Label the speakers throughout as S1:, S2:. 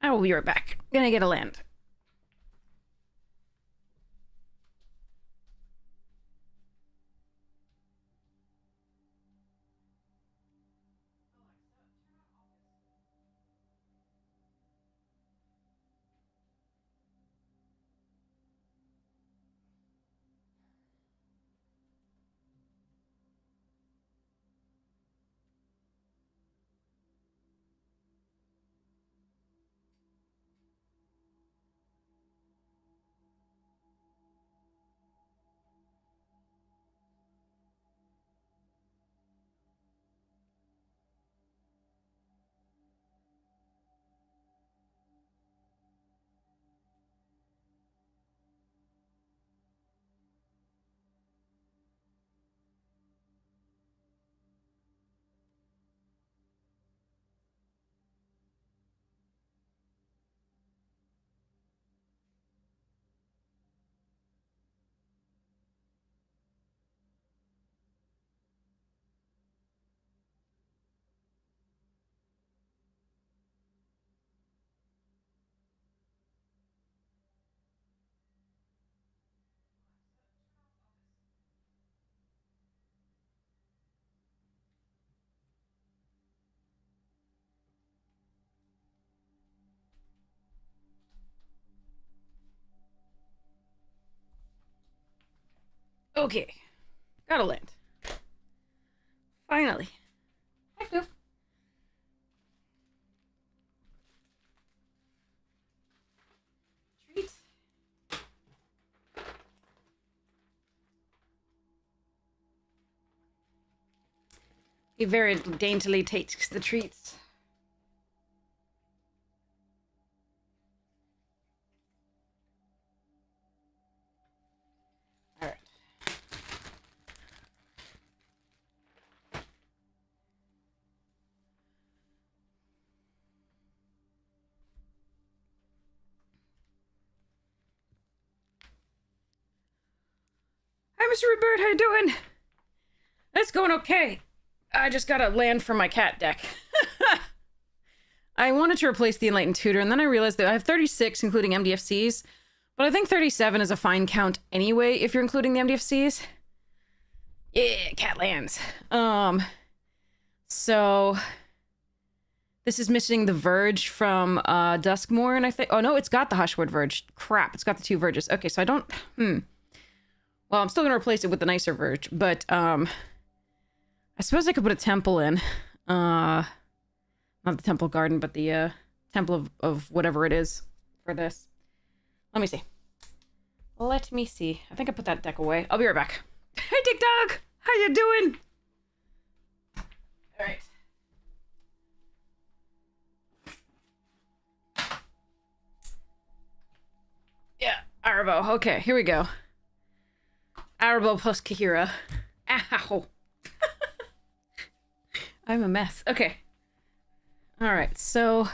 S1: I will be right back. Gonna get a land. Okay. Got a land. Finally. Hi, Goof. Treat. He very daintily takes the treats. All right. Hi, Mr. Rebird. How you doing? It's going okay. I just got a land for my cat deck. I wanted to replace the Enlightened Tutor, and then I realized that I have 36, including MDFCs, but I think 37 is a fine count anyway, if you're including the MDFCs. Yeah, cat lands. So this is missing the Verge from Duskmoor, and I think... Oh, no, it's got the Hushwood Verge. Crap, it's got the 2 Verges. Okay, so I don't... Well, I'm still going to replace it with the nicer Verge, but, I suppose I could put a temple in. Not the temple garden, but the, temple of whatever it is for this. Let me see. Let me see. I think I put that deck away. I'll be right back. Hey, Dick Dog! How you doing? Alright. Yeah, Arabo. Okay, here we go. Arabo plus Kahira. Ow! I'm a mess. Okay. Alright, so...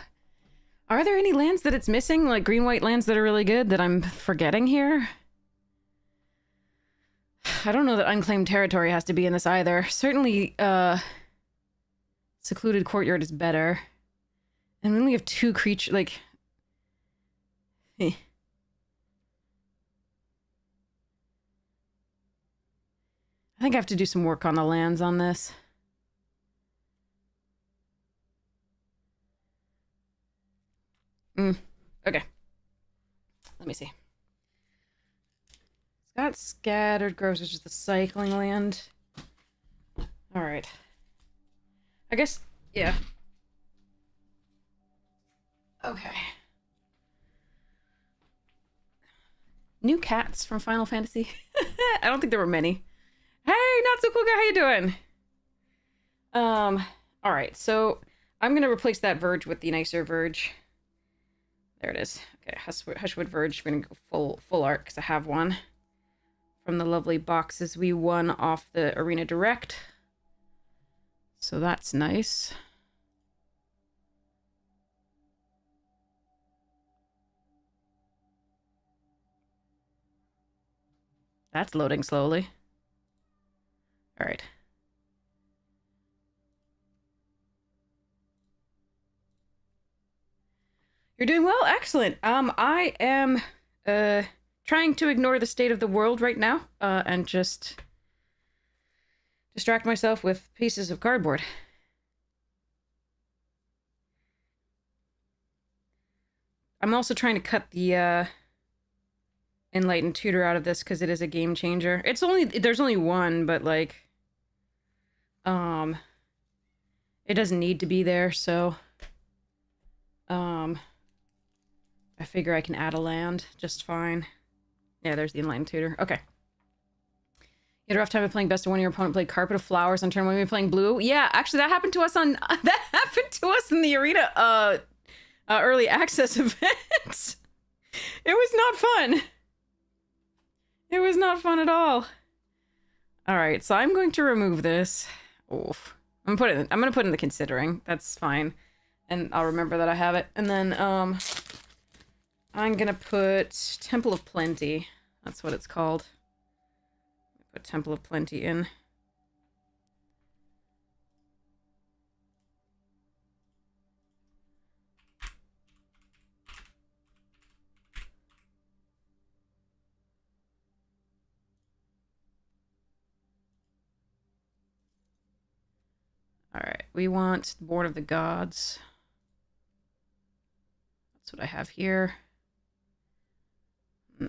S1: Are there any lands that it's missing? Like green-white lands that are really good that I'm forgetting here? I don't know that Unclaimed Territory has to be in this either. Certainly, Secluded Courtyard is better. And we only have 2 creatures, like... I think I have to do some work on the lands on this. Okay. Let me see. It's got Scattered Groves, which is the cycling land. Alright. I guess, yeah. Okay. New cats from Final Fantasy. I don't think there were many. Hey, not so cool guy, how you doing? Alright, so I'm gonna replace that Verge with the nicer Verge. There it is. Okay, Hushwood Verge. We're gonna go full art because I have one from the lovely boxes we won off the Arena Direct. So that's nice. That's loading slowly. All right. You're doing well? Excellent. I am, trying to ignore the state of the world right now, and just distract myself with pieces of cardboard. I'm also trying to cut the, Enlightened Tutor out of this because it is a game changer. There's only one, but, like, it doesn't need to be there, so, I figure I can add a land just fine. Yeah, there's the Enlightened Tutor. Okay. You had a rough time of playing best of one, your opponent played Carpet of Flowers on turn one, we were playing blue. Yeah, actually that happened to us on, that happened to us in the arena, early access event. It was not fun. It was not fun at all. Alright, so I'm going to remove this. Oof. I'm gonna put it in the considering. That's fine. And I'll remember that I have it. And then, I'm gonna put Temple of Plenty. That's what it's called. Put Temple of Plenty in. Alright, we want Born of the Gods. That's what I have here.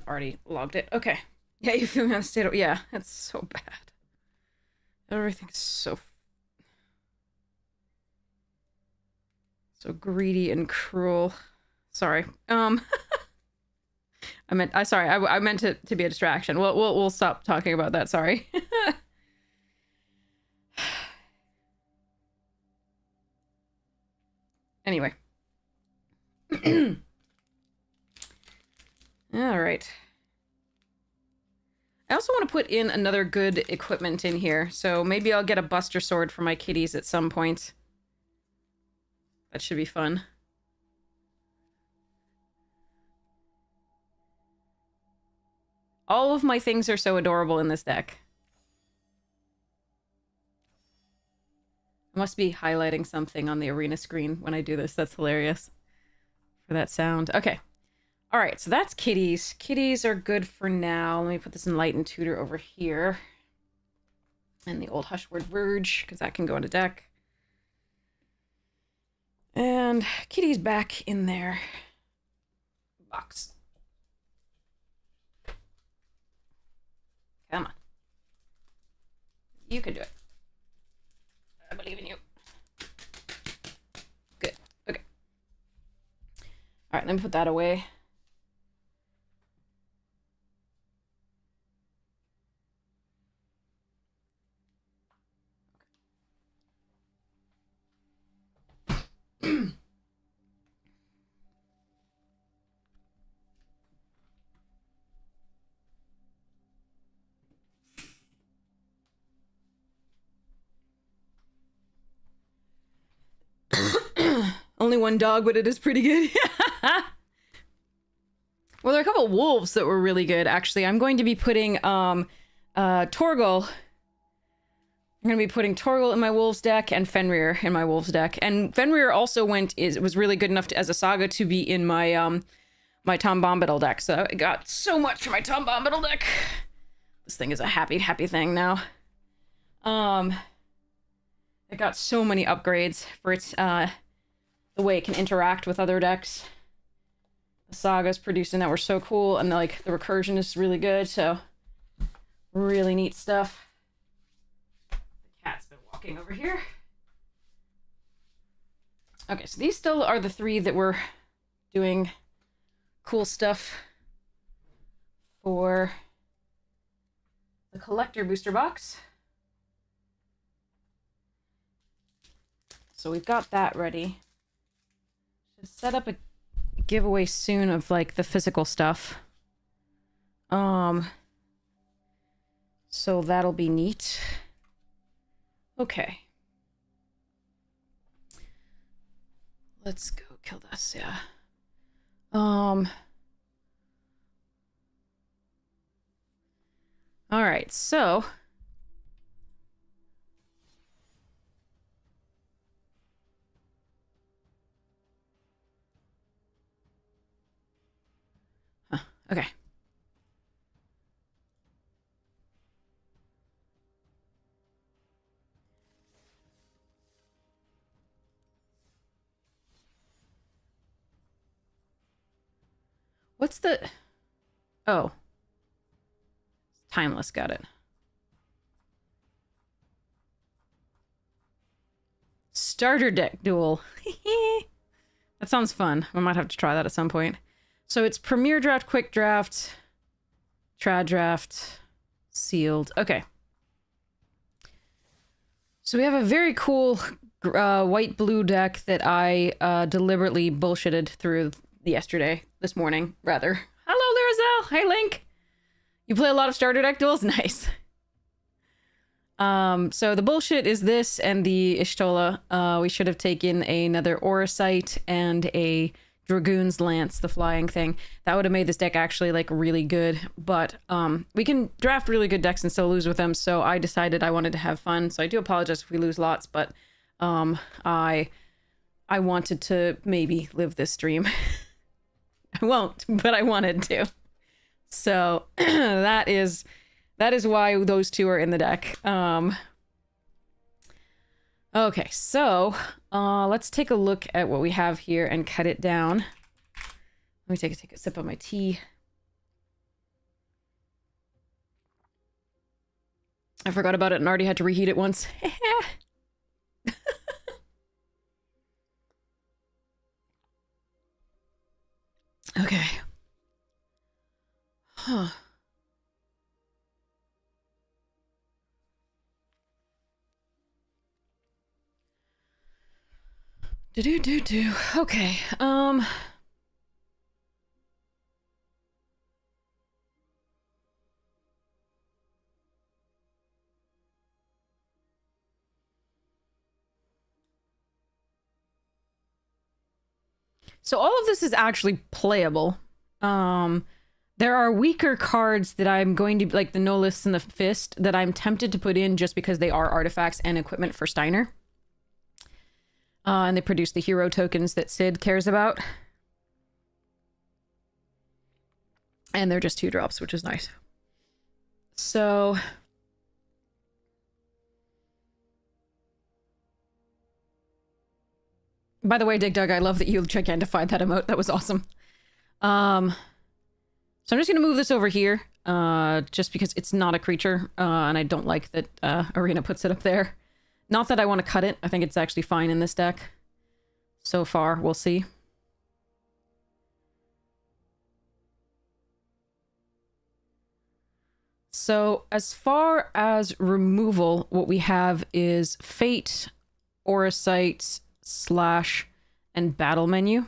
S1: Already logged it. Okay. Yeah, you feel me on the state of... Yeah, it's so bad. Everything's so greedy and cruel. Sorry. I meant to be a distraction. We'll stop talking about that, sorry. Anyway. Alright. I also want to put in another good equipment in here, so maybe I'll get a Buster Sword for my kitties at some point. That should be fun. All of my things are so adorable in this deck. I must be highlighting something on the arena screen when I do this. That's hilarious. For that sound. Okay. Alright, so that's kitties. Kitties are good for now. Let me put this Enlightened Tutor over here. And the old Hushword Verge, because that can go in a deck. And kitty's back in their box. Come on. You can do it. I believe in you. Good. Okay. Alright, let me put that away. Only one dog, but it is pretty good. Well, there are a couple of wolves that were really good, actually. I'm going to be putting, Torgal. I'm going to be putting Torgal in my wolves deck and Fenrir in my wolves deck. And Fenrir also was really good enough as a saga to be in my, my Tom Bombadil deck. So I got so much for my Tom Bombadil deck. This thing is a happy, happy thing now. It got so many upgrades for its, the way it can interact with other decks. The sagas producing that were so cool, and like the recursion is really good, so really neat stuff. The cat's been walking over here. Okay, so these still are the three that were doing cool stuff for the collector booster box. So we've got that ready. Should set up a giveaway soon of like the physical stuff. So that'll be neat. Okay. Let's go kill this, yeah. Alright, so Okay. What's the... Oh. Timeless, got it. Starter deck duel. That sounds fun. I might have to try that at some point. So it's Premier Draft, Quick Draft, Trad Draft, Sealed. Okay. So we have a very cool white-blue deck that I deliberately bullshitted through this morning, rather. Hello, Larazelle! Hey, Link! You play a lot of starter deck duels? Nice. So the bullshit is this and the Ishtola. We should have taken another Auracite and a Dragoon's Lance, the flying thing. That would have made this deck actually, like, really good. But, we can draft really good decks and still lose with them, so I decided I wanted to have fun. So I do apologize if we lose lots, but, I wanted to maybe live this dream. I won't, but I wanted to. So, that is why those two are in the deck. Okay, so let's take a look at what we have here and cut it down. Let me take a sip of my tea. I forgot about it and already had to reheat it once. Okay. Huh. Do. Okay. So all of this is actually playable. There are weaker cards that I'm going to, like the No Lists and the Fist, that I'm tempted to put in just because they are artifacts and equipment for Steiner. And they produce the hero tokens that Sid cares about. And they're just 2-drops, which is nice. So... By the way, Dig Dug, I love that you gigantified that emote. That was awesome. So I'm just going to move this over here, just because it's not a creature, and I don't like that Arena puts it up there. Not that I want to cut it. I think it's actually fine in this deck. So far, we'll see. So as far as removal, what we have is Fate, Auracite, Slash, and Battle Menu.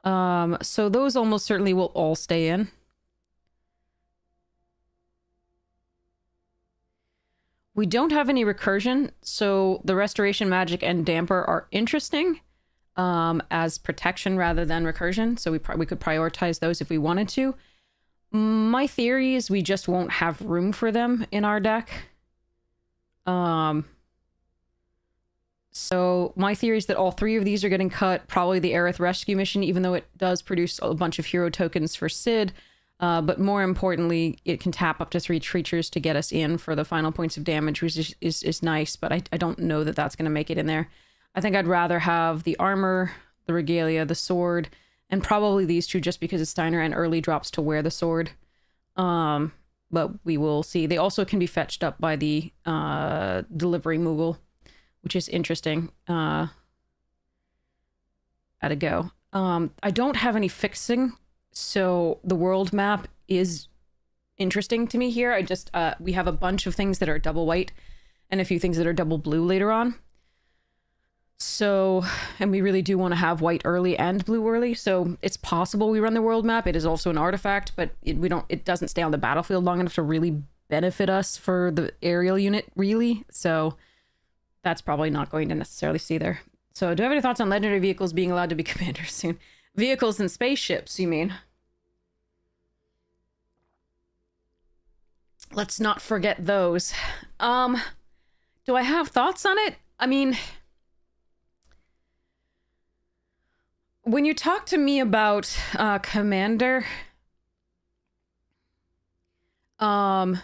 S1: So those almost certainly will all stay in. We don't have any recursion, so the Restoration Magic and Damper are interesting as protection rather than recursion, so we could prioritize those if we wanted to. My theory is we just won't have room for them in our deck. So my theory is that all three of these are getting cut, probably the Aerith Rescue Mission, even though it does produce a bunch of hero tokens for Sid. But more importantly, it can tap up to 3 creatures to get us in for the final points of damage, which is nice, but I don't know that that's going to make it in there. I think I'd rather have the armor, the regalia, the sword, and probably these two just because it's Steiner and early drops to wear the sword. But we will see. They also can be fetched up by the delivery Moogle, which is interesting. At a go. I don't have any fixing, so the world map is interesting to me here. I just, we have a bunch of things that are double white and a few things that are double blue later on. So, and we really do want to have white early and blue early, so it's possible we run the world map. It is also an artifact, but it doesn't stay on the battlefield long enough to really benefit us for the aerial unit, really. So that's probably not going to necessarily see there. So do I have any thoughts on legendary vehicles being allowed to be commanders soon? Vehicles and spaceships, you mean? Let's not forget those. Do I have thoughts on it? I mean, when you talk to me about Commander, Um,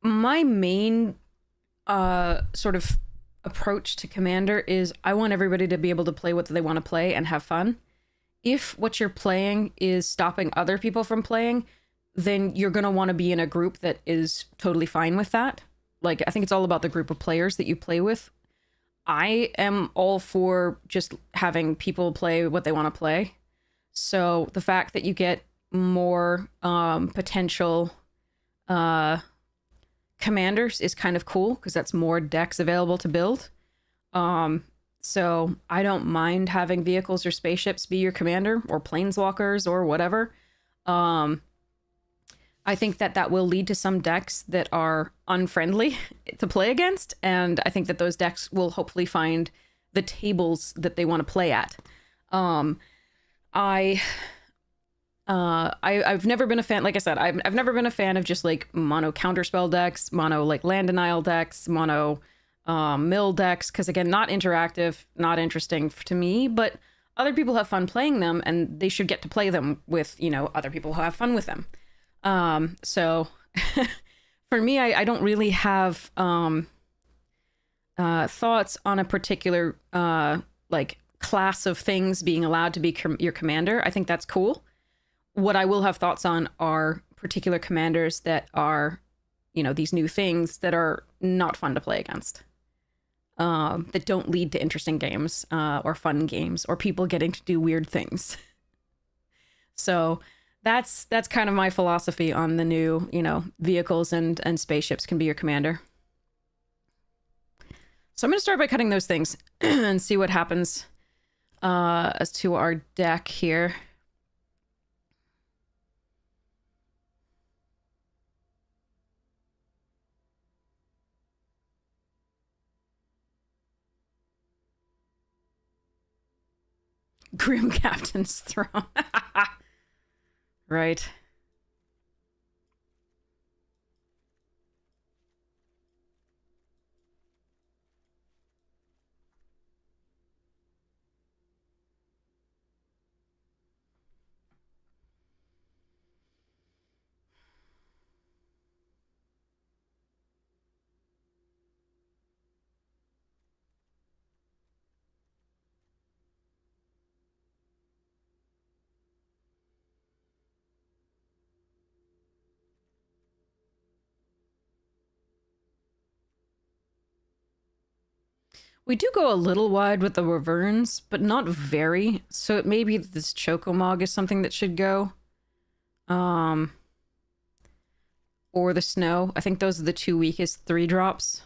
S1: my main sort of approach to Commander is I want everybody to be able to play what they want to play and have fun. If what you're playing is stopping other people from playing, then you're going to want to be in a group that is totally fine with that. Like, I think it's all about the group of players that you play with. I am all for just having people play what they want to play. So the fact that you get more potential commanders is kind of cool because that's more decks available to build. So I don't mind having vehicles or spaceships be your commander, or planeswalkers or whatever. I think that that will lead to some decks that are unfriendly to play against, and I think that those decks will hopefully find the tables that they want to play at. Um, I I've never been a fan, like I said, I've never been a fan of just like mono counterspell decks, mono like land denial decks, mono mill decks, because again, not interactive, not interesting to me, but other people have fun playing them, and they should get to play them with, you know, other people who have fun with them. So for me, I don't really have thoughts on a particular like class of things being allowed to be your commander. I think that's cool. What I will have thoughts on are particular commanders that are, you know, these new things that are not fun to play against. That don't lead to interesting games or fun games or people getting to do weird things. So that's kind of my philosophy on the new, you know, vehicles and spaceships can be your commander. So I'm going to start by cutting those things and see what happens as to our deck here. Grim Captain's Throne. Right. We do go a little wide with the Wyverns, but not very. So maybe this Chocomog is something that should go. Or the Snow. I think those are the two weakest 3-drops.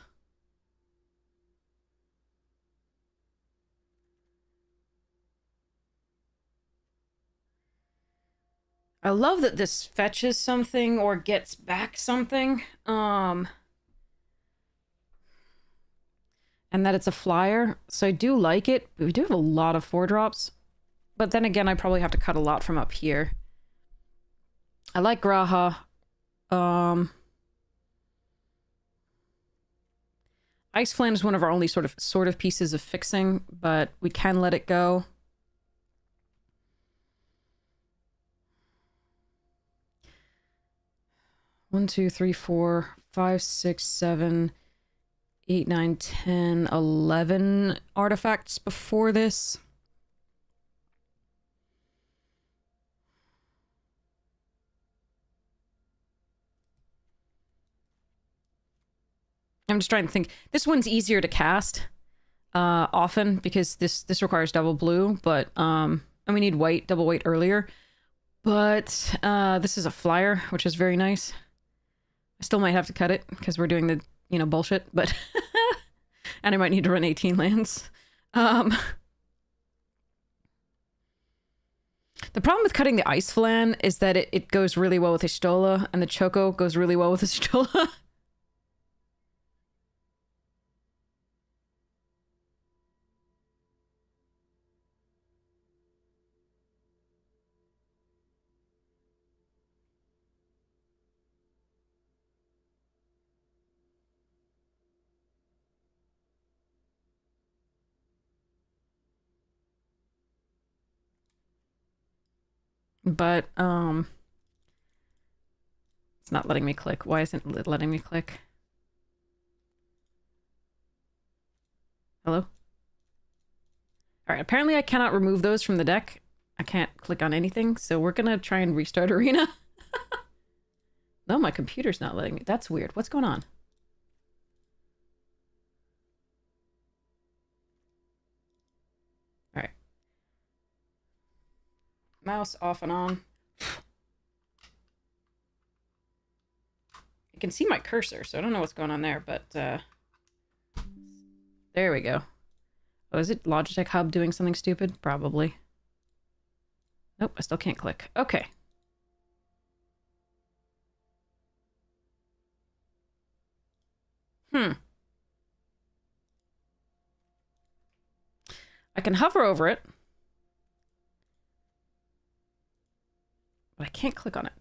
S1: I love that this fetches something or gets back something. And that it's a flyer. So I do like it. But we do have a lot of 4-drops. But then again, I probably have to cut a lot from up here. I like Graha. Ice Flan is one of our only sort of pieces of fixing, but we can let it go. One, two, three, four, five, six, 7, 8, 9, 10, 11 artifacts before this. I'm just trying to think. This one's easier to cast often because this requires double blue, but and we need white, double white earlier. But this is a flyer, which is very nice. I still might have to cut it because we're doing the, you know, bullshit, but and I might need to run 18 lands. The problem with cutting the Ice Flan is that it goes really well with Ishtola, and the Choco goes really well with Ishtola. But It's not letting me click. Why isn't it letting me click? Hello? All right, apparently I cannot remove those from the deck. I can't click on anything, so we're gonna try and restart Arena. No, my computer's not letting me. That's weird. What's going on? All right. Mouse off and on. I can see my cursor, so I don't know what's going on there, but there we go. Oh, is it Logitech Hub doing something stupid? Probably. Nope, I still can't click. Okay. I can hover over it, but I can't click on it.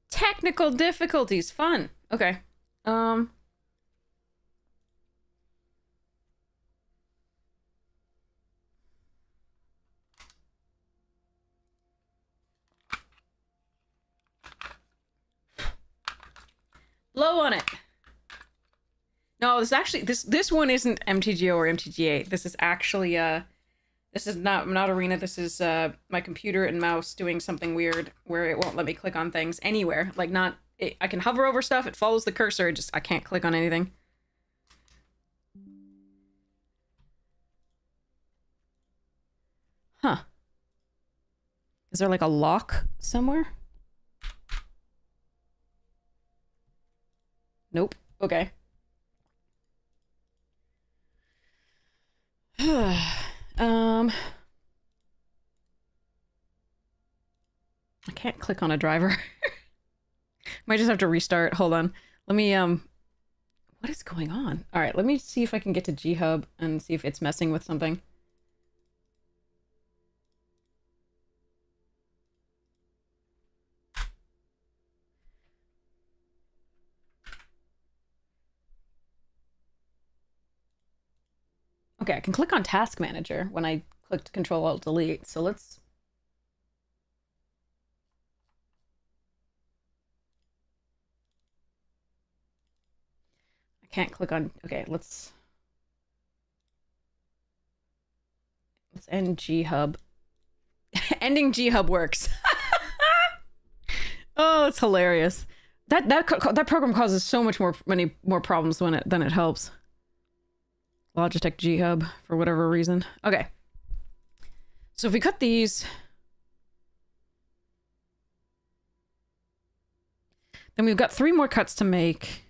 S1: Technical difficulties. Fun. Okay. Blow on it. No, this actually this one isn't MTGO or MTG8. This is actually this is not Arena. This is my computer and mouse doing something weird where it won't let me click on things anywhere. Like I can hover over stuff, it follows the cursor, just I can't click on anything. Huh. Is there like a lock somewhere? Nope. Okay. I can't click on a driver. Might just have to restart. Hold on. Let me, what is going on? All right, let me see if I can get to G-Hub and see if it's messing with something. Okay, I can click on Task Manager when I clicked Control-Alt-Delete, so let's... I can't click on... Okay, let's end G-Hub. Ending G-Hub works. Oh, it's hilarious. That program causes so many more problems than it helps. Logitech G-Hub, for whatever reason. Okay. So if we cut these... Then we've got 3 more cuts to make.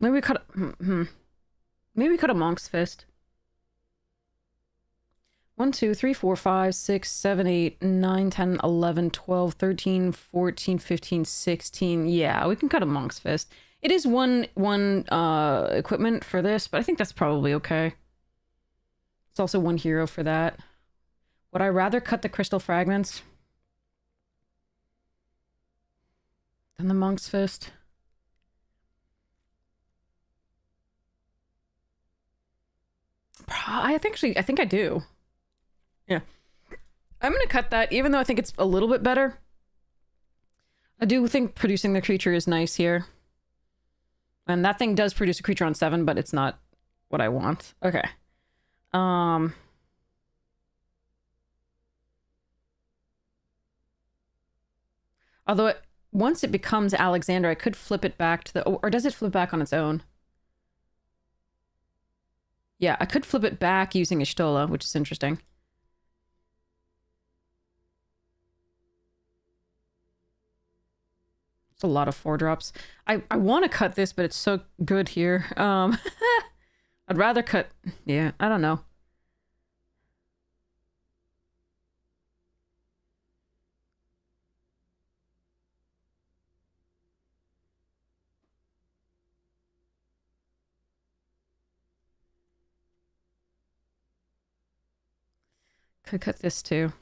S1: Maybe we cut... Maybe we cut a Monk's Fist. 1, 2, 3, 4, 5, 6, 7, 8, 9, 10, 11, 12, 13, 14, 15, 16. Yeah, we can cut a Monk's Fist. It is one equipment for this, but I think that's probably okay. It's also 1 hero for that. Would I rather cut the Crystal Fragments than the Monk's Fist? I think I do. Yeah. I'm gonna cut that, even though I think it's a little bit better. I do think producing the creature is nice here. And that thing does produce a creature on 7, but it's not what I want. Okay. Although once it becomes Alexander, I could flip it back to the... Or does it flip back on its own? Yeah, I could flip it back using Ishtola, which is interesting. It's a lot of 4-drops. I want to cut this, but it's so good here. I'd rather cut... Yeah, I don't know. Could cut this too.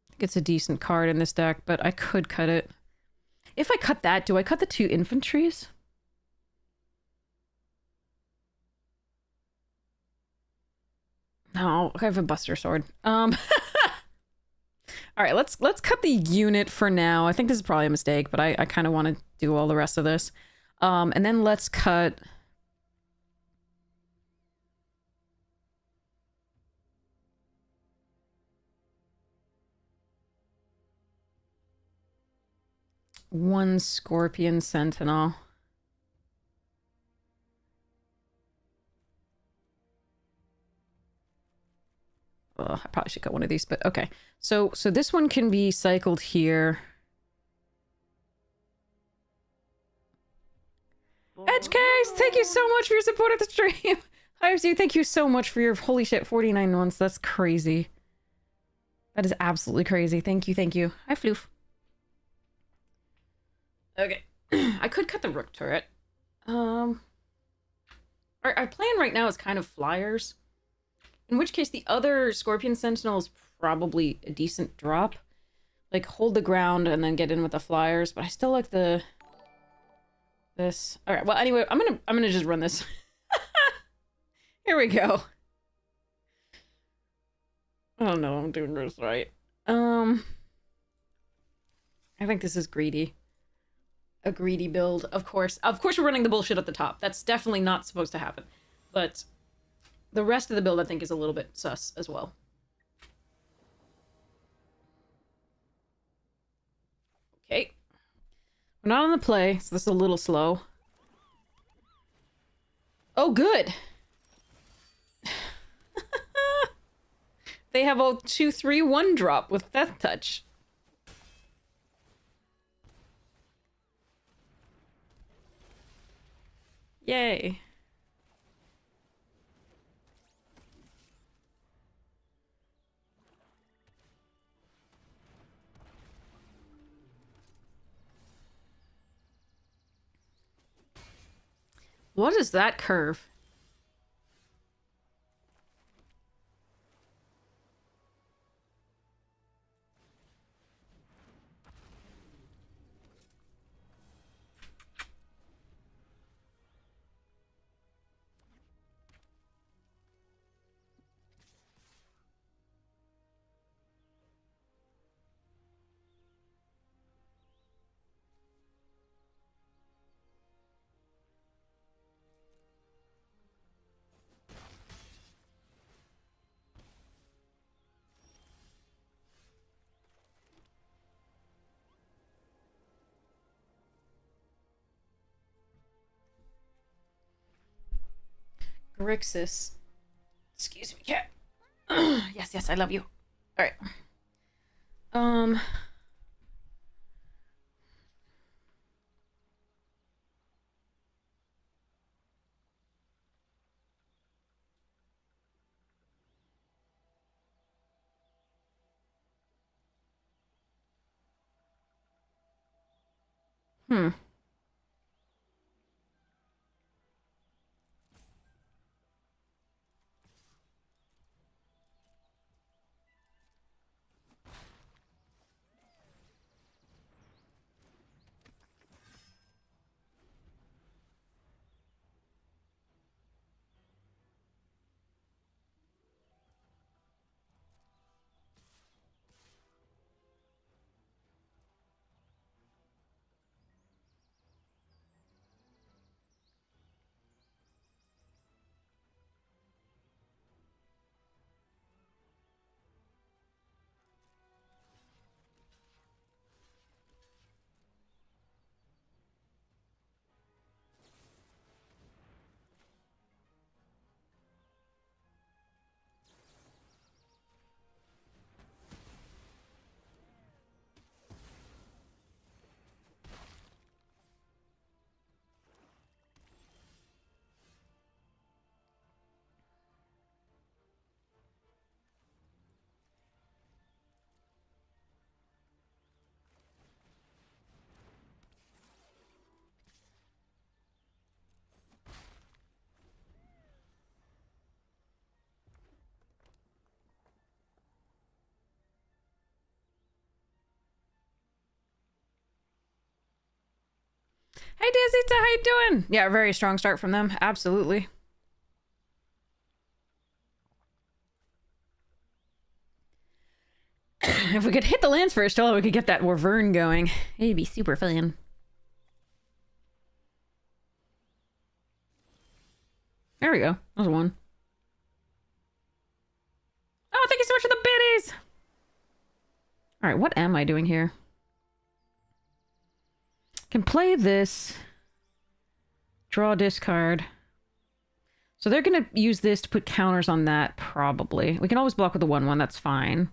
S1: I think it's a decent card in this deck, but I could cut it. If I cut that, do I cut the 2 infantries? No, I have a Buster Sword. All right, let's cut the unit for now. I think this is probably a mistake, but I kind of want to do all the rest of this. And then let's cut... one Scorpion Sentinel. I probably should cut one of these, but okay. So this one can be cycled here. Edge Case, thank you so much for your support of the stream. Hi, thank you so much for your holy shit 49 months. That's crazy. That is absolutely crazy. Thank you, thank you. Hi, Floof. Okay. I could cut the Rook turret. Our plan right now is kind of flyers. In which case, the other Scorpion Sentinel is probably a decent drop. Like, hold the ground and then get in with the flyers. But I still like the... this. Alright, well, anyway, I'm gonna just run this. Here we go. Oh no, I'm doing this right. I think this is greedy. A greedy build, of course. Of course we're running the bullshit at the top. That's definitely not supposed to happen. But... the rest of the build, I think, is a little bit sus as well. Okay. We're not on the play, so this is a little slow. Oh, good! They have a 2/3/1 drop with Death Touch. Yay. What is that curve? Grixis. Excuse me, cat. Yes, yes, I love you. Alright. Hmm. Hey, Dizzy, how you doing? Yeah, very strong start from them. Absolutely. If we could hit the lands first, we could get that Wyvern going. It'd be super fun. There we go. That was one. Oh, thank you so much for the biddies! Alright, what am I doing here? Can play this. Draw, discard. So they're gonna use this to put counters on that, probably. We can always block with the 1/1, that's fine.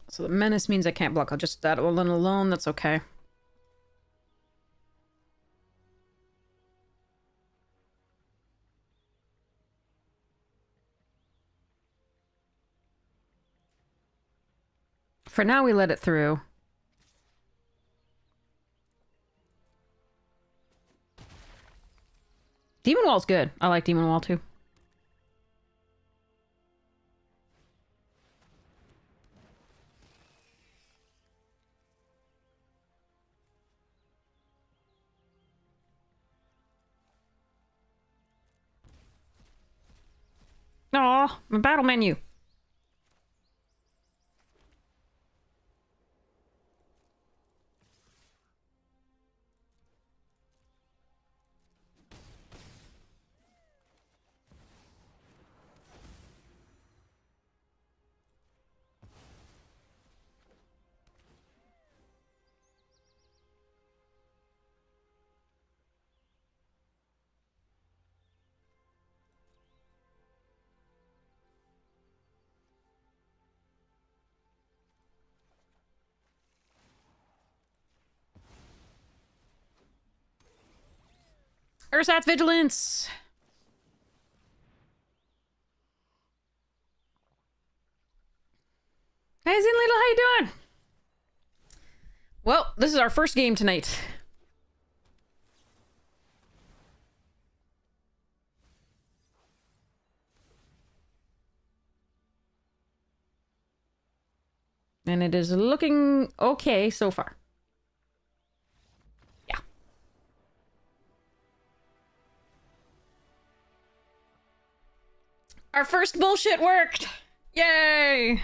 S1: So the menace means I can't block. I'll just that one alone. That's okay. For now, we let it through. Demon Wall's good. I like Demon Wall too. Aw, my battle menu. Ursat's Vigilance! Hey, Zin Little, how you doing? Well, this is our first game tonight. And it is looking okay so far. Yeah. Our first bullshit worked! Yay!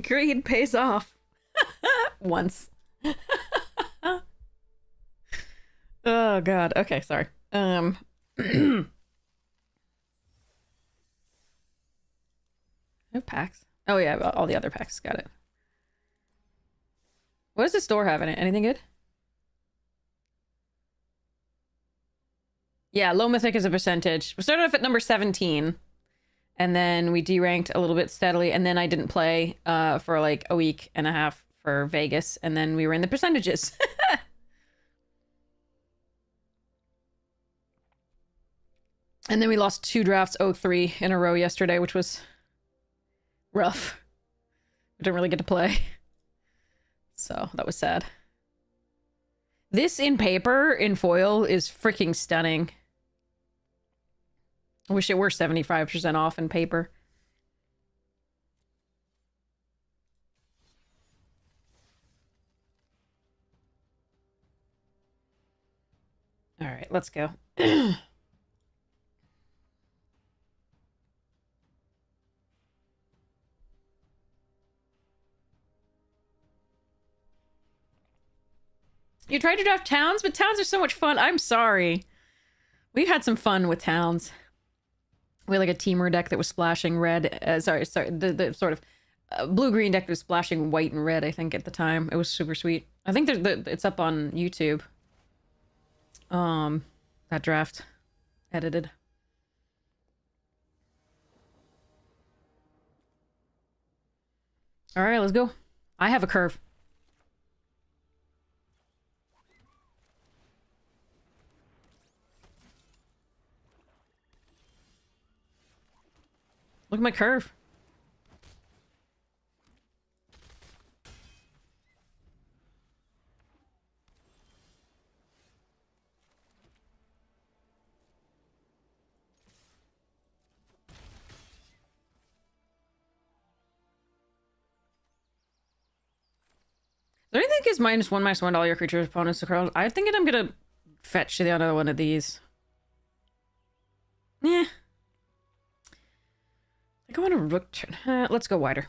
S1: Greed pays off. Once. Oh god. Okay, sorry. No packs. Oh yeah, all the other packs. Got it. What does the store have in it? Anything good? Yeah, low mythic is a percentage. We started off at number 17. And then we deranked a little bit steadily. And then I didn't play for like a week and a half for Vegas. And then we were in the percentages. And then we lost 2 drafts 0-3 in a row yesterday, which was rough. I didn't really get to play. So that was sad. This in paper, in foil, is freaking stunning. I wish it were 75% off in paper. let's go. You tried to draft towns, but towns are so much fun. I'm sorry. We had some fun with towns. We had like a teamer deck that was splashing red. Sorry, the sort of blue-green deck that was splashing white and red, I think, at the time. It was super sweet. I think it's up on YouTube. That draft. Edited. Alright, let's go. I have a curve. Look at my curve. Do you think is -1/-1 to all your creatures opponents across? I think I'm gonna fetch the other one of these. Yeah. I think I want to rook turn. Let's go wider.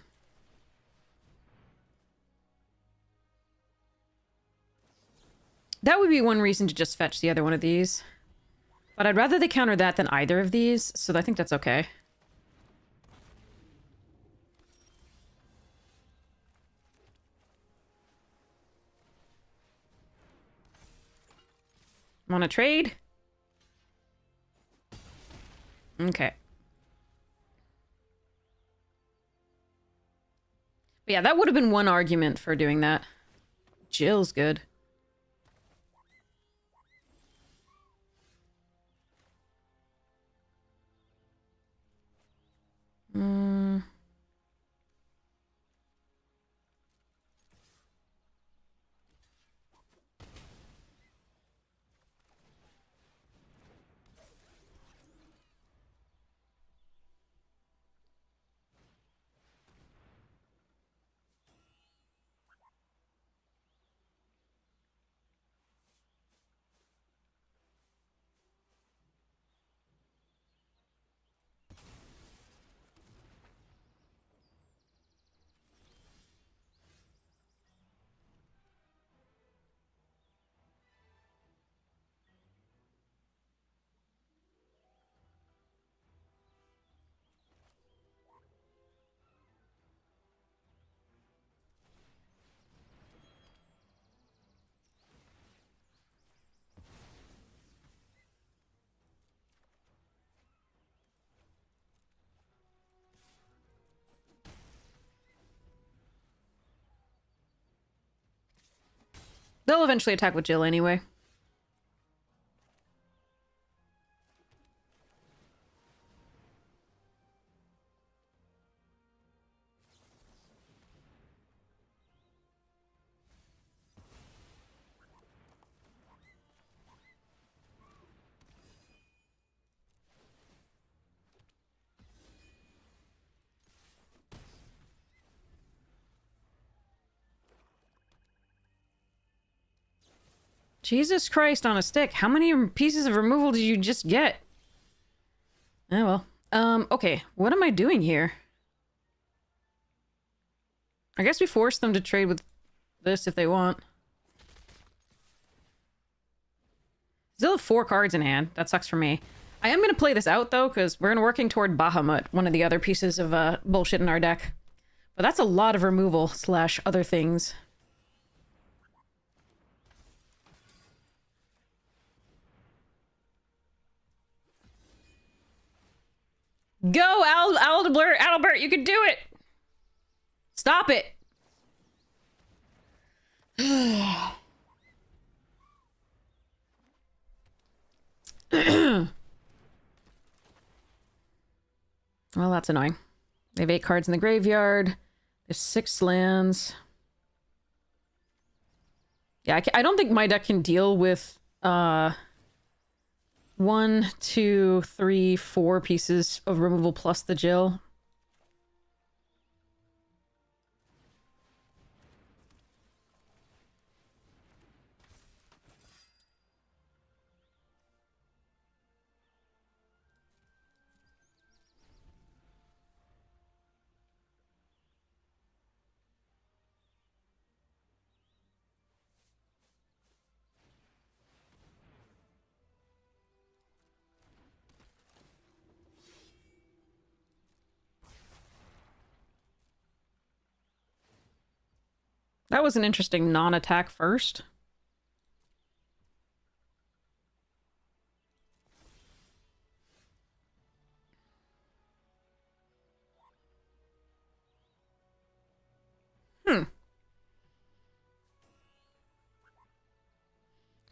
S1: That would be one reason to just fetch the other one of these. But I'd rather they counter that than either of these, so I think that's okay. Want to trade? Okay. But yeah, that would have been one argument for doing that. Jill's good. They'll eventually attack with Jill anyway. Jesus Christ on a stick. How many pieces of removal did you just get? Oh well. Okay. What am I doing here? I guess we force them to trade with this if they want. Still have 4 cards in hand. That sucks for me. I am going to play this out, though, because we're working toward Bahamut, one of the other pieces of bullshit in our deck. But that's a lot of removal / other things. Go, Adalbert, you can do it! Stop it! Well, that's annoying. They have 8 cards in the graveyard. There's 6 lands. Yeah, I don't think my deck can deal with 1, 2, 3, 4 pieces of removal plus the Jill. That was an interesting non-attack first.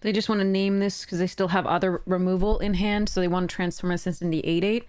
S1: They just want to name this because they still have other removal in hand, so they want to transform this into the 8/8.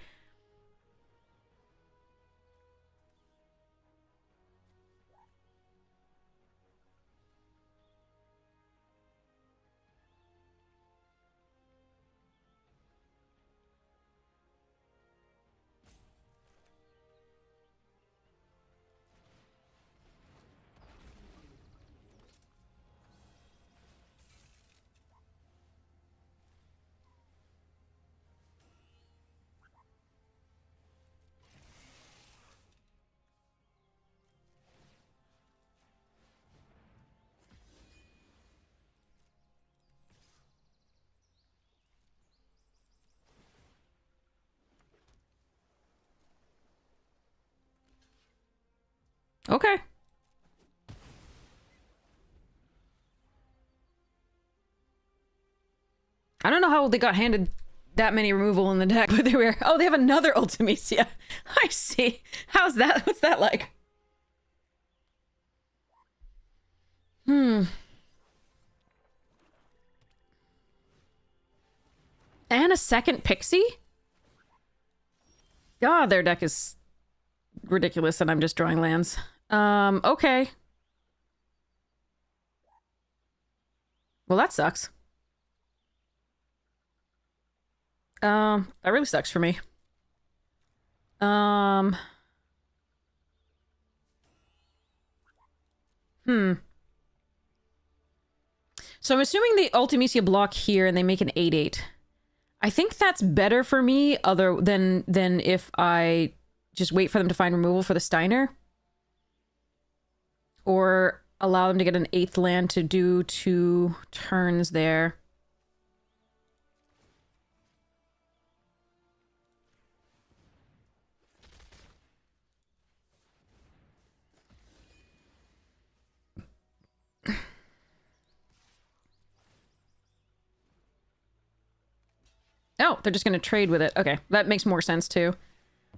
S1: Okay. I don't know how they got handed that many removal in the deck, but they were... Oh, they have another Ultimecia. I see. How's that? What's that like? And a second Pixie? God, their deck is ridiculous and I'm just drawing lands. Okay. Well, that sucks. That really sucks for me. So I'm assuming the Ultimecia block here and they make an 8/8. I think that's better for me other than if I just wait for them to find removal for the Steiner. Or allow them to get an 8th land to do 2 turns there. Oh, they're just going to trade with it. Okay, that makes more sense too.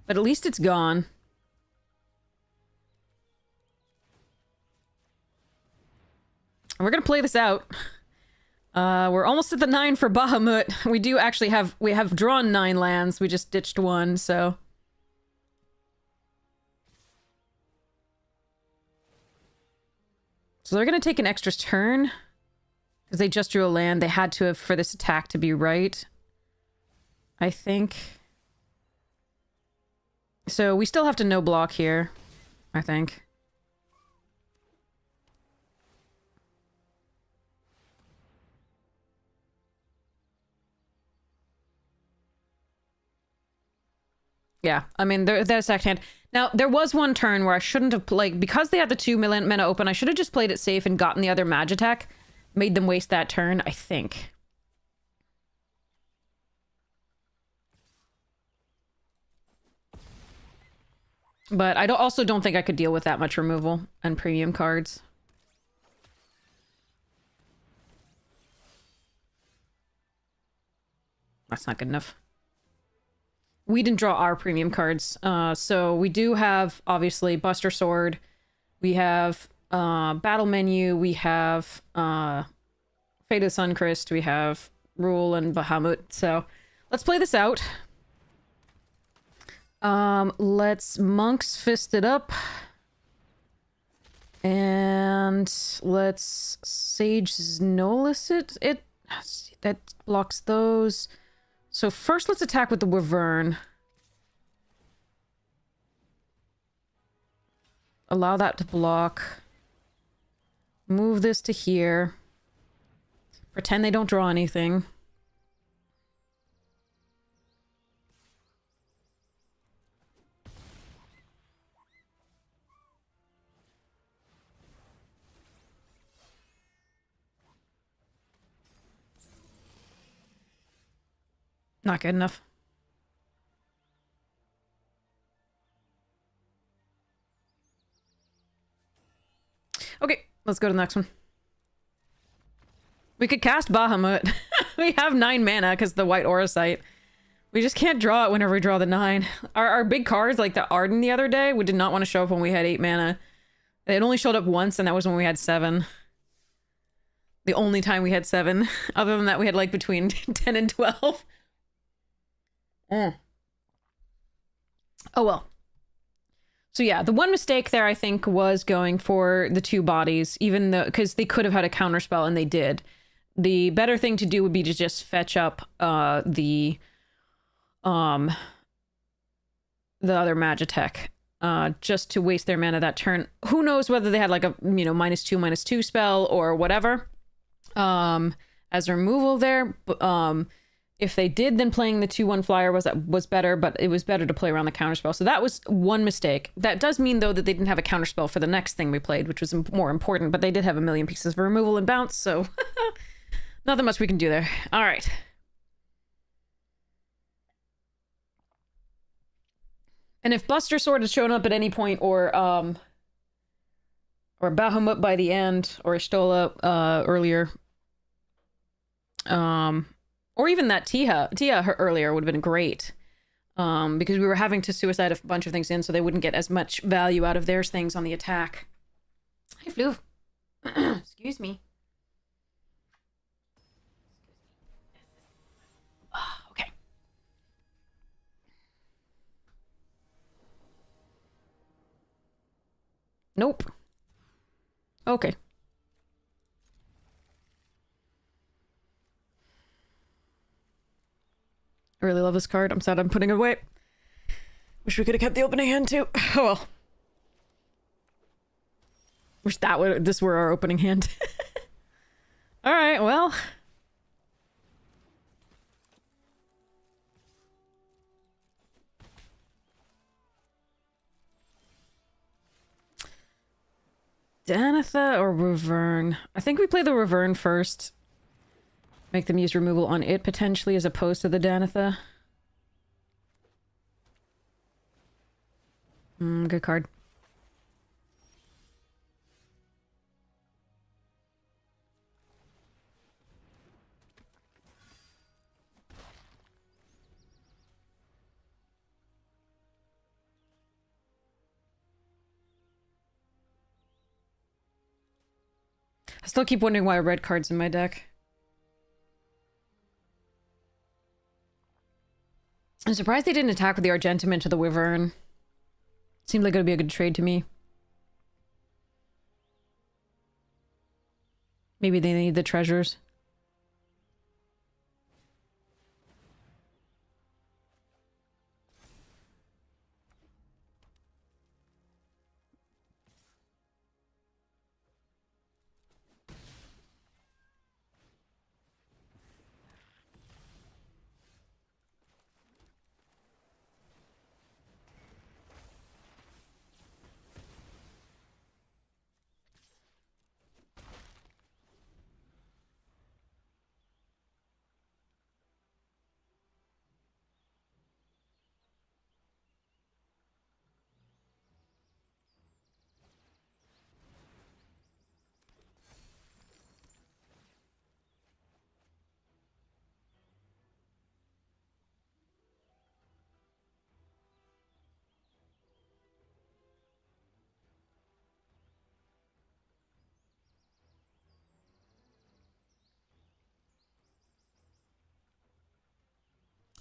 S1: But at least it's gone. We're going to play this out. We're almost at the 9 for Bahamut. We do actually have... We have drawn 9 lands. We just ditched 1, so... So they're going to take an extra turn. Because they just drew a land. They had to have for this attack to be right. I think. So we still have to no block here, I think. Yeah, I mean, there's that hand. Now, there was one turn where I shouldn't have, like, because they had the 2 mana open, I should have just played it safe and gotten the other Magi attack. Made them waste that turn, I think. But I also don't think I could deal with that much removal and premium cards. That's not good enough. We didn't draw our premium cards. So we do have, obviously, Buster Sword. We have Battle Menu. We have Fate of the Suncrist. We have Rule and Bahamut. So let's play this out. Let's Monk's Fist it up. And let's Sage Znolus it. That blocks those. So first let's attack with the Wyvern. Allow that to block. Move this to here. Pretend they don't draw anything. Not good enough. Okay, Let's go to the next one. We could cast Bahamut. We have 9 mana because the white aura site. We just can't draw it whenever we draw the 9. Our big cards, like the Arden the other day, we did not want to show up when we had 8 mana. It only showed up once, and that was when we had 7. The only time we had 7. Other than that, we had like between 10 and 12. Oh well. So yeah, the one mistake there, I think, was going for the 2 bodies, even though, because they could have had a counterspell, and they did. The better thing to do would be to just fetch up the other Magitech, just to waste their mana that turn. Who knows whether they had like a, you know, -2/-2 spell or whatever as removal there. If they did, then playing the 2/1 flyer was better, but it was better to play around the counterspell. So that was one mistake. That does mean, though, that they didn't have a counterspell for the next thing we played, which was more important, but they did have a million pieces for removal and bounce, so nothing much we can do there. All right. And if Buster Sword had shown up at any point, or Bahamut by the end, or Ishtola earlier, or even that Tia earlier would have been great. Because we were having to suicide a bunch of things in, so they wouldn't get as much value out of their things on the attack. Hi, Flu. Excuse me. Okay. Nope. Okay. I really love this card. I'm sad I'm putting it away. Wish we could have kept the opening hand too. Oh well. Wish this were our opening hand. Alright, well. Danitha or Revern? I think we play the Revern first. Make them use removal on it, potentially, as opposed to the Danitha. Good card. I still keep wondering why red card's in my deck. I'm surprised they didn't attack with the Argentum into the Wyvern. Seemed like it would be a good trade to me. Maybe they need the treasures.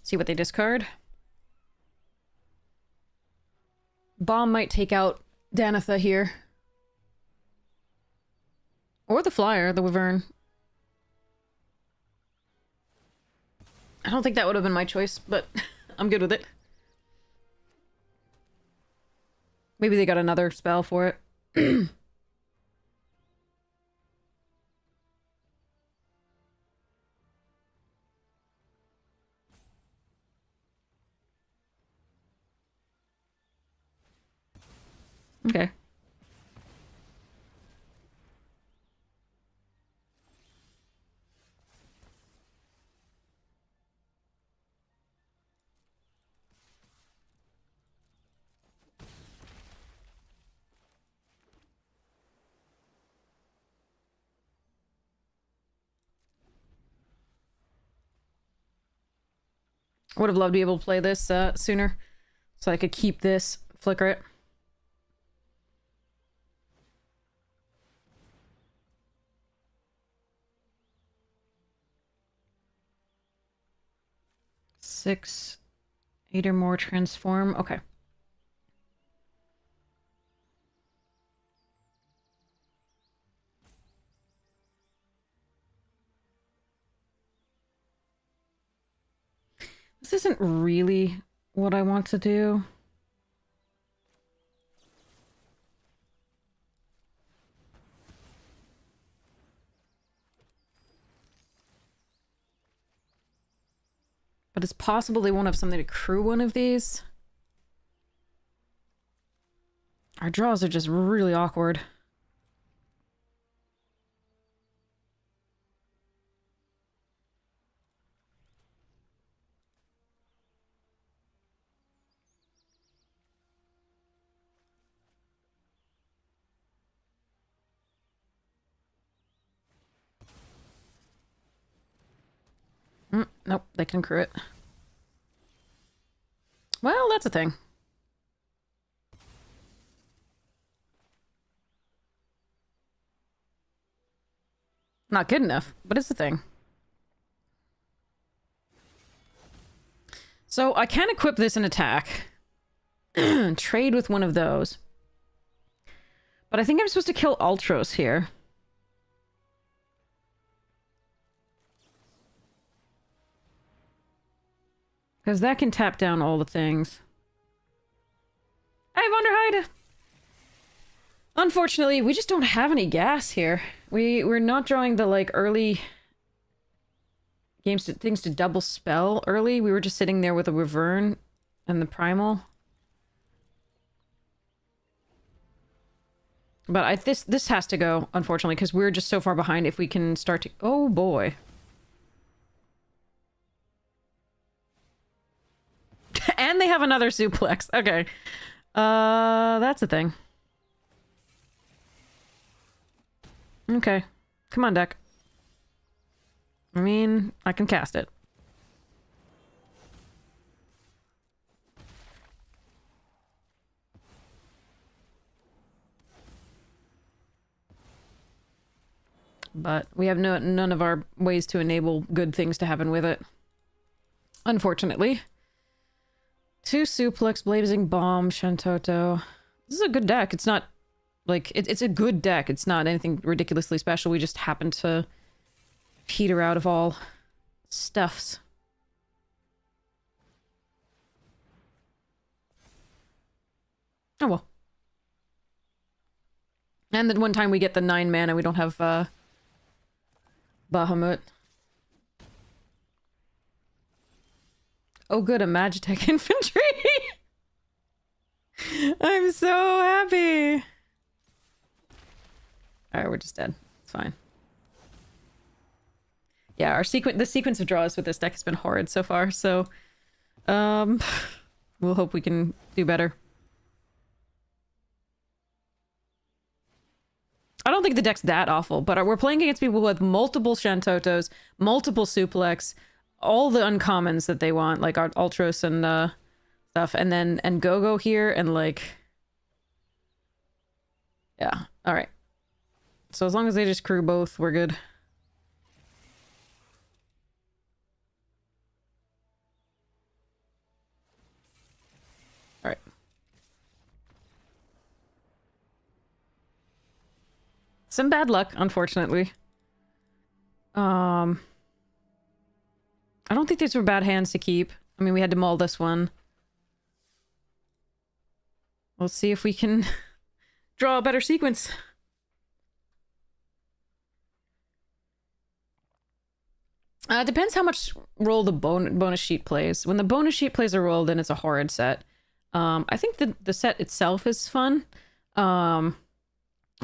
S1: See what they discard. Bomb might take out Danitha here. Or the Flyer, the Wyvern. I don't think that would have been my choice, but I'm good with it. Maybe they got another spell for it. Okay. I would have loved to be able to play this sooner, so I could keep this, flicker it. Six, 8 or more transform. Okay. This isn't really what I want to do. But it's possible they won't have something to crew one of these. Our draws are just really awkward. Nope, they can crew it. Well, that's a thing. Not good enough, but it's a thing. So I can equip this in attack. Trade with one of those. But I think I'm supposed to kill Ultros here. Because that can tap down all the things. Hey, Wonderhide! Unfortunately, we just don't have any gas here. We're not drawing the, like, early things to double spell early. We were just sitting there with a Wyvern and the Primal. But this has to go, unfortunately, because we're just so far behind. If we can start to... Oh, boy. And they have another suplex. Okay. That's a thing. Okay. Come on, deck. I mean, I can cast it. But we have none of our ways to enable good things to happen with it. Unfortunately. 2 suplex, blazing bomb, Shantoto. This is a good deck. It's not like it's a good deck. It's not anything ridiculously special. We just happen to peter out of all stuffs. Oh well. And then one time we get the 9 mana, we don't have Bahamut. Oh good, a Magitech infantry! I'm so happy! Alright, we're just dead. It's fine. Yeah, the sequence of draws with this deck has been horrid so far, so... we'll hope we can do better. I don't think the deck's that awful, but we're playing against people who have multiple Shantotos, multiple suplex, all the uncommons that they want, like our Ultros and stuff, and Go-Go here, and like... Yeah, alright. So as long as they just crew both, we're good. Alright. Some bad luck, unfortunately. I don't think these were bad hands to keep. I mean, we had to mull this one. We'll see if we can draw a better sequence. Depends how much role the bonus sheet plays. When the bonus sheet plays a role, then it's a horrid set. I think the set itself is fun. We're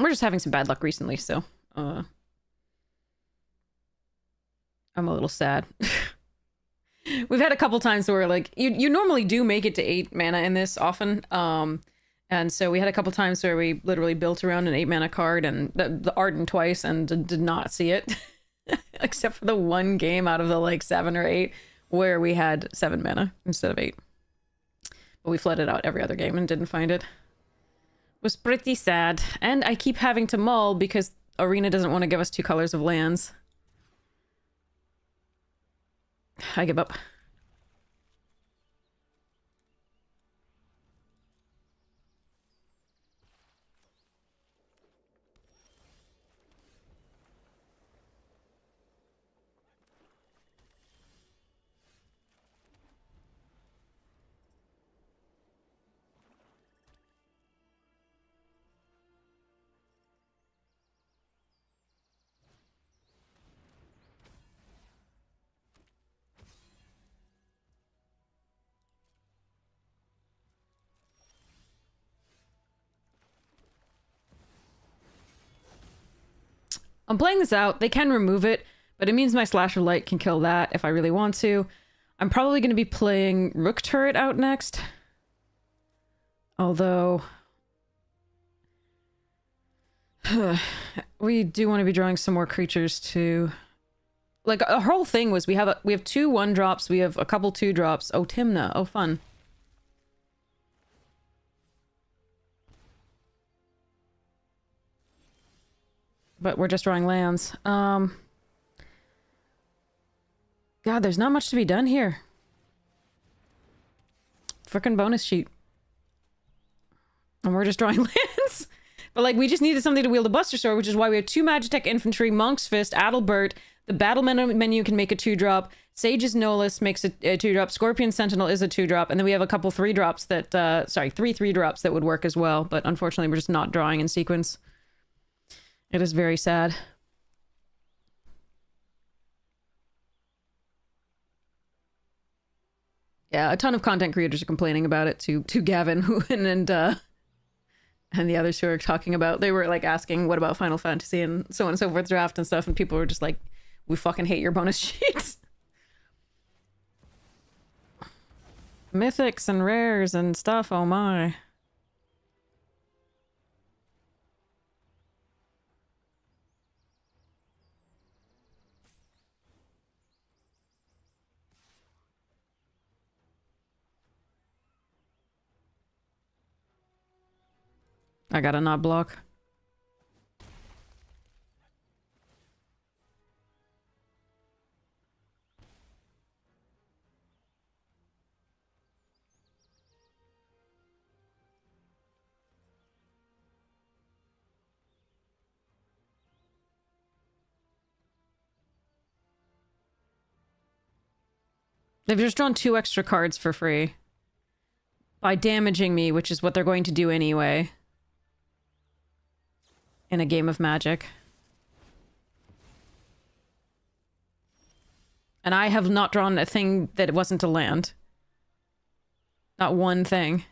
S1: just having some bad luck recently, so... I'm a little sad. We've had a couple times where, like, you normally do make it to 8 mana in this often. And so we had a couple times where we literally built around an 8 mana card and the Arden twice and did not see it. Except for the one game out of the, like, 7 or 8 where we had 7 mana instead of 8. But we flooded out every other game and didn't find it. Was pretty sad. And I keep having to mull because Arena doesn't want to give us 2 colors of lands. I give up. I'm playing this out. They can remove it, but it means my Slasher Light can kill that if I really want to. I'm probably going to be playing Rook Turret out next. Although... we do want to be drawing some more creatures too. Like, our whole thing was we have 2 1-drops, we have a couple 2-drops. Oh, Timna. Oh, fun. But we're just drawing lands. God, there's not much to be done here. Frickin' bonus sheet. And we're just drawing lands. But, like, we just needed something to wield a Buster Sword, which is why we have 2 Magitech Infantry, Monk's Fist, Adalbert. The battle menu can make a 2-drop. Sage's Nolus makes a 2-drop. Scorpion Sentinel is a 2-drop. And then we have a couple 3-drops that, 3 3-drops that would work as well. But unfortunately, we're just not drawing in sequence. It is very sad. Yeah, a ton of content creators are complaining about it to Gavin who, and the others who are talking about. They were like asking, what about Final Fantasy and so on and so forth draft and stuff, and people were just like, we fucking hate your bonus sheets. Mythics and rares and stuff, oh my. I got a not block. They've just drawn 2 extra cards for free. By damaging me, which is what they're going to do anyway. In a game of Magic. And I have not drawn a thing that wasn't a land. Not one thing.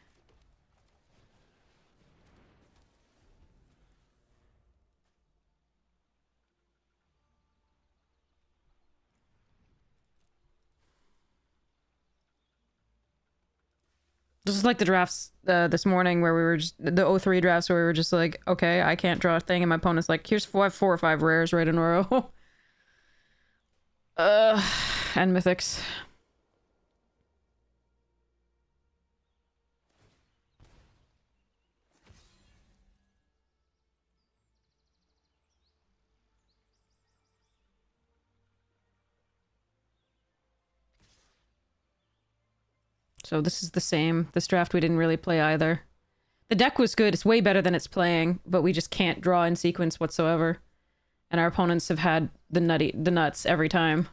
S1: This is like the drafts this morning where we were just, the O3 drafts where we were just like, okay, I can't draw a thing, and my opponent's like, here's 4 or 5 rares right in a row. And mythics. So this is the same. This draft we didn't really play either. The deck was good. It's way better than it's playing, but we just can't draw in sequence whatsoever. And our opponents have had the nuts every time.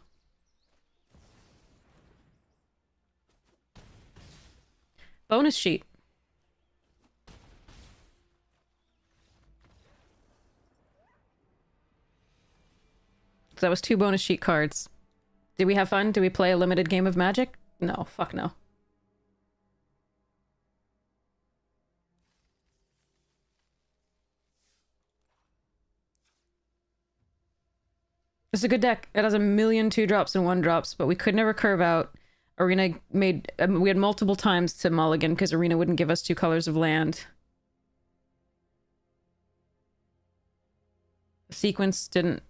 S1: Bonus sheet. So that was 2 bonus sheet cards. Did we have fun? Did we play a limited game of Magic? No, fuck no. It's a good deck. It has a million 2-drops and 1-drops, but we could never curve out. Arena made... we had multiple times to mulligan because Arena wouldn't give us 2 colors of land. The sequence didn't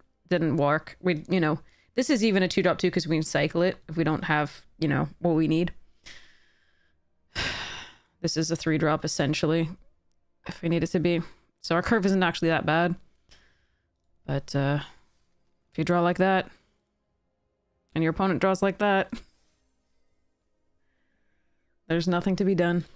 S1: work. We, you know... This is even a 2-drop too because we can cycle it if we don't have, you know, what we need. This is a 3-drop essentially, if we need it to be. So our curve isn't actually that bad. But if you draw like that, and your opponent draws like that, there's nothing to be done.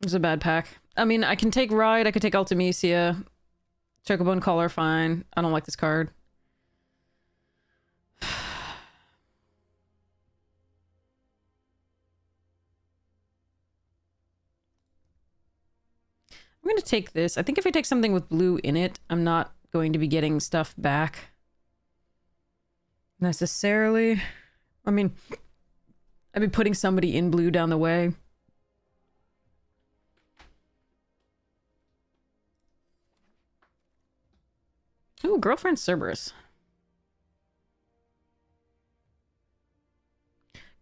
S1: It's a bad pack. I mean, I can take Ride, I could take Ultimecia. Chocobo and Collar, fine. I don't like this card. I'm going to take this. I think if I take something with blue in it, I'm not going to be getting stuff back. Necessarily. I mean, I'd be putting somebody in blue down the way. Ooh, Girlfriend Cerberus.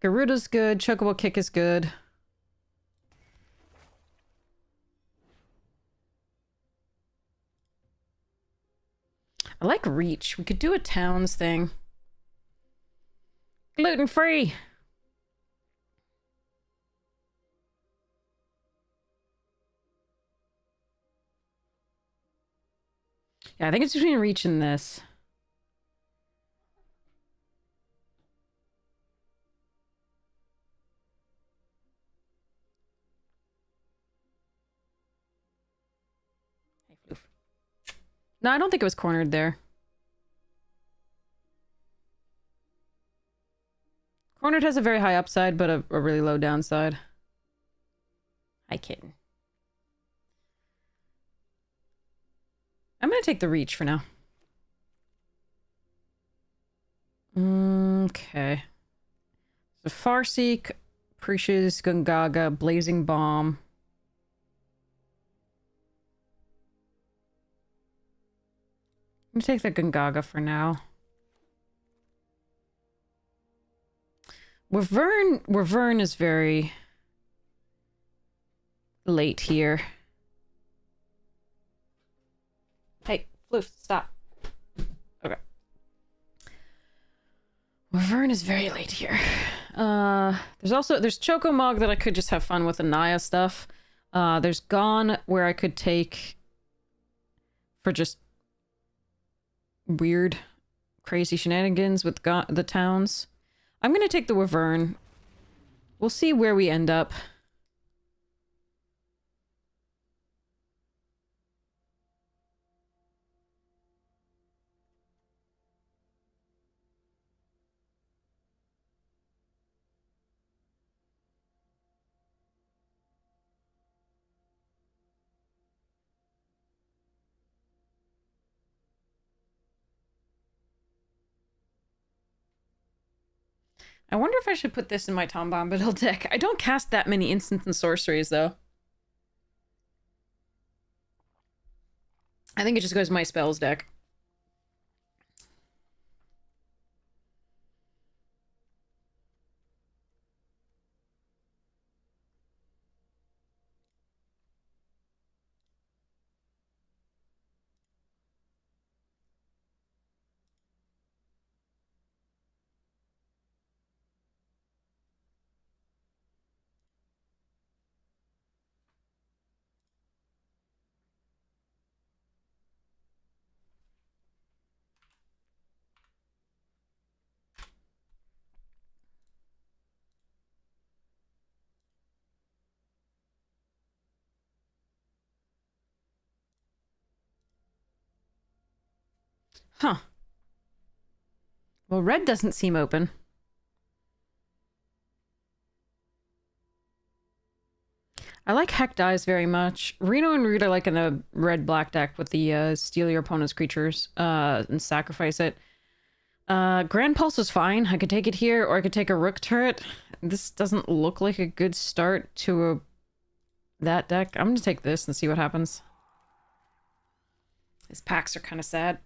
S1: Garuda's good. Chocobo Kick is good. I like Reach. We could do a Towns thing. Gluten-free. Yeah, I think it's between Reach and this. Hey, Floof. No, I don't think it was cornered there. Cornered has a very high upside, but a really low downside. Hi, kitten. I'm gonna take the Reach for now. Okay. So Farseek, Precious, Gungaga, Blazing Bomb. I'm gonna take the Gungaga for now. Wyvern is very late here. Hey, Floof, stop. Okay. Wyvern is very late here. There's Chocomog that I could just have fun with and Naya stuff. There's Gone where I could take for just weird, crazy shenanigans with the Towns. I'm gonna take the Wyvern. We'll see where we end up. I wonder if I should put this in my Tom Bombadil deck. I don't cast that many instants and sorceries, though. I think it just goes my spells deck. Huh. Well, red doesn't seem open. I like Heck Dies very much. Reno and Root I like in the red-black deck with the steal your opponent's creatures and sacrifice it. Grand Pulse is fine. I could take it here, or I could take a Rook turret. This doesn't look like a good start to that deck. I'm gonna take this and see what happens. His packs are kind of sad.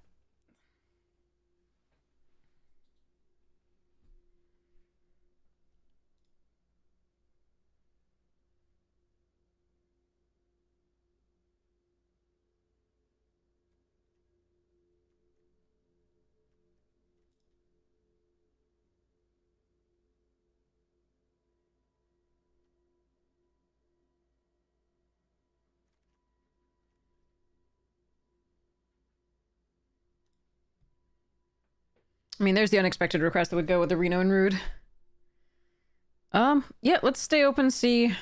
S1: I mean, there's the unexpected request that would go with the Reno and Rude. Yeah, let's stay open, see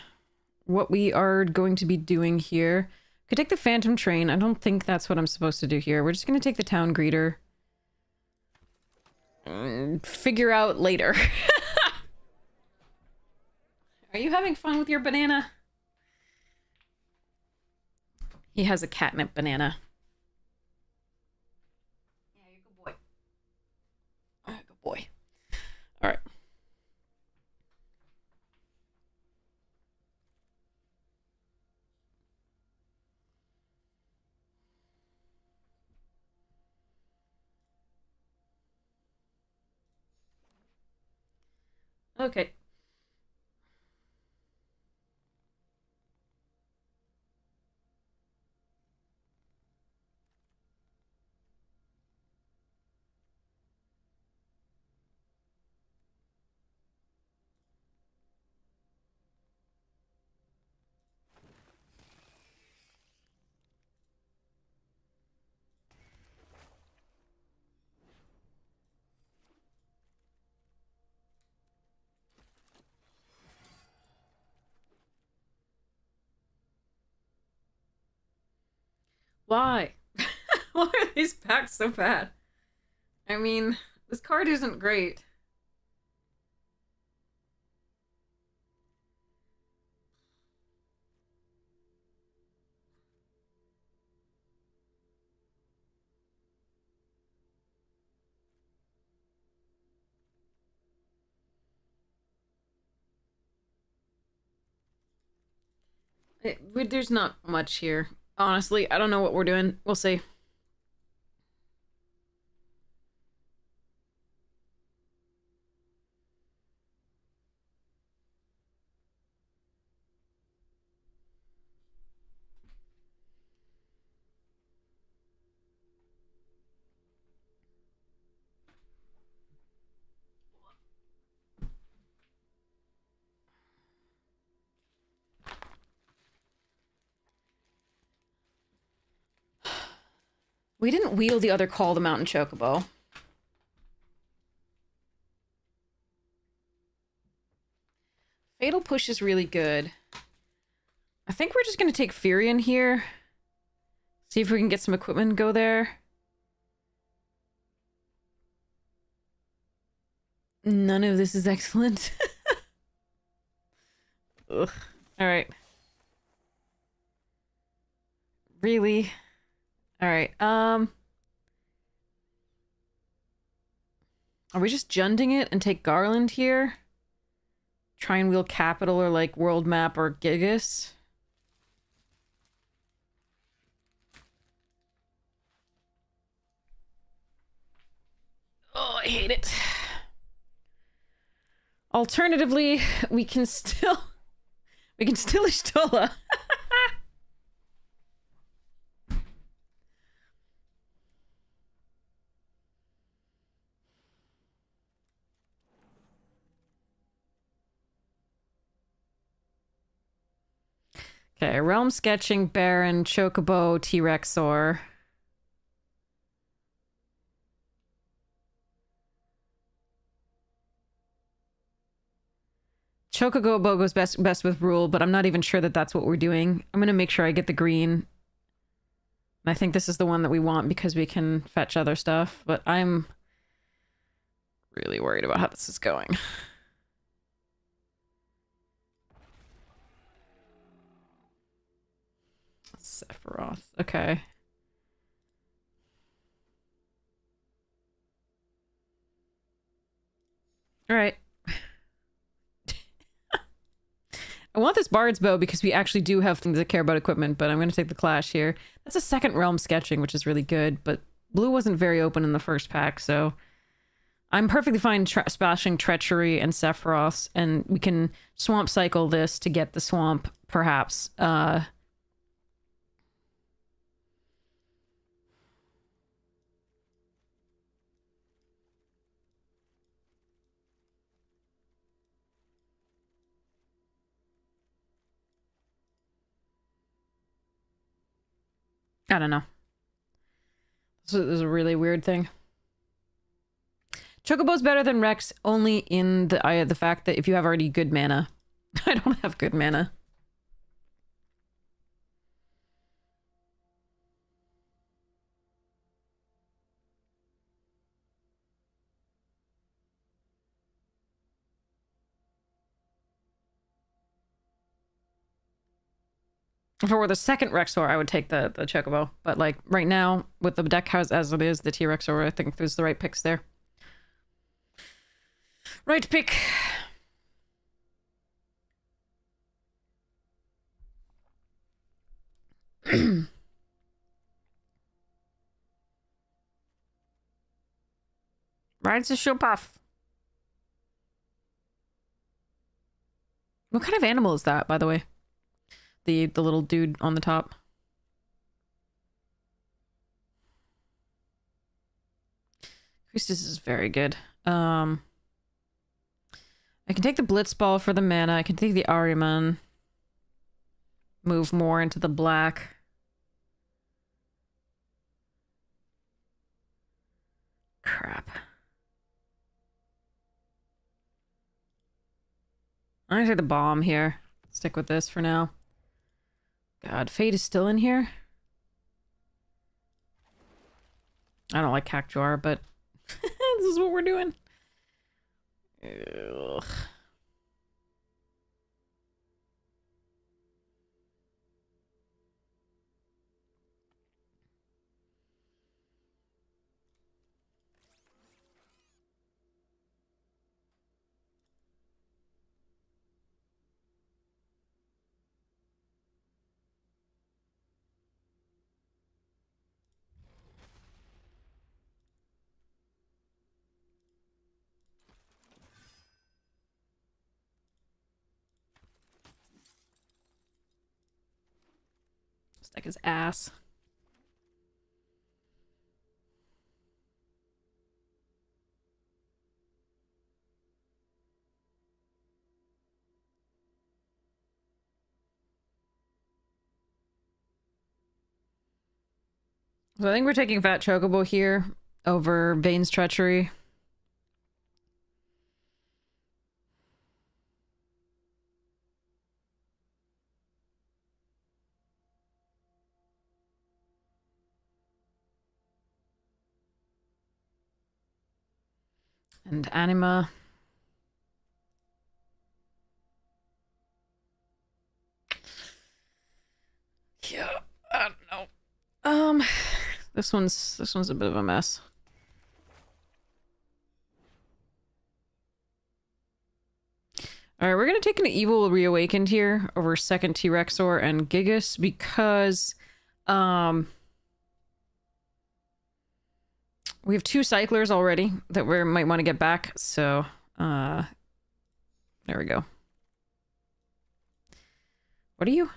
S1: what we are going to be doing here. Could take the Phantom Train. I don't think that's what I'm supposed to do here. We're just gonna take the Town Greeter. Figure out later. Are you having fun with your banana? He has a catnip banana. Yeah, you're a good boy. Good boy. All right. Okay. Why? Why are these packs so bad? I mean, this card isn't great. There's not much here. Honestly, I don't know what we're doing. We'll see. We didn't wheel the other Call the Mountain Chocobo. Fatal Push is really good. I think we're just going to take Furion here. See if we can get some equipment and go there. None of this is excellent. Ugh. Alright. Really? Alright, Are we just Junding it and take Garland here? Try and wheel Capital or, like, World Map or Gigas? Oh, I hate it. Alternatively, we can still Ishtola. Okay, Realm Sketching, Baron, Chocobo, T-Rexor. Chocobo goes best with Rule, but I'm not even sure that that's what we're doing. I'm gonna make sure I get the green. And I think this is the one that we want because we can fetch other stuff, but I'm really worried about how this is going. Sephiroth. Okay. All right. I want this Bard's Bow because we actually do have things that care about equipment, but I'm going to take the Clash here. That's a second realm sketching, which is really good, but blue wasn't very open in the first pack, so I'm perfectly fine splashing Treachery and Sephiroth's, and we can swamp cycle this to get the swamp, perhaps. I don't know. This is a really weird thing. Chocobo's better than Rex only in the fact that if you have already good mana. I don't have good mana. If it were the second Rexor, I would take the Chocobo. But like right now, with the deck as it is, the T-Rexor, I think there's the right picks there. Right pick. Rides the show puff. What kind of animal is that, by the way? The little dude on the top. Priestess is very good. I can take the Blitzball for the mana. I can take the Ahriman. Move more into the black. Crap. I'm gonna take the bomb here. Stick with this for now. God, Fate is still in here? I don't like Cactuar, but this is what we're doing. Ugh. This deck is ass. So I think we're taking Fat Chocobo here over Vane's Treachery. And Anima. Yeah, I don't know. This one's a bit of a mess. Alright, we're gonna take an Evil Reawakened here over second T-Rexor and Gigas because we have two cyclers already that we might want to get back, so there we go. What are you?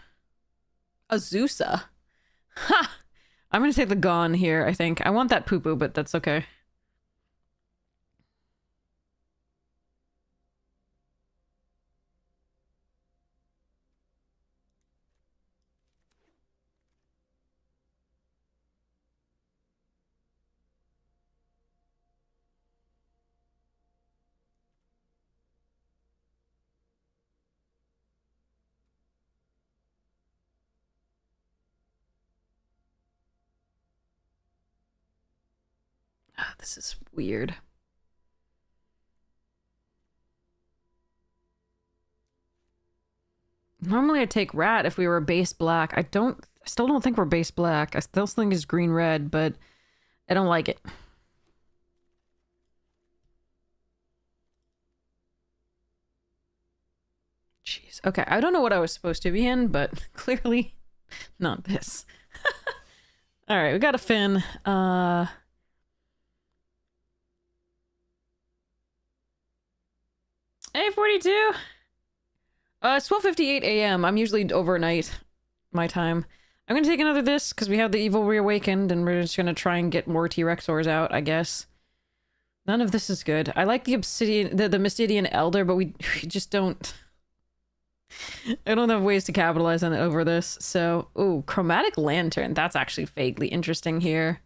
S1: Azusa. Ha! I'm gonna take the Gone here, I think. I want that poo-poo, but that's okay. This is weird. Normally I'd take Rat if we were base black. I still don't think we're base black. I still think it's green-red, but I don't like it. jeez. Okay, I don't know what I was supposed to be in, but clearly not this. All right, we got a Finn. Hey, 42. It's 12:58 a.m. I'm usually overnight my time. I'm gonna take another this because we have the Evil Reawakened, and we're just gonna try and get more T-Rexors out, I guess. None of this is good. I like the Obsidian, the Mystidian Elder, but we just don't. I don't have ways to capitalize on it over this. So, ooh, Chromatic Lantern. That's actually vaguely interesting here.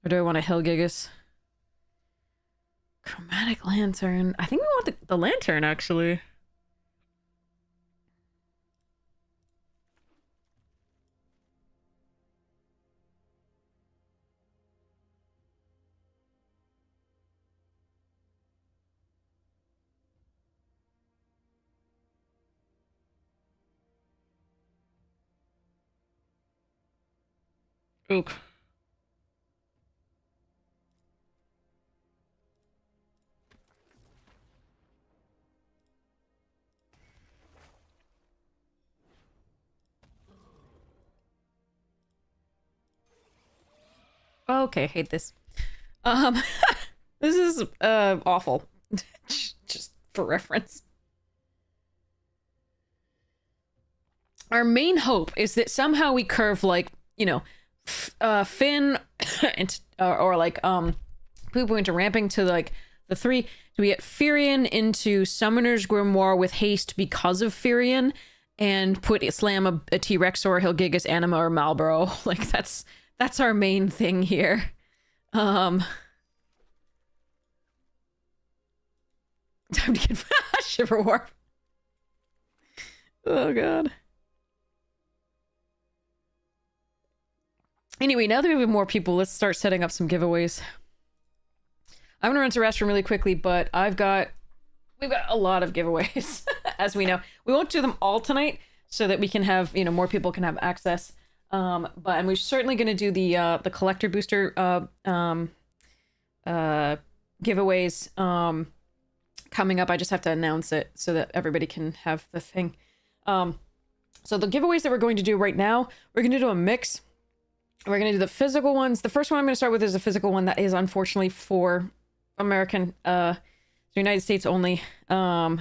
S1: Or do I want a Hellgigas? Chromatic Lantern. I think we want the lantern, actually. Ook. Okay, hate this. This is awful. Just for reference. Our main hope is that somehow we curve, like, you know, Finn or like Poo-Poo into ramping to like the 3. Do we get Firion into Summoner's Grimoire with haste because of Firion, and slam a T-Rex or Hellgigas, Anima, or Malboro? Like that's our main thing here. Time to get Shiver Warp. Oh god. Anyway, now that we have more people, let's start setting up some giveaways. I'm gonna run to restroom really quickly, but we've got a lot of giveaways, as we know. We won't do them all tonight, so that we can have, you know, more people can have access. And we're certainly gonna do the collector booster giveaways coming up. I just have to announce it so that everybody can have the thing. So the giveaways that we're going to do right now, we're gonna do a mix. We're going to do the physical ones. The first one I'm going to start with is a physical one that is unfortunately for American, the United States only. I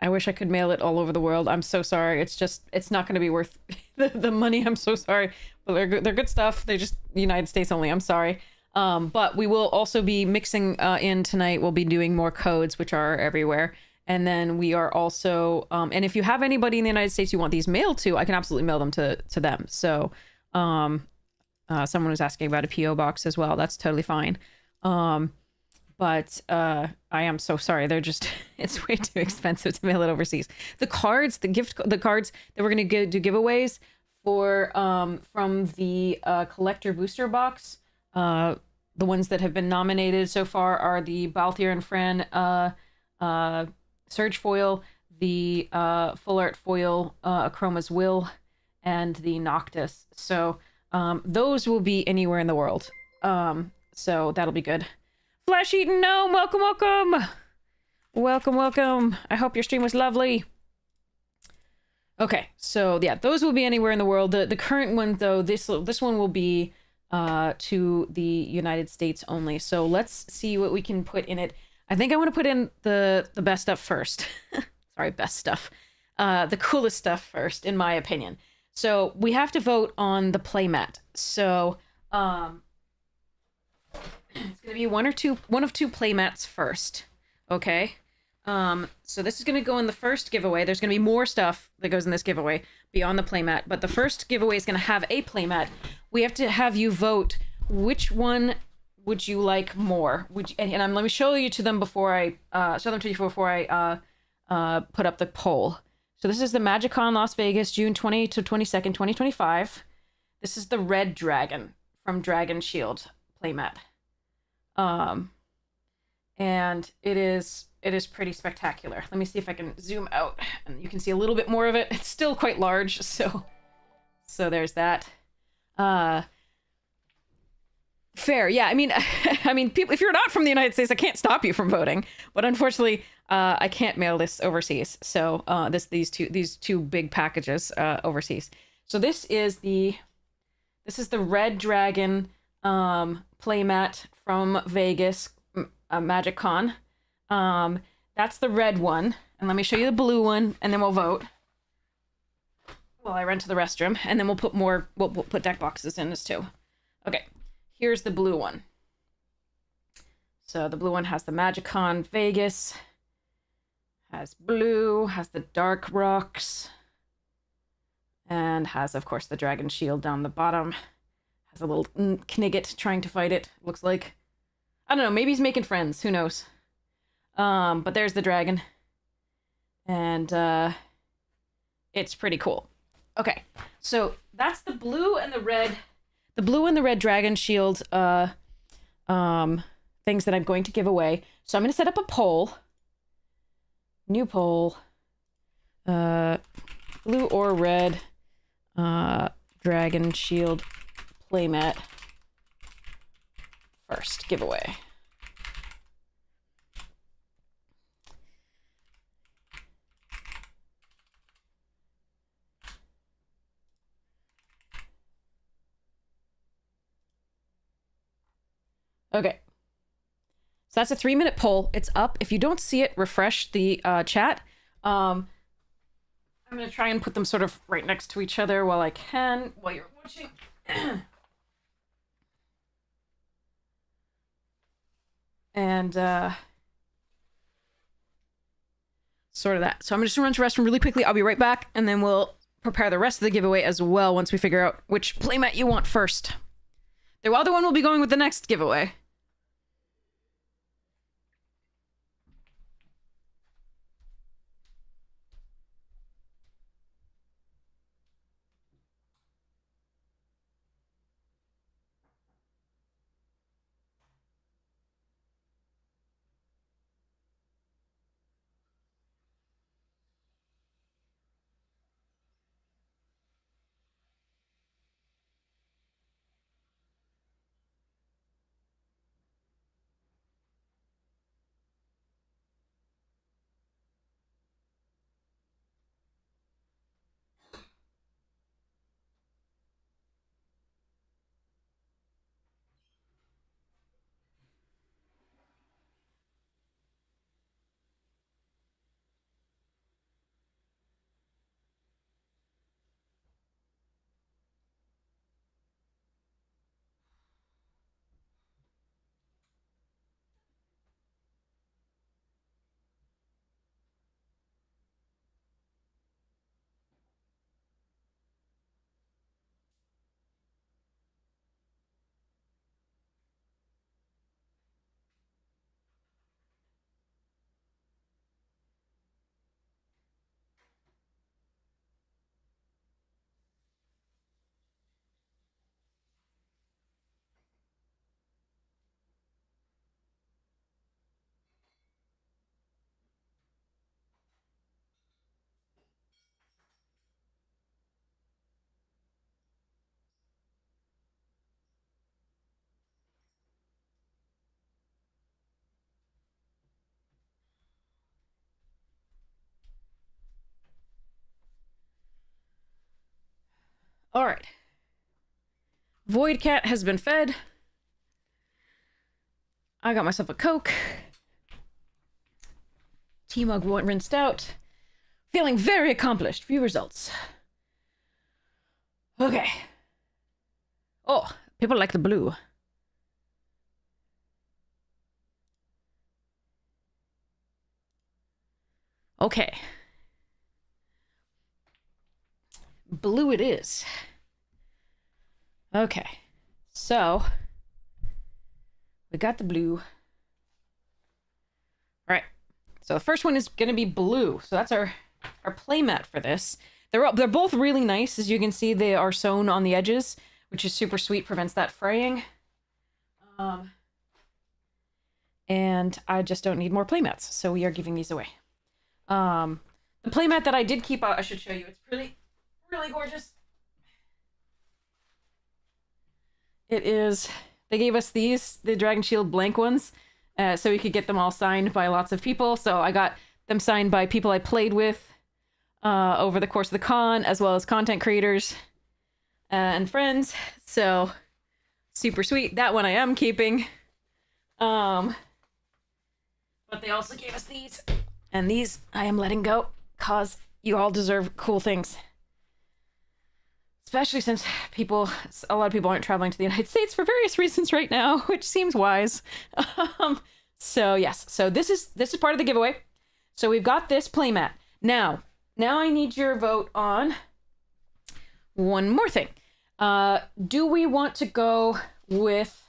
S1: wish I could mail it all over the world. I'm so sorry. It's not going to be worth the money. I'm so sorry. But they're good stuff. They're just United States only. I'm sorry. But we will also be mixing in tonight. We'll be doing more codes, which are everywhere. And then we are also, and if you have anybody in the United States you want these mailed to, I can absolutely mail them to them. So, someone was asking about a PO box as well. That's totally fine. But I am so sorry. They're just, it's way too expensive to mail it overseas. The cards, the cards that we're going to do giveaways for, from the collector booster box, the ones that have been nominated so far are the Balthier and Fran, Surge Foil, the Full Art Foil, Achroma's Will, and the Noctis. So those will be anywhere in the world. So that'll be good. Flesh Eating Gnome, welcome, welcome! Welcome, welcome. I hope your stream was lovely. Okay, so yeah, those will be anywhere in the world. The current one, though, this one will be to the United States only. So let's see what we can put in it. I think I want to put in the best stuff first. Sorry, best stuff. The coolest stuff first, in my opinion. So we have to vote on the playmat. So it's gonna be one of two playmats first. Okay. So this is gonna go in the first giveaway. There's gonna be more stuff that goes in this giveaway beyond the playmat, but the first giveaway is gonna have a playmat. We have to have you vote which one would you like more? Let me show you to them before I put up the poll. So this is the MagicCon Las Vegas, June 20 to 22nd, 2025. This is the Red Dragon from Dragon Shield playmat. And it is pretty spectacular. Let me see if I can zoom out and you can see a little bit more of it. It's still quite large, so there's that. Fair, yeah. I mean, I mean, people. If you're not from the United States, I can't stop you from voting. But unfortunately, I can't mail this overseas. So these two big packages overseas. So this is the Red Dragon playmat from Vegas, Magic Con. That's the red one, and let me show you the blue one, and then we'll vote. Well, I run to the restroom, and then we'll put more. We'll put deck boxes in this too. Okay. Here's the blue one. So the blue one has the Magicon Vegas, has blue, has the Dark Rocks, and has, of course, the Dragon Shield down the bottom. Has a little Knigget trying to fight it, looks like. I don't know, maybe he's making friends, who knows. But there's the dragon. And it's pretty cool. Okay, so that's the blue and the red Dragon Shield things that I'm going to give away. So I'm going to set up a poll. New poll. Blue or red Dragon Shield playmat first giveaway. Okay. So that's a 3-minute poll. It's up. If you don't see it, refresh the chat. I'm going to try and put them sort of right next to each other while I can, while you're watching. And sort of that. So I'm just going to run to the restroom really quickly. I'll be right back, and then we'll prepare the rest of the giveaway as well once we figure out which playmat you want first. The other one will be going with the next giveaway. All right. Void Cat has been fed. I got myself a Coke. Tea mug rinsed out. Feeling very accomplished. Few results. Okay. Oh, people like the blue. Okay. Blue it is. Okay. So, we got the blue. All right. So the first one is going to be blue. So that's our playmat for this. They're both really nice. As you can see, they are sewn on the edges, which is super sweet, prevents that fraying. And I just don't need more playmats, so we are giving these away. The playmat that I did keep out, I should show you. It's really, really gorgeous. It is They gave us these, the Dragon Shield blank ones, so we could get them all signed by lots of people. So I got them signed by people I played with over the course of the con, as well as content creators and friends. So super sweet. That one I am keeping. But they also gave us these, and these I am letting go because you all deserve cool things. Especially since a lot of people aren't traveling to the United States for various reasons right now, which seems wise. So yes, so this is part of the giveaway. So we've got this playmat. Now I need your vote on one more thing. Do we want to go with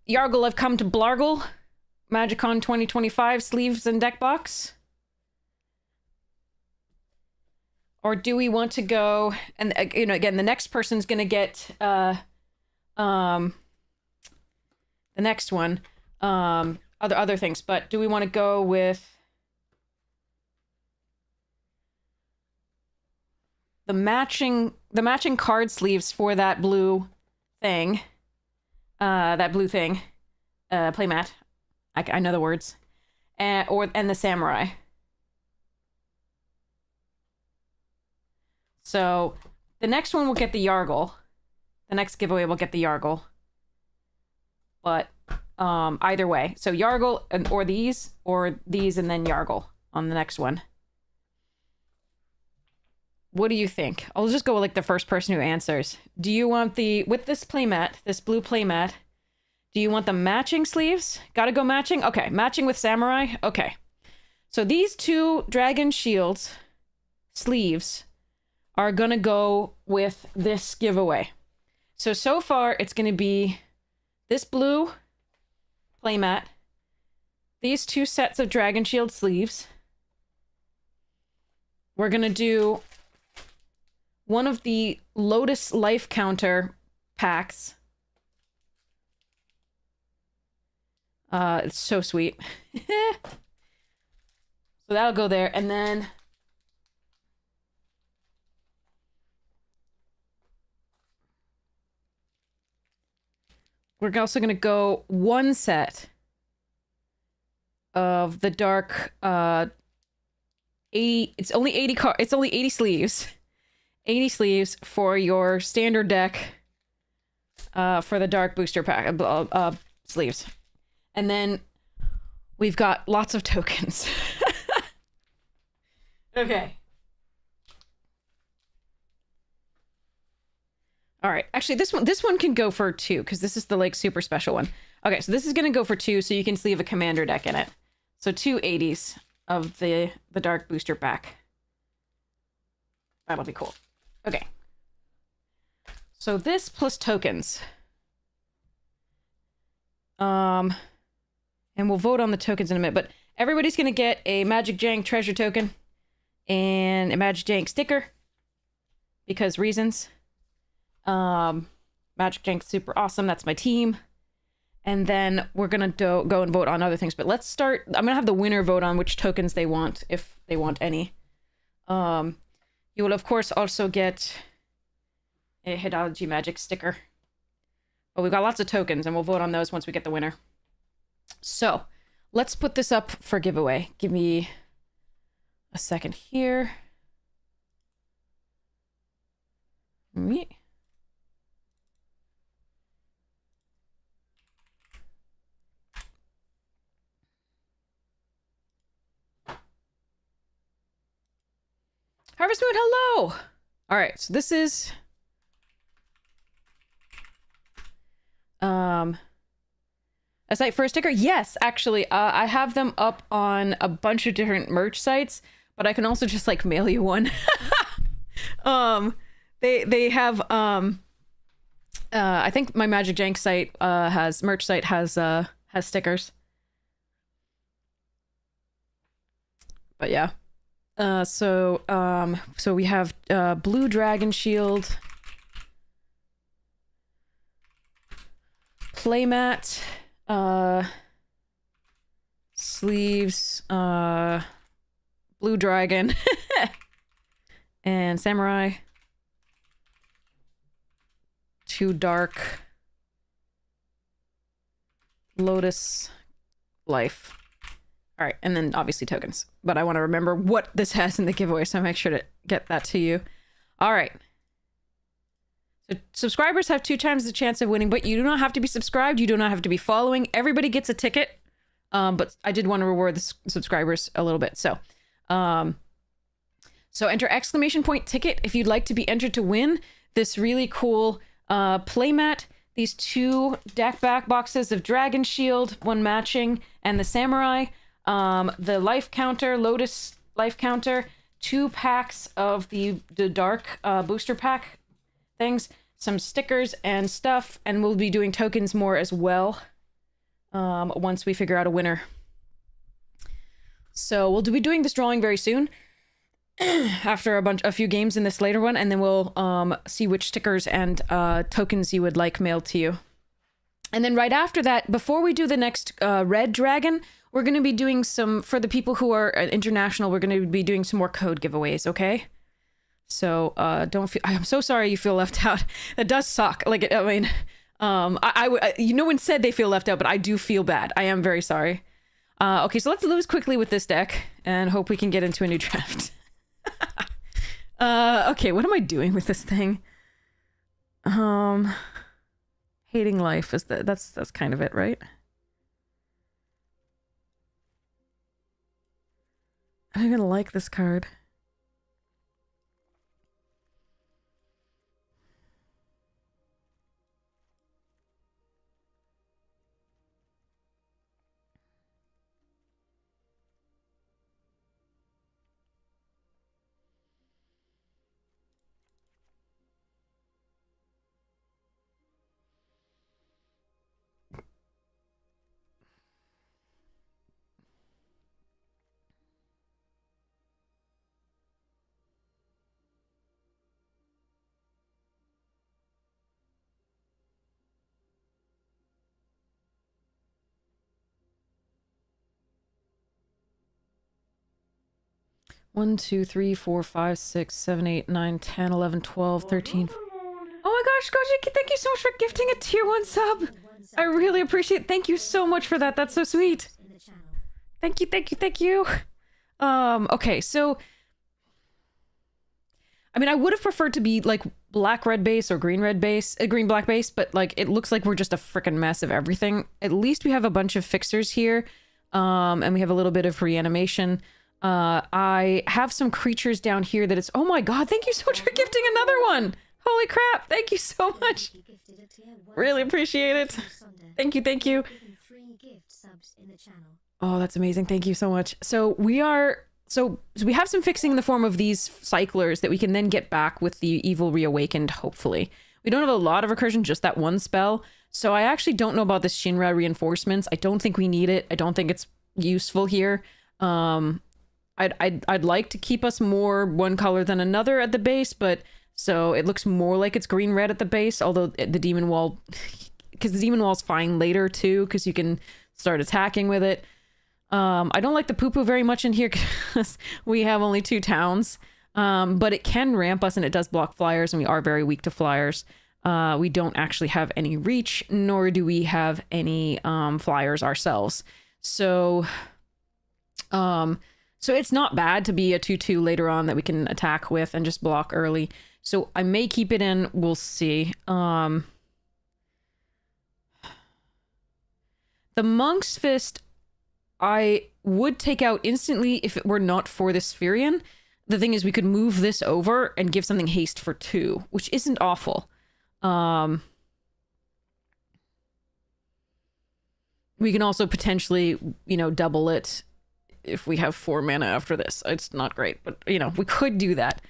S1: Yargle I've Come to Blargle, Magicon 2025 sleeves and deck box? Or do we want to go, and again, the next person's gonna get the next one, other things, but do we want to go with the matching card sleeves for that blue thing, playmat? I know the words, and the samurai. So the next one will get the Yargle. The next giveaway will get the Yargle. But either way. So Yargle or these and then Yargle on the next one. What do you think? I'll just go with like the first person who answers. Do you want with this playmat, this blue playmat, do you want the matching sleeves? Gotta go matching? Okay, matching with samurai? Okay. So these two Dragon Shields sleeves are gonna go with this giveaway. So far it's gonna be this blue playmat, these two sets of Dragon Shield sleeves. We're gonna do one of the Lotus Life Counter packs. It's so sweet. So that'll go there, and then we're also gonna go one set of the dark 80. It's only 80 sleeves. 80 sleeves for your standard deck for the dark booster pack sleeves. And then we've got lots of tokens. Okay. All right. Actually, this one can go for 2 because this is the like super special one. Okay, so this is gonna go for 2, so you can sleeve a commander deck in it. So 2 80s of the dark booster pack. That'll be cool. Okay. So this plus tokens. And we'll vote on the tokens in a minute, but everybody's gonna get a Magic Jank treasure token and a Magic Jank sticker because reasons. Magic Jank's super awesome. That's my team. And then we're gonna go and vote on other things. But let's start. I'm gonna have the winner vote on which tokens they want, if they want any. You will of course also get a Hidology Magic sticker. But we've got lots of tokens, and we'll vote on those once we get the winner. So let's put this up for giveaway. Give me a second here. Harvest Moon, hello! Alright, so this is... a site for a sticker? Yes, actually. I have them up on a bunch of different merch sites, but I can also just, like, mail you one. They have, I think my Magic Jank site, merch site has stickers. But yeah. So we have blue Dragon Shield, playmat, sleeves, blue dragon, and samurai. 2 dark. Lotus life. All right, and then obviously tokens. But I want to remember what this has in the giveaway, so I'll make sure to get that to you. All right. So subscribers have 2 times the chance of winning, but you do not have to be subscribed. You do not have to be following. Everybody gets a ticket. But I did want to reward the subscribers a little bit. So enter exclamation point ticket if you'd like to be entered to win this really cool playmat. These 2 deck back boxes of Dragon Shield, 1 matching, and the Samurai. The life counter, Lotus life counter, 2 packs of the dark booster pack things, some stickers and stuff, and we'll be doing tokens more as well once we figure out a winner. So we'll be doing this drawing very soon. After a few games in this later one, and then we'll see which stickers and tokens you would like mailed to you. And then right after that, before we do the next red dragon, we're going to be doing some, for the people who are international, we're going to be doing some more code giveaways, okay? So don't feel, I'm so sorry you feel left out. That does suck. Like, I mean, no one said they feel left out, but I do feel bad. I am very sorry. Okay, so let's lose quickly with this deck and hope we can get into a new draft. Okay, what am I doing with this thing? Hating life is that's kind of it, right? I don't even like this card. One, 2, 3, 4, 5, 6, 7, 8, 9, 10, 11, 12, 13. Oh my gosh, Gojiki, thank you so much for gifting a tier 1 sub. I really appreciate it. Thank you so much for that. That's so sweet. Thank you, thank you, thank you. Okay, so I mean, I would have preferred to be like black red base or green red base, green black base, but like it looks like we're just a freaking mess of everything. At least we have a bunch of fixers here, and we have a little bit of reanimation. I have some creatures down here that it's, oh my god, thank you so much for gifting another one. Holy crap, thank you so much. Really appreciate it. Thank you, thank you. Oh, that's amazing. Thank you so much. So we have some fixing in the form of these cyclers that we can then get back with the Evil Reawakened, hopefully. We don't have a lot of recursion, just that one spell. So I actually don't know about this Shinra reinforcements. I don't think we need it. I don't think it's useful here. I'd like to keep us more one color than another at the base, but so it looks more like it's green red at the base, although the demon wall, because the demon wall's fine later too, because you can start attacking with it. I don't like the poo-poo very much in here because we have only 2 towns, but it can ramp us and it does block flyers, and we are very weak to flyers. We don't actually have any reach, nor do we have any flyers ourselves. So it's not bad to be a 2/2 later on that we can attack with and just block early. So I may keep it in. We'll see. The Monk's Fist, I would take out instantly if it were not for this Spherian. The thing is, we could move this over and give something haste for 2, which isn't awful. We can also potentially, double it if we have 4 mana after this. It's not great, but, we could do that.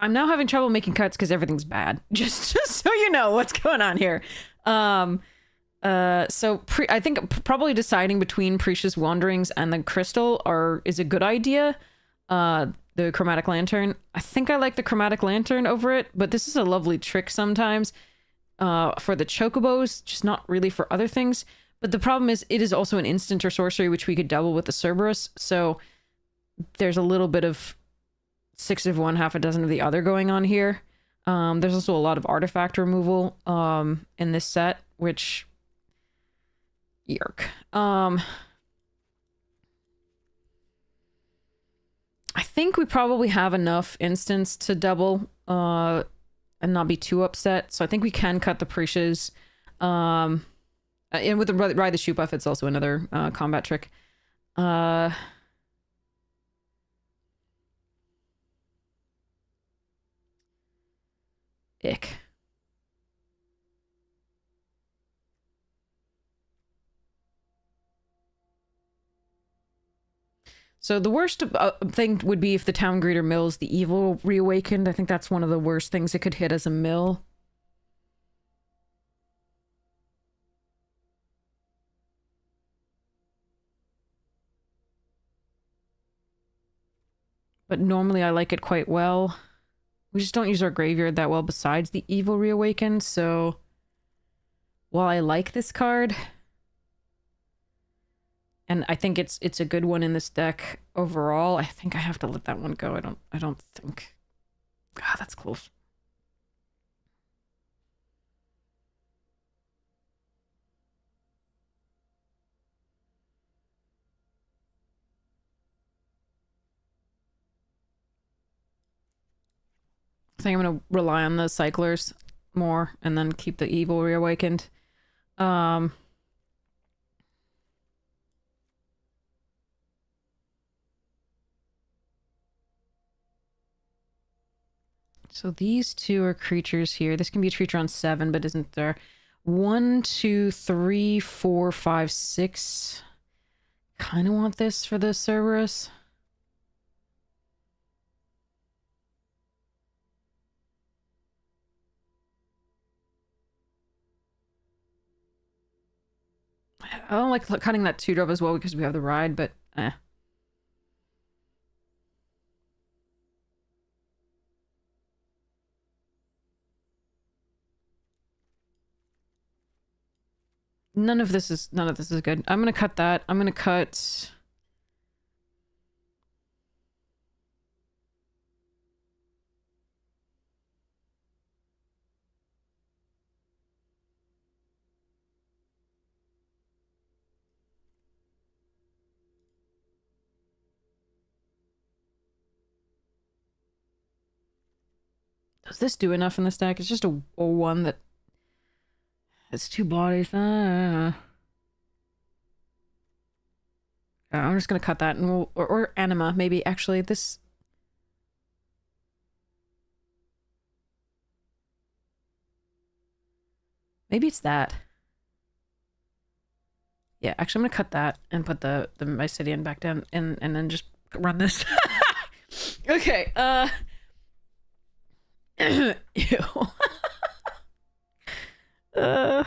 S1: I'm now having trouble making cuts because everything's bad. Just so you know what's going on here. I think probably deciding between Precious Wanderings and the Crystal is a good idea. The Chromatic Lantern. I think I like the Chromatic Lantern over it, but this is a lovely trick sometimes for the Chocobos, just not really for other things. But the problem is it is also an instant or sorcery, which we could double with the Cerberus. So there's a little bit of 6 of one, half a dozen of the other going on here. There's also a lot of artifact removal in this set, which... Yerk. I think we probably have enough instants to double and not be too upset. So I think we can cut the Precious. And with the Ride the Shoot buff, it's also another combat trick. Ick. So the worst thing would be if the Town Greeter mills the Evil Reawakened. I think that's one of the worst things it could hit as a mill. But normally I like it quite well. We just don't use our graveyard that well besides the Evil Reawakened, so... While I like this card... And I think it's a good one in this deck overall. I think I have to let that one go. I don't think... Ah, that's close. I think I'm going to rely on the Cyclers more and then keep the Evil Reawakened. So these two are creatures here. This can be a creature on 7, but isn't there? 1, 2, 3, 4, 5, 6. Kind of want this for the Cerberus. I don't like cutting that 2-drop as well because we have the Ride, but eh. None of this is good. I'm gonna cut that. I'm gonna cut... Does this do enough in this deck? It's just a 1 that... It's 2 bodies. I'm just gonna cut that and we'll... Or Anima, maybe. Actually, this... Maybe it's that. Yeah, actually I'm gonna cut that and put the Mysidian back down and then just run this. Okay, Ew. God.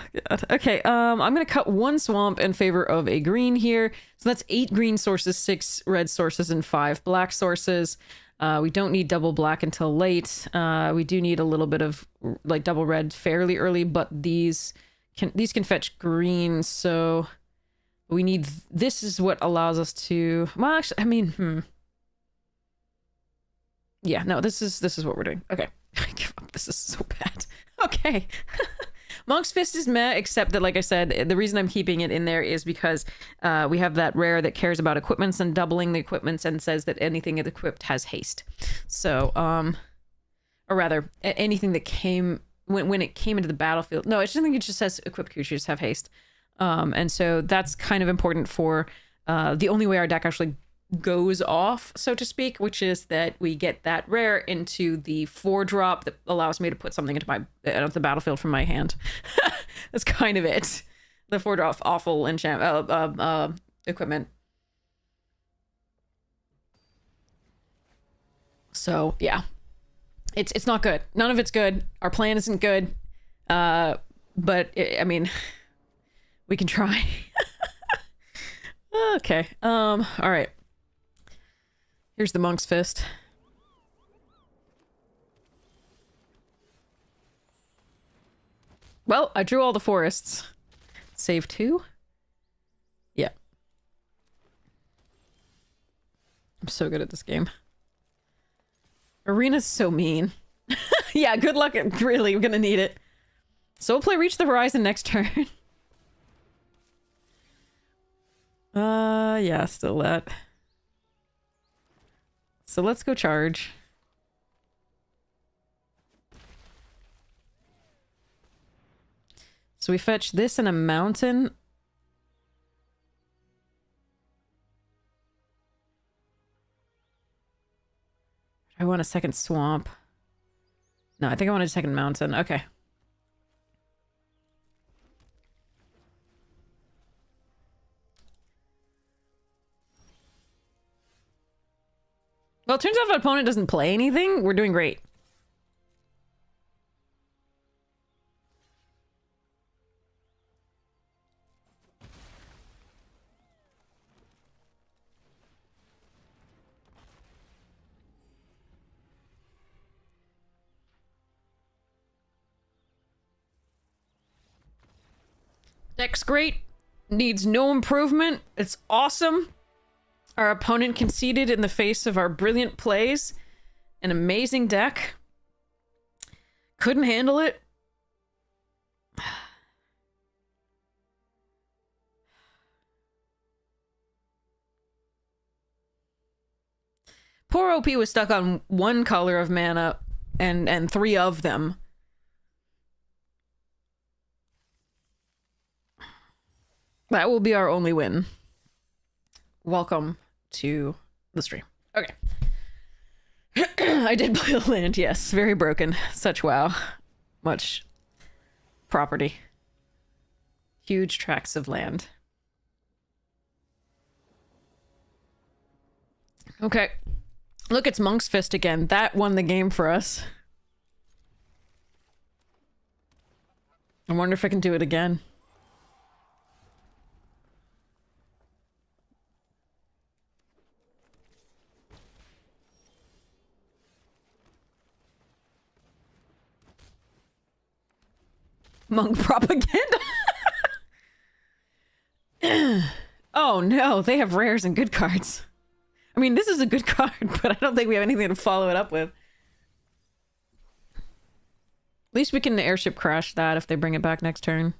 S1: Okay, I'm gonna cut 1 swamp in favor of a green here. So that's 8 green sources, 6 red sources, and 5 black sources. We don't need double black until late. We do need a little bit of like double red fairly early, but these can fetch green, so we need... This is what allows us to... Well, actually, I mean, Yeah, no, this is what we're doing. Okay. I give up. This is so bad. Okay. Monk's Fist is meh, except that, like I said, the reason I'm keeping it in there is because we have that rare that cares about equipments and doubling the equipments and says that anything equipped has haste. So, or rather, anything that came... When it came into the battlefield... No, I just think it just says equipped creatures have haste. And so that's kind of important for the only way our deck actually goes off, so to speak, which is that we get that rare into the 4-drop that allows me to put something into my the battlefield from my hand. That's kind of it. The 4-drop awful enchant equipment. So yeah, it's not good. None of it's good. Our plan isn't good. But I mean, we can try. Okay. All right. Here's the Monk's Fist. Well, I drew all the forests. Save 2. I'm so good at this game. Arena's so mean. Yeah, good luck. Really, we're gonna need it. So we'll play Reach the Horizon next turn. Yeah, still that. So let's go charge. So we fetch this in a mountain. I want a second swamp. No, I think I want a second mountain. Okay. Well, it turns out if an opponent doesn't play anything, we're doing great. Deck's great. Needs no improvement. It's awesome. Our opponent conceded in the face of our brilliant plays. An amazing deck. Couldn't handle it. Poor OP was stuck on one color of mana and 3 of them. That will be our only win. Welcome to the stream. Okay. I did play the land, yes. Very broken. Such wow. Much property. Huge tracts of land. Okay. Look, it's Monk's Fist again. That won the game for us. I wonder if I can do it again. Monk propaganda. Oh no, they have rares and good cards. I mean, this is a good card, but I don't think we have anything to follow it up with. At least we can airship crash that if they bring it back next turn.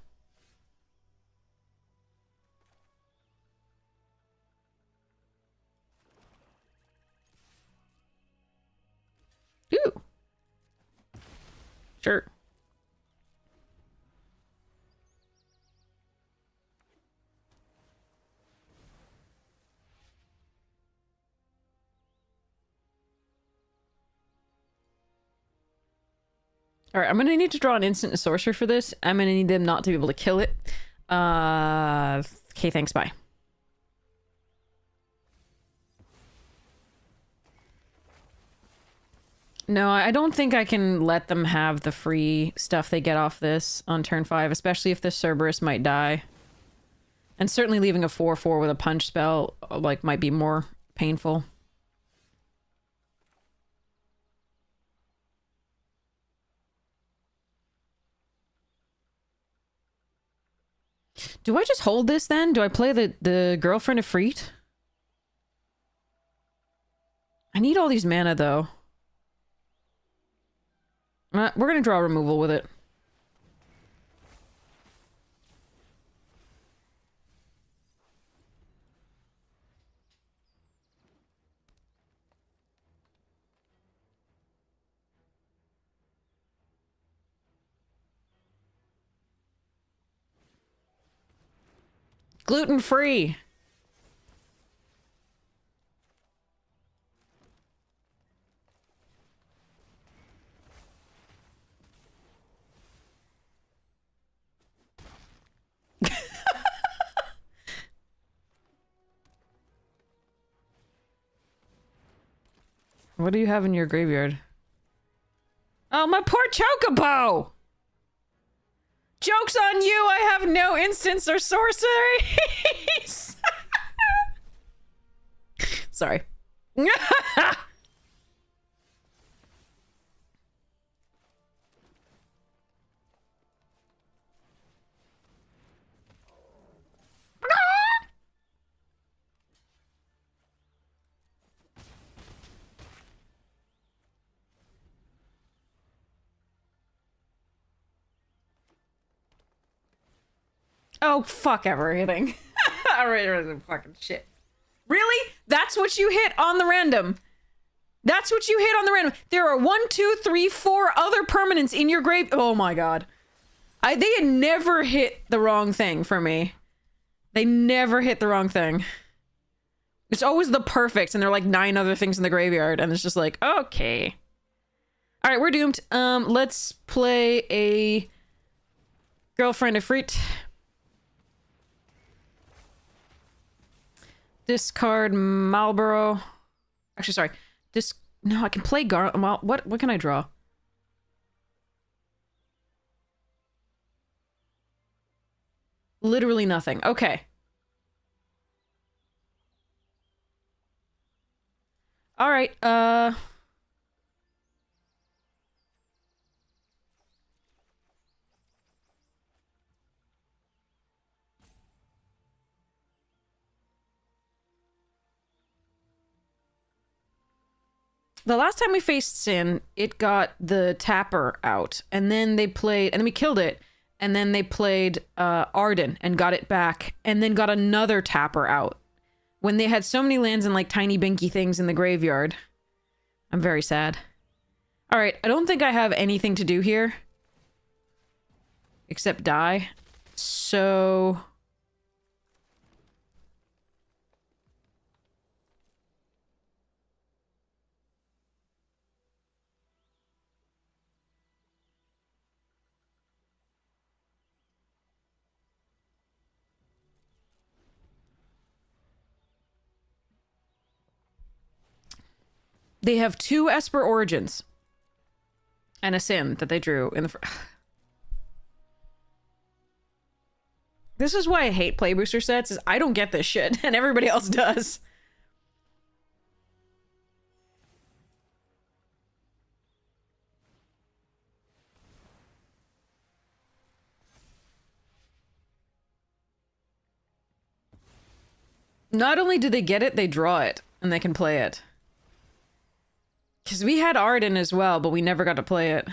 S1: Ooh. Sure. Alright, I'm gonna need to draw an instant and sorcerer for this. I'm gonna need them not to be able to kill it. Okay, thanks, bye. No, I don't think I can let them have the free stuff they get off this on turn 5, especially if the Cerberus might die. And certainly leaving a 4/4 with a punch spell, like, might be more painful. Do I just hold this then? Do I play the Girlfriend of Freet? I need all these mana, though. We're gonna draw removal with it. Gluten-free! What do you have in your graveyard? Oh, my poor Chocobo! Joke's on you! I have no instants or sorceries! Sorry. Oh, fuck everything. Alright, fucking shit. Really? That's what you hit on the random. That's what you hit on the random. There are 1, 2, 3, 4 other permanents in your grave. Oh my god. They had never hit the wrong thing for me. They never hit the wrong thing. It's always the perfects, and there are like 9 other things in the graveyard, and it's just like, okay. Alright, we're doomed. Let's play a Girlfriend of Fruit. Discard Marlboro. Actually, sorry. No, I can play well, what can I draw? Literally nothing. Okay. All right. The last time we faced Sin, it got the Tapper out, and then they played, and then we killed it, and then they played Arden and got it back, and then got another Tapper out. When they had so many lands and like tiny binky things in the graveyard. I'm very sad. All right, I don't think I have anything to do here. Except die. So... They have 2 Esper Origins. And a Sin that they drew in the... This is why I hate play booster sets, is I don't get this shit, and everybody else does. Not only do they get it, they draw it, and they can play it. Because we had Arden as well, but we never got to play it.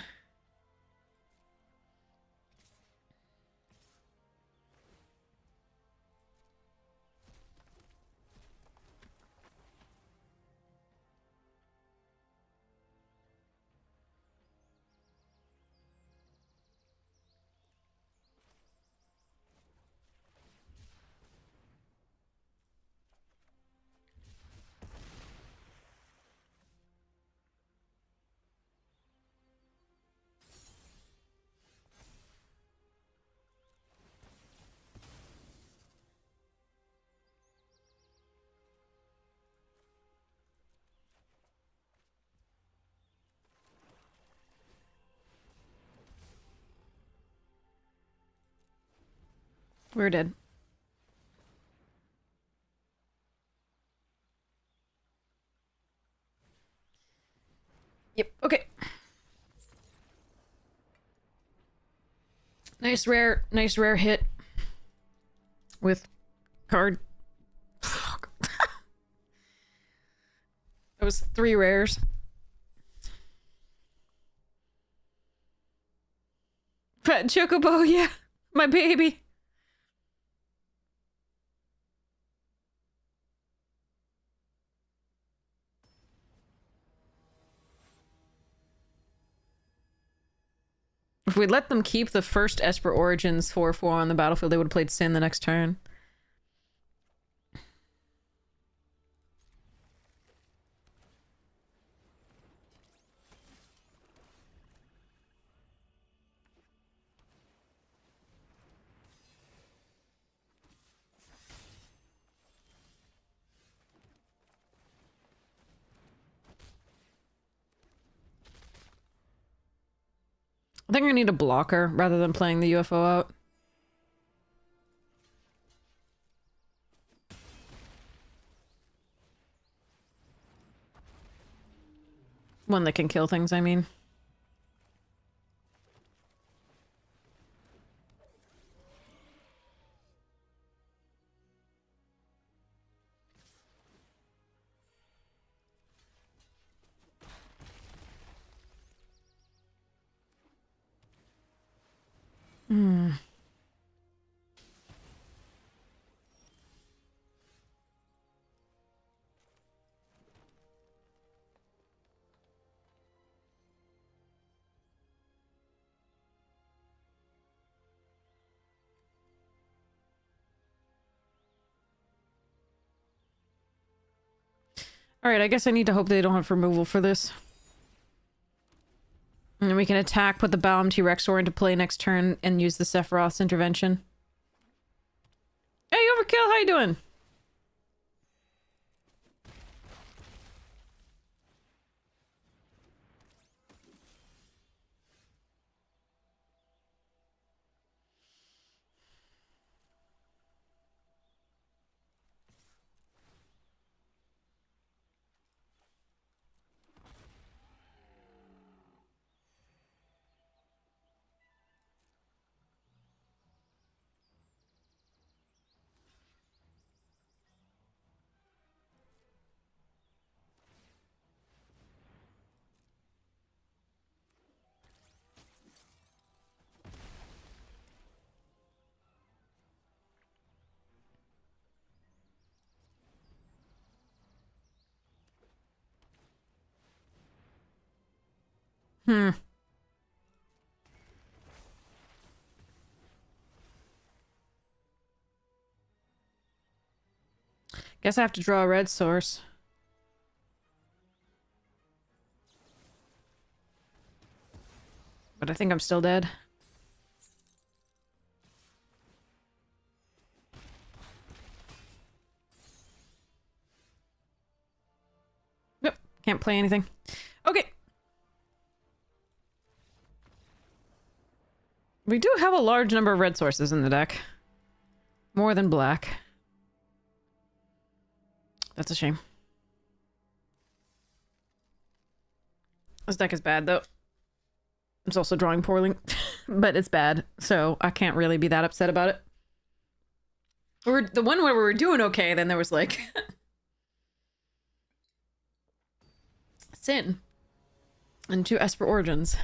S1: We're dead. Yep, okay. Nice rare hit. With card. Fuck. That was 3 rares. Fat Chocobo, yeah. My baby. If we'd let them keep the first Esper Origins 4/4 on the battlefield, they would have played Sin the next turn. I think I need a blocker rather than playing the UFO out. One that can kill things, I mean. Alright, I guess I need to hope they don't have removal for this. And then we can attack, put the Balam T-Rexor into play next turn, and use the Sephiroth's intervention. Hey, Overkill, how you doing? Guess I have to draw a red source. But I think I'm still dead. Nope, can't play anything. Okay. We do have a large number of red sources in the deck. More than black. That's a shame. This deck is bad, though. It's also drawing poorly, but it's bad, so I can't really be that upset about it. The one where we were doing okay, then there was like... Sin. And 2 Esper Origins.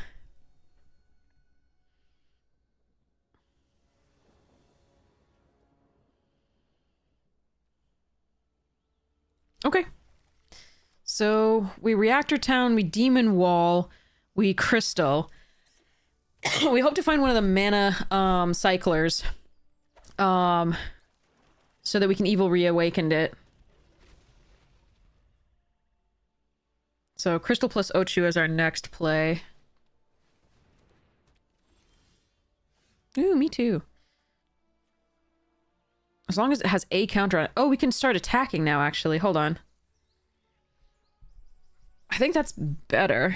S1: Okay. So, we Reactor Town, we Demon Wall, we Crystal. We hope to find one of the mana cyclers. So that we can Evil Reawakened it. So, Crystal plus Ochu is our next play. Ooh, me too. As long as it has a counter on it. Oh, we can start attacking now, actually. Hold on. I think that's better.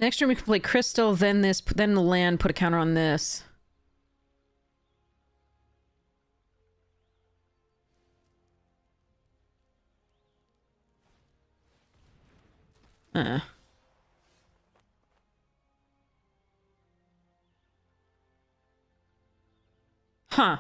S1: Next turn we can play Crystal, then this, then the land, put a counter on this. Huh.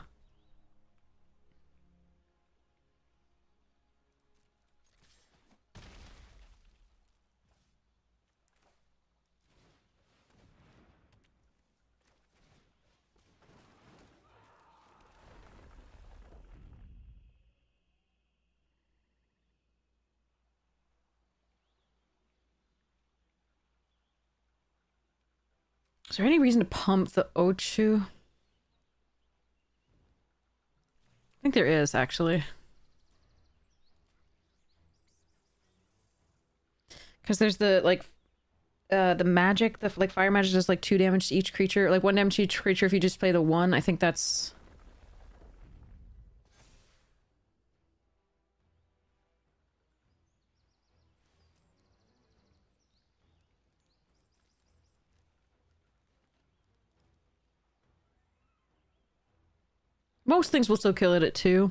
S1: Is there any reason to pump the Ochu? I think there is, actually. Because there's the, like, the magic, the, like, fire magic does, like, 2 damage to each creature. Like, 1 damage to each creature if you just play the 1. I think that's... Most things will still kill it at 2.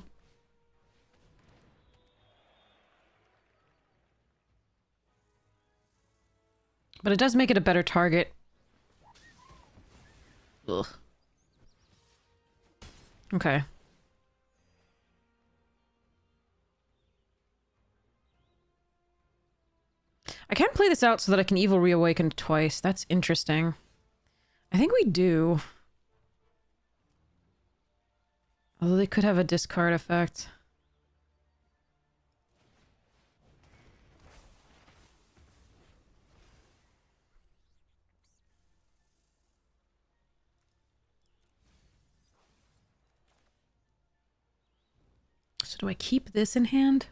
S1: But it does make it a better target. Ugh. Okay. I can't play this out so that I can evil reawaken twice. That's interesting. I think we do. Although they could have a discard effect. So do I keep this in hand?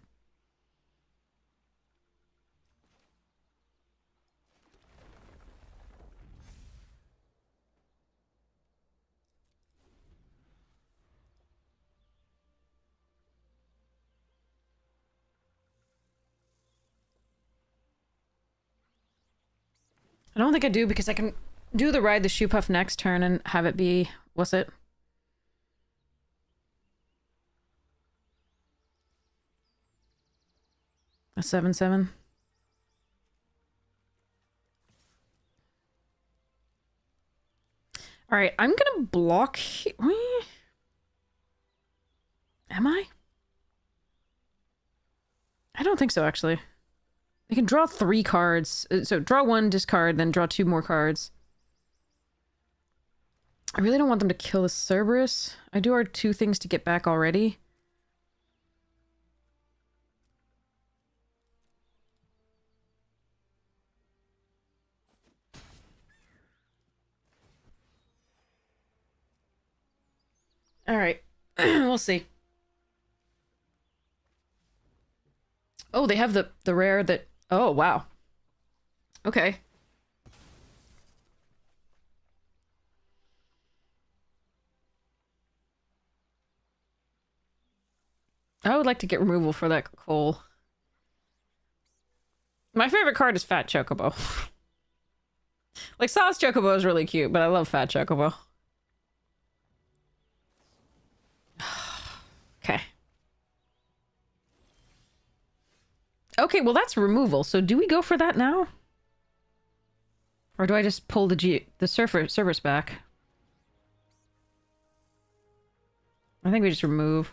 S1: I don't think I do because I can do the ride the shoe puff next turn and have it be... What's it? A 7/7. Alright, I'm gonna block... Am I? I don't think so, actually. I can draw 3 cards. So draw 1, discard, then draw 2 more cards. I really don't want them to kill the Cerberus. I do our 2 things to get back already. Alright. We'll see. Oh, they have the rare that... Oh, wow. Okay. I would like to get removal for that coal. My favorite card is Fat Chocobo. Like, Sauce Chocobo is really cute, but I love Fat Chocobo. Okay. Okay, well that's removal. So do we go for that now? Or do I just pull the Cerberus back? I think we just remove.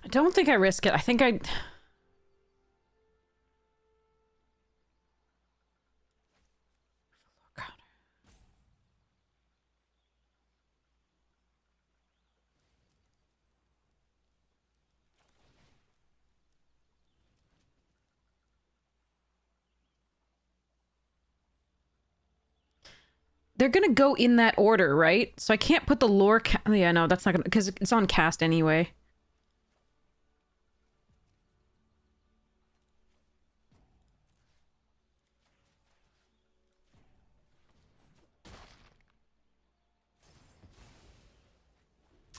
S1: I don't think I risk it. I think I... They're gonna go in that order, right? So I can't put the lore... Yeah, no, that's not gonna... Because it's on cast anyway.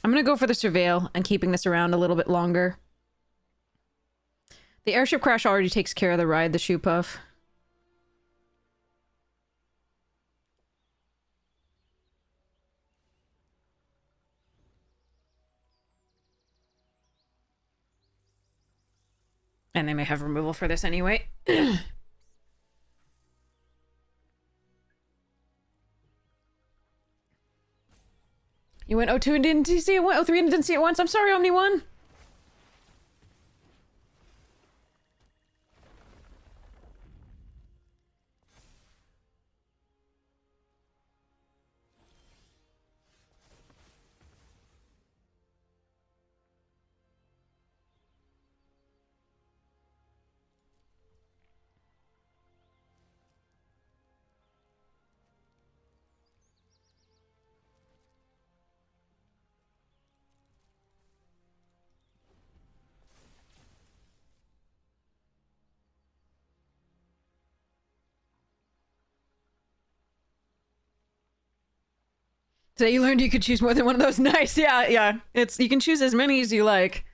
S1: I'm gonna go for the Surveil and keeping this around a little bit longer. The airship crash already takes care of the ride, the shoe puff. And they may have removal for this anyway. You went 02 and didn't see it once? 03 and didn't see it once? I'm sorry, Omni-1. Today you learned you could choose more than one of those. Nice. Yeah, yeah. You can choose as many as you like.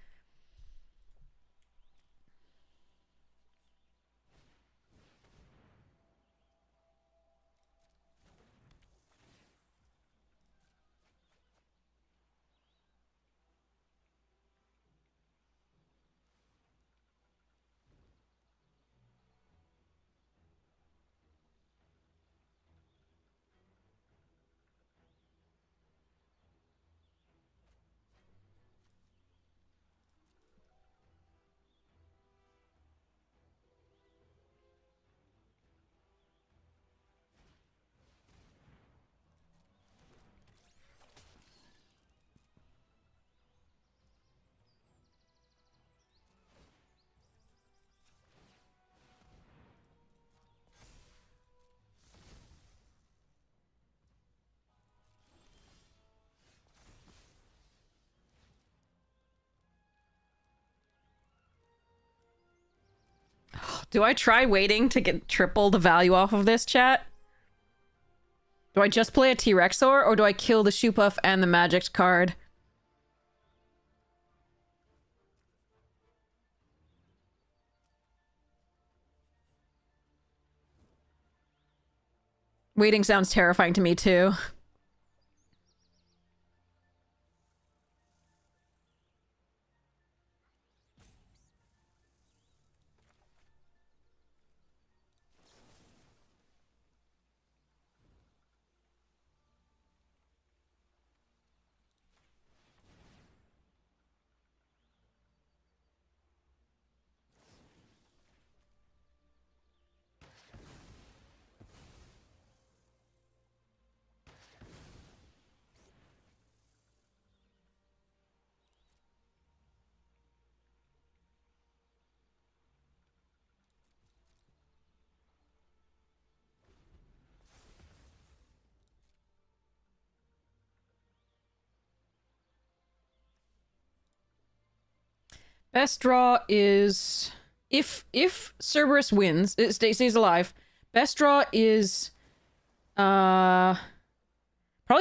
S1: Do I try waiting to get triple the value off of this, chat? Do I just play a T-Rexor, or do I kill the Shoepuff and the Magic card? Waiting sounds terrifying to me, too. Best draw is if Cerberus wins, it stays alive. Best draw is probably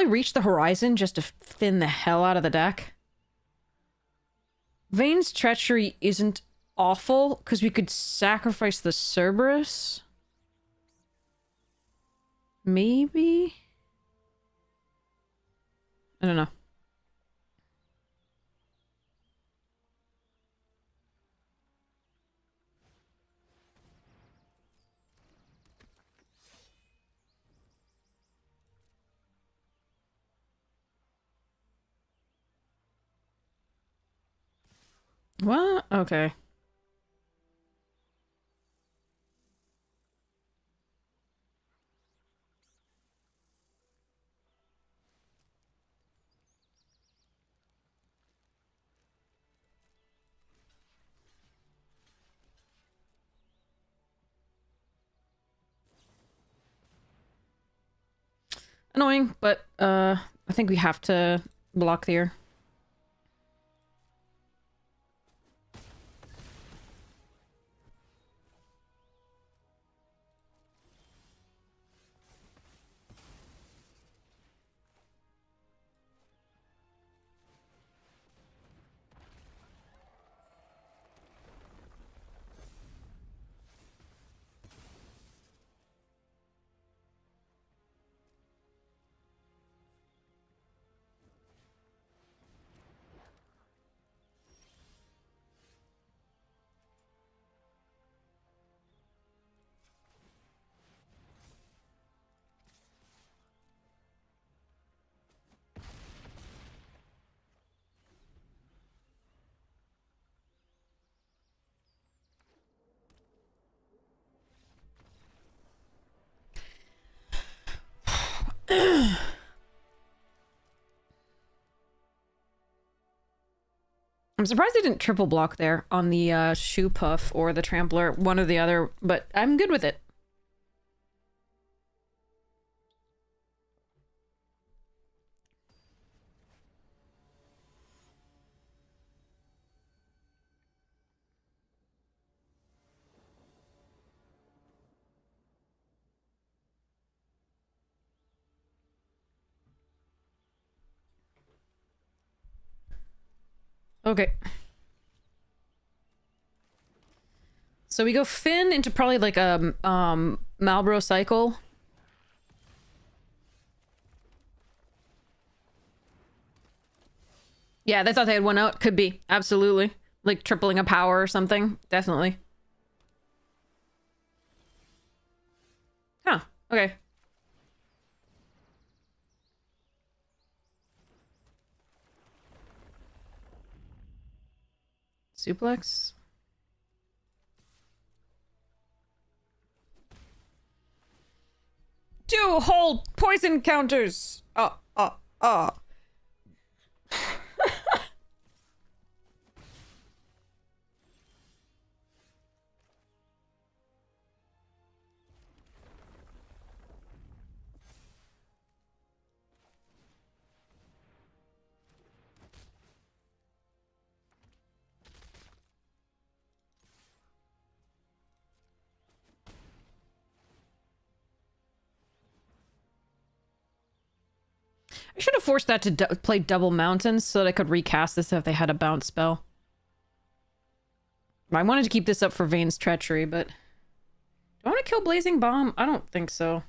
S1: Reach the Horizon just to thin the hell out of the deck. Vane's Treachery isn't awful because we could sacrifice the Cerberus. Maybe? I don't know. What? Okay. Annoying, but I think we have to block here. I'm surprised they didn't triple block there on the Shoepuff or the Trampler, one or the other, but I'm good with it. Okay. So we go Finn into probably like a Malboro cycle. Yeah, they thought they had one out. Could be. Absolutely. Like tripling a power or something. Definitely. Huh. Okay. Suplex. Two whole poison counters. Oh. I should have forced that to play double mountains so that I could recast this if they had a bounce spell. I wanted to keep this up for Vane's treachery, but... Do I want to kill Blazing Bomb? I don't think so.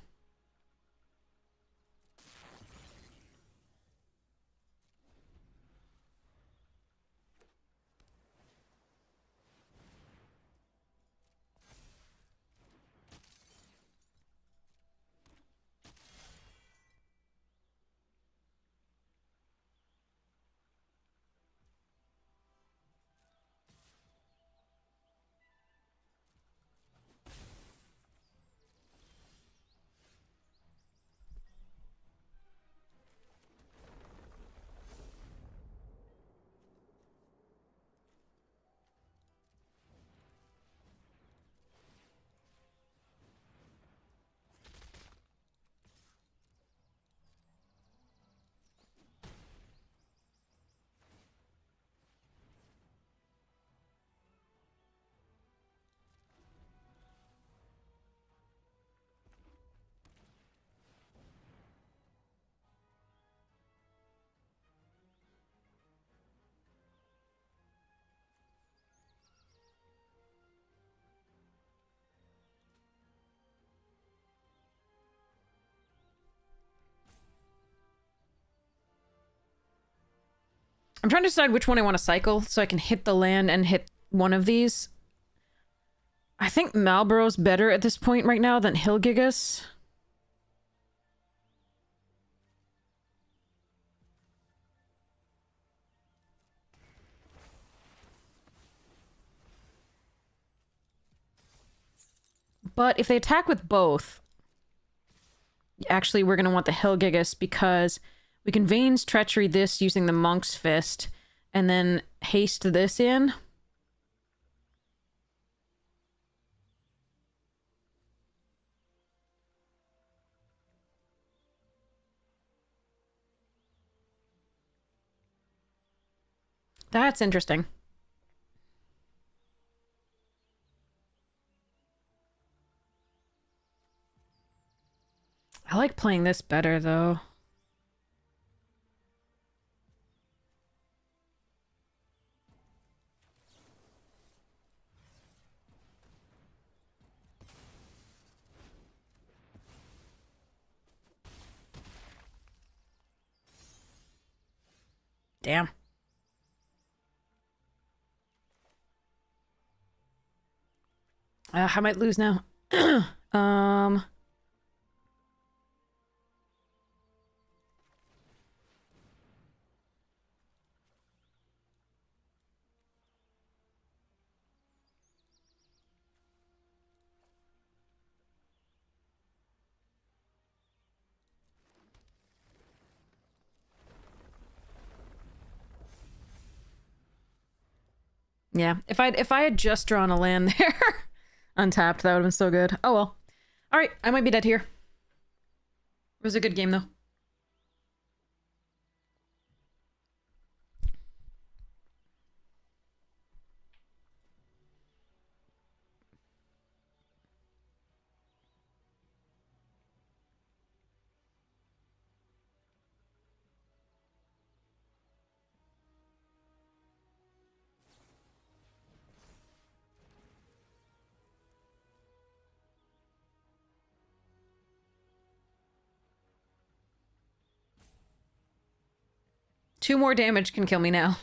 S1: I'm trying to decide which one I want to cycle so I can hit the land and hit one of these. I think Malboro's better at this point right now than Hilgigas. But if they attack with both, actually we're going to want the Hilgigas because we can Vane's Treachery this using the Monk's Fist and then haste this in. That's interesting. I like playing this better, though. Damn. I might lose now. Yeah, if I had just drawn a land there, untapped, that would have been so good. Oh well. All right, I might be dead here. It was a good game though. 2 more damage can kill me now.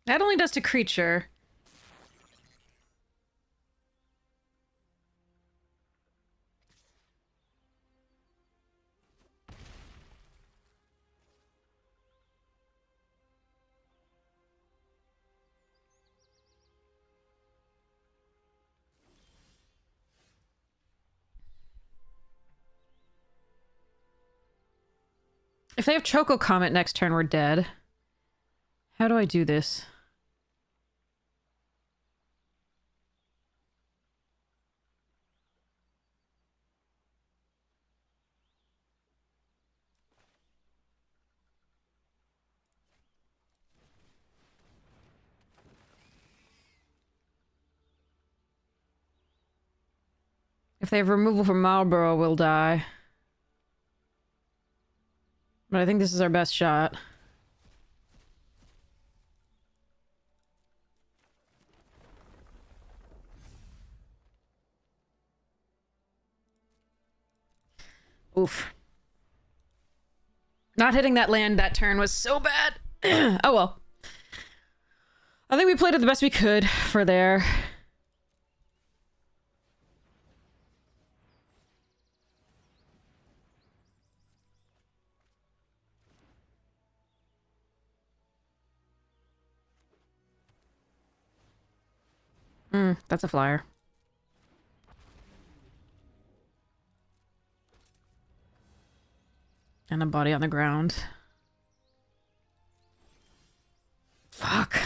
S1: That only does to creature. If they have Choco Comet next turn, we're dead. How do I do this? If they have removal from Marlborough, we'll die. But I think this is our best shot. Oof. Not hitting that land that turn was so bad. Oh well. I think we played it the best we could for there. That's a flyer. And a body on the ground. Fuck.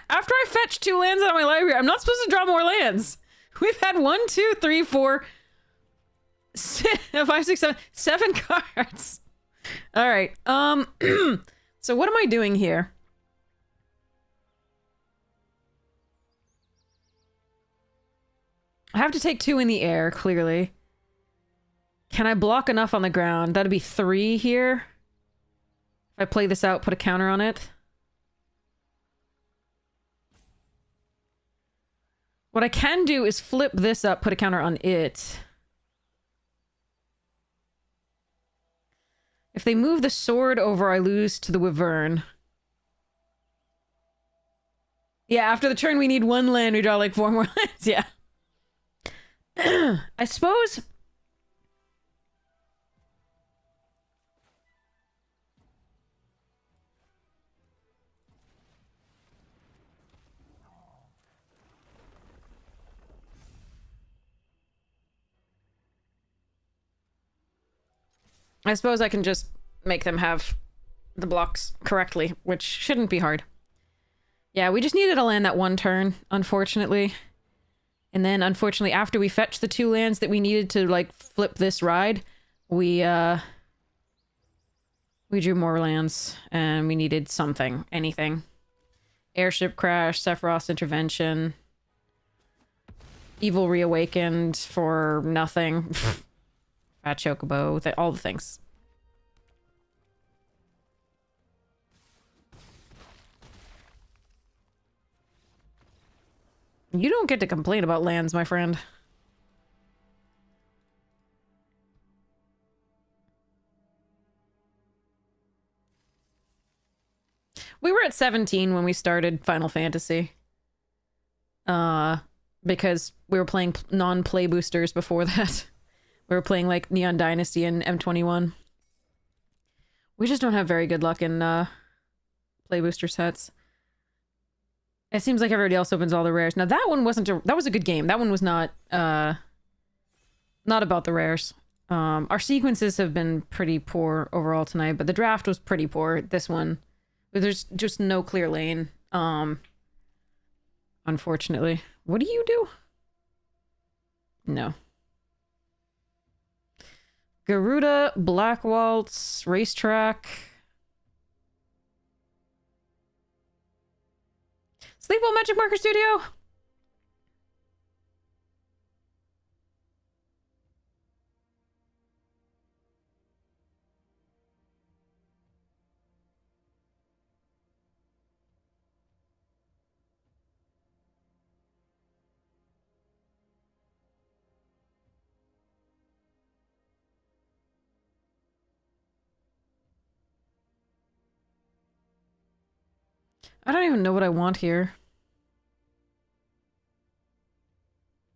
S1: After I fetch 2 lands out of my library, I'm not supposed to draw more lands. We've had 1, 2, 3, 4, 5, 6, 7 cards. All right. So what am I doing here? I have to take 2 in the air, clearly. Can I block enough on the ground? That'd be 3 here. If I play this out, put a counter on it. What I can do is flip this up, put a counter on it. If they move the sword over, I lose to the Wyvern. Yeah, after the turn we need 1 land, we draw like 4 more lands, yeah. I suppose... I can just make them have the blocks correctly, which shouldn't be hard. Yeah, we just needed to land that 1 turn, unfortunately. And then, unfortunately, after we fetched the 2 lands that we needed to, like, flip this ride, we drew more lands, and we needed something. Anything. Airship Crash, Sephiroth's Intervention, Evil Reawakened for nothing. Fat Chocobo, all the things. You don't get to complain about lands, my friend. We were at 17 when we started Final Fantasy. Because we were playing non-play boosters before that. We were playing, like, Neon Dynasty and M21. We just don't have very good luck in, play booster sets. It seems like everybody else opens all the rares. Now, that one wasn't that was a good game. That one was not about the rares. Our sequences have been pretty poor overall tonight, but the draft was pretty poor. This one, there's just no clear lane. Unfortunately. What do you do? No. Garuda, Black Waltz, Racetrack. Sleepwell Magic Marker Studio? I don't even know what I want here.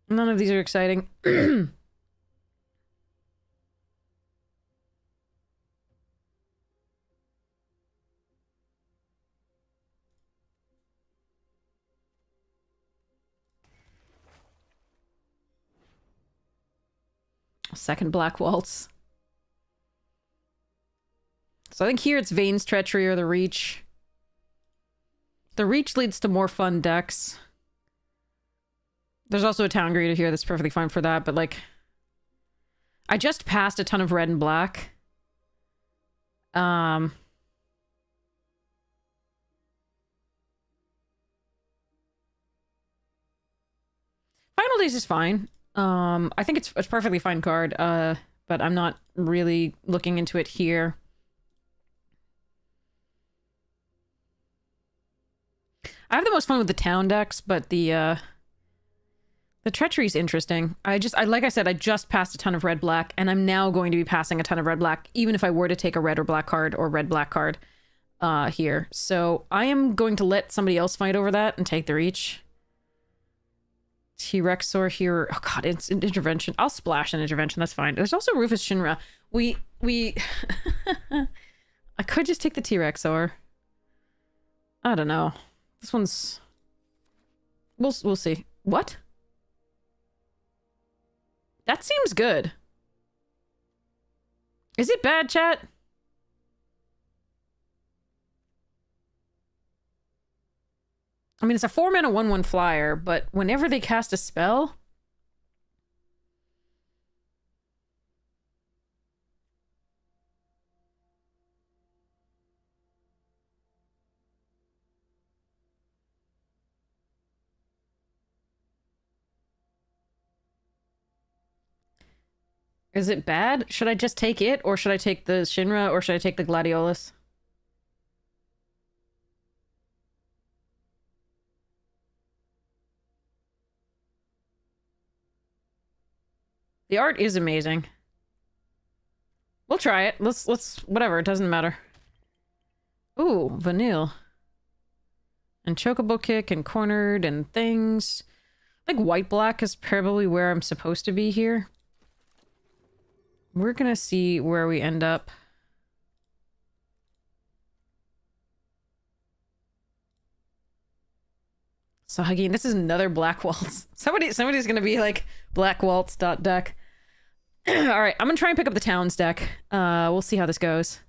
S1: None of these are exciting. Second Black Waltz. So I think here it's Vane's Treachery or the Reach. The Reach leads to more fun decks. There's also a Town Greeter here that's perfectly fine for that, but like... I just passed a ton of red and black. Final Days is fine. I think it's a perfectly fine card, but I'm not really looking into it here. I have the most fun with the town decks, but the Treachery is interesting. Like I said, I just passed a ton of red-black, and I'm now going to be passing a ton of red-black, even if I were to take a red or black card or red-black card here. So I am going to let somebody else fight over that and take the Reach. T-Rexor here. Oh god, it's an Intervention. I'll splash an Intervention, that's fine. There's also Rufus Shinra. We I could just take the T-Rexor. I don't know. This one's... We'll see. What? That seems good. Is it bad, chat? I mean, it's a 4-mana 1/1 flyer, but whenever they cast a spell... Is it bad? Should I just take it? Or should I take the Shinra? Or should I take the Gladiolus? The art is amazing. We'll try it. Let's whatever, it doesn't matter. Ooh, Vanille. And Chocobo Kick and Cornered and things. I think white-black is probably where I'm supposed to be here. We're gonna see where we end up. So again, this is another Black Waltz. Somebody's gonna be like Black Waltz deck. All right, I'm gonna try and pick up the Towns deck. We'll see how this goes.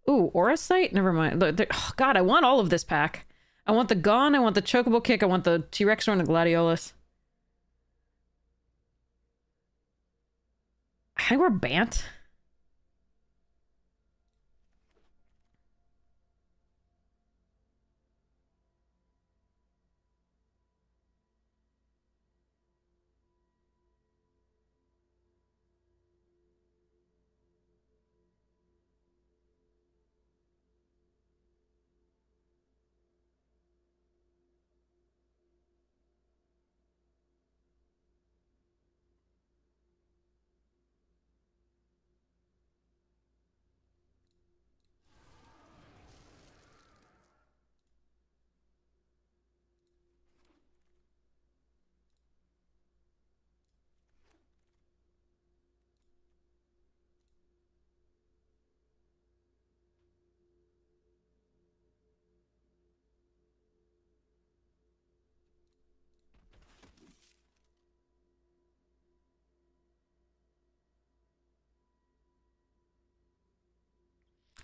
S1: Ooh, Aura Sight? Never mind. Oh god, I want all of this pack. I want the Gone, I want the Chocobo Kick, I want the T-Rexor and the Gladiolus. I think we're Bant.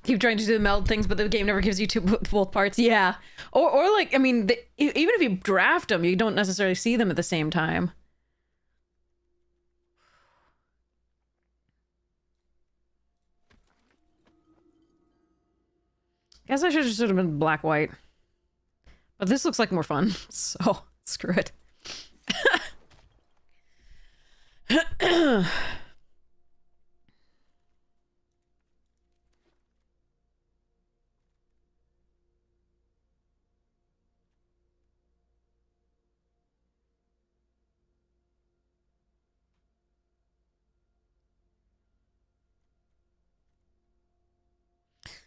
S1: Keep trying to do the meld things, but the game never gives you both parts. Yeah. Or like, I mean, even if you draft them, you don't necessarily see them at the same time. Guess I should have been black-white. But this looks like more fun, so screw it.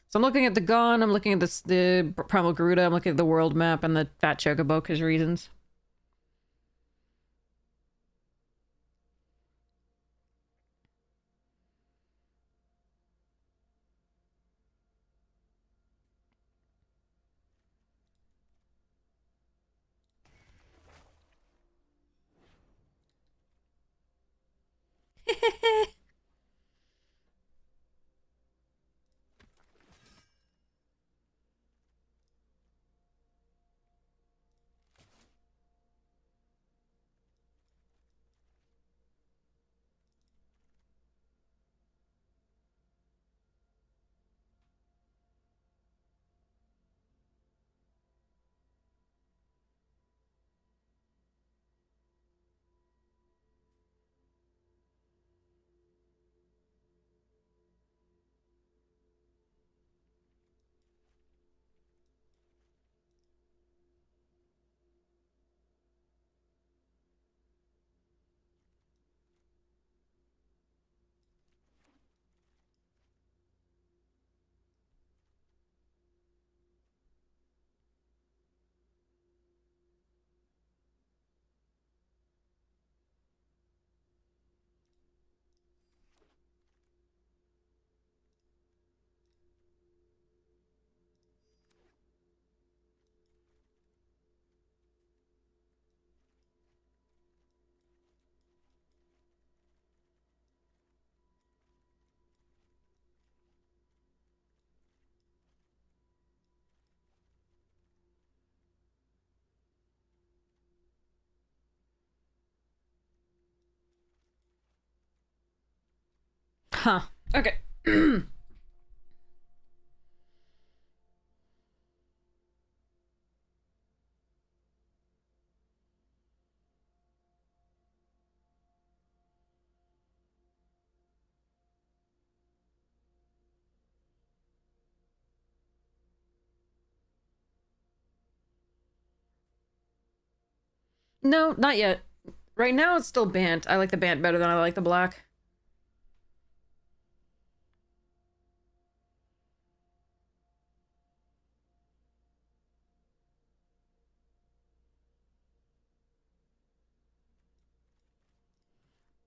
S1: So I'm looking at the gun, I'm looking at the Primal Garuda, I'm looking at the world map and the Fat Chocobo because reasons. Huh. Okay. No, not yet. Right now it's still Bant. I like the Bant better than I like the black.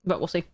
S1: But we'll see.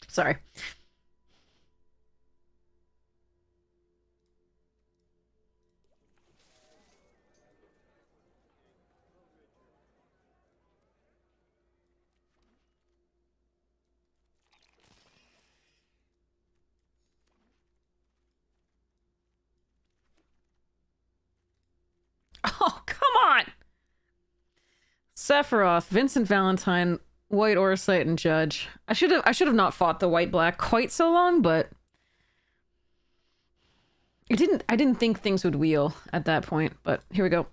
S1: Sorry. Oh, come on! Sephiroth, Vincent Valentine, White Orsite, and Judge. I should have not fought the white black quite so long, but I didn't think things would wheel at that point, but here we go.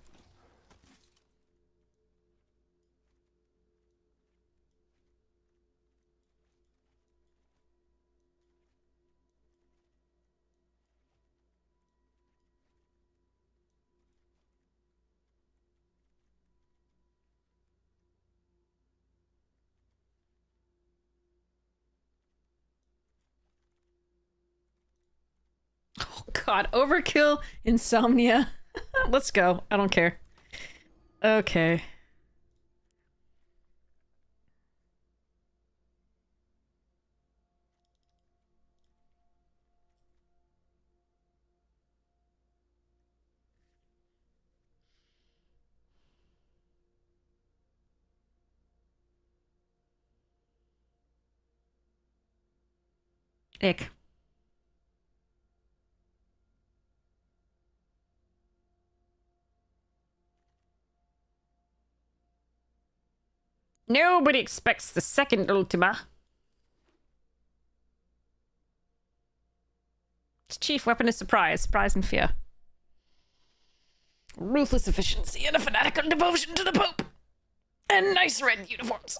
S1: Oh god, overkill, insomnia. Let's go. I don't care. Okay. Ick. Nobody expects the second Ultima. Its chief weapon is surprise. Surprise and fear. Ruthless efficiency and a fanatical devotion to the Pope. And nice red uniforms.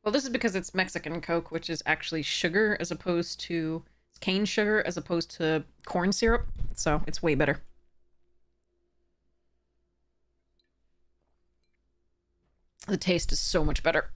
S1: Well, this is because it's Mexican Coke, which is actually sugar as opposed to cane sugar as opposed to corn syrup. So it's way better. The taste is so much better.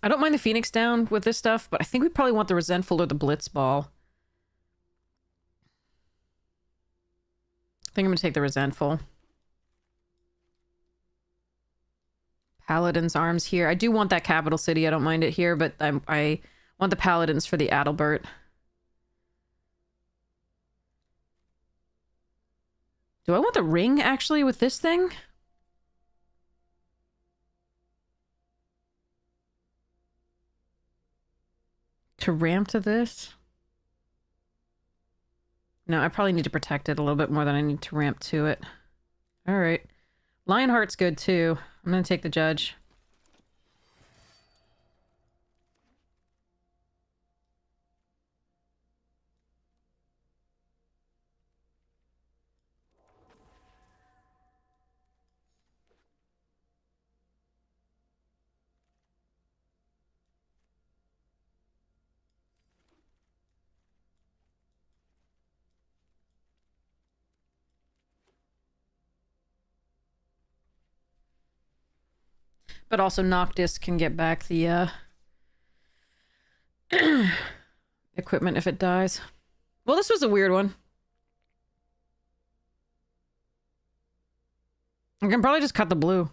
S1: I don't mind the Phoenix down with this stuff, but I think we probably want the Resentful or the Blitz Ball. I think I'm going to take the Resentful. Paladin's Arms here. I do want that Capital City. I don't mind it here, but I want the Paladins for the Adalbert. Do I want the ring, actually, with this thing? To ramp to this? No, I probably need to protect it a little bit more than I need to ramp to it. Alright. Lionheart's good, too. I'm gonna take the Judge. But also Noctis can get back the equipment if it dies. Well, this was a weird one. I can probably just cut the blue.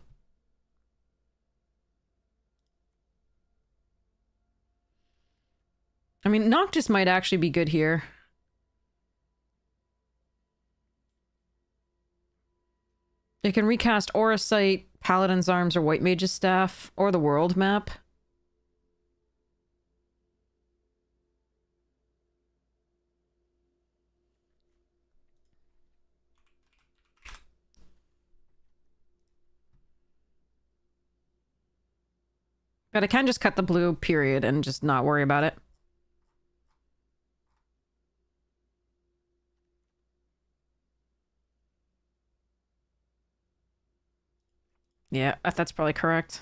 S1: I mean, Noctis might actually be good here. It can recast Aura Sight, Paladin's Arms, or White Mage's Staff, or the world map. But I can just cut the blue, period, and just not worry about it. Yeah, that's probably correct.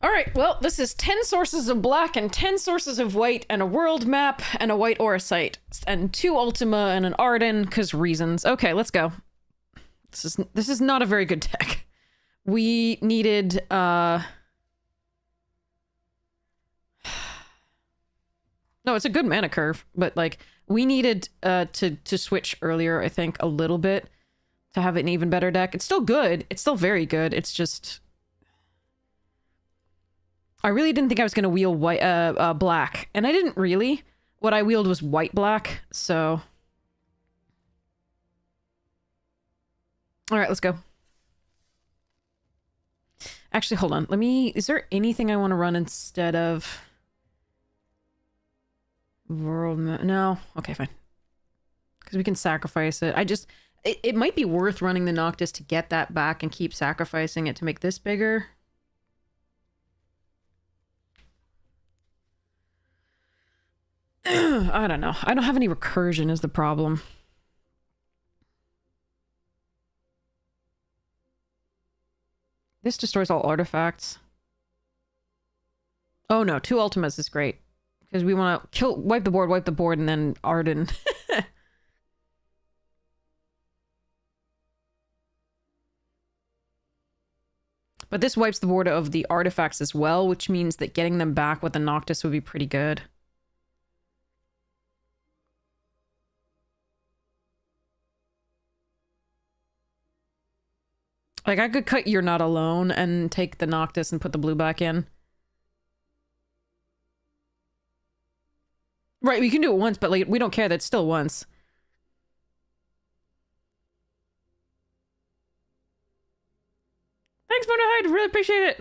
S1: Alright, well, this is 10 sources of black and 10 sources of white and a world map and a white aura sight. And 2 Ultima and an Arden, because reasons. Okay, let's go. This is not a very good deck. We needed, No, it's a good mana curve, but, like, we needed to switch earlier, I think, a little bit to have an even better deck. It's still good. It's still very good. It's just... I really didn't think I was going to wheel white, black. And I didn't really. What I wheeled was white-black, so... Alright, let's go. Actually, hold on. Let me... Is there anything I want to run instead of... World map. No. Okay, fine. Because we can sacrifice it. It might be worth running the Noctis to get that back and keep sacrificing it to make this bigger. I don't know. I don't have any recursion is the problem. This destroys all artifacts. Oh no, 2 ultimates is great. Because we want to wipe the board, and then Arden. But this wipes the board of the artifacts as well, which means that getting them back with the Noctis would be pretty good. Like, I could cut You're Not Alone and take the Noctis and put the blue back in. Right, we can do it once, but like, we don't care. That's still once. Thanks, Monahide. Really appreciate it.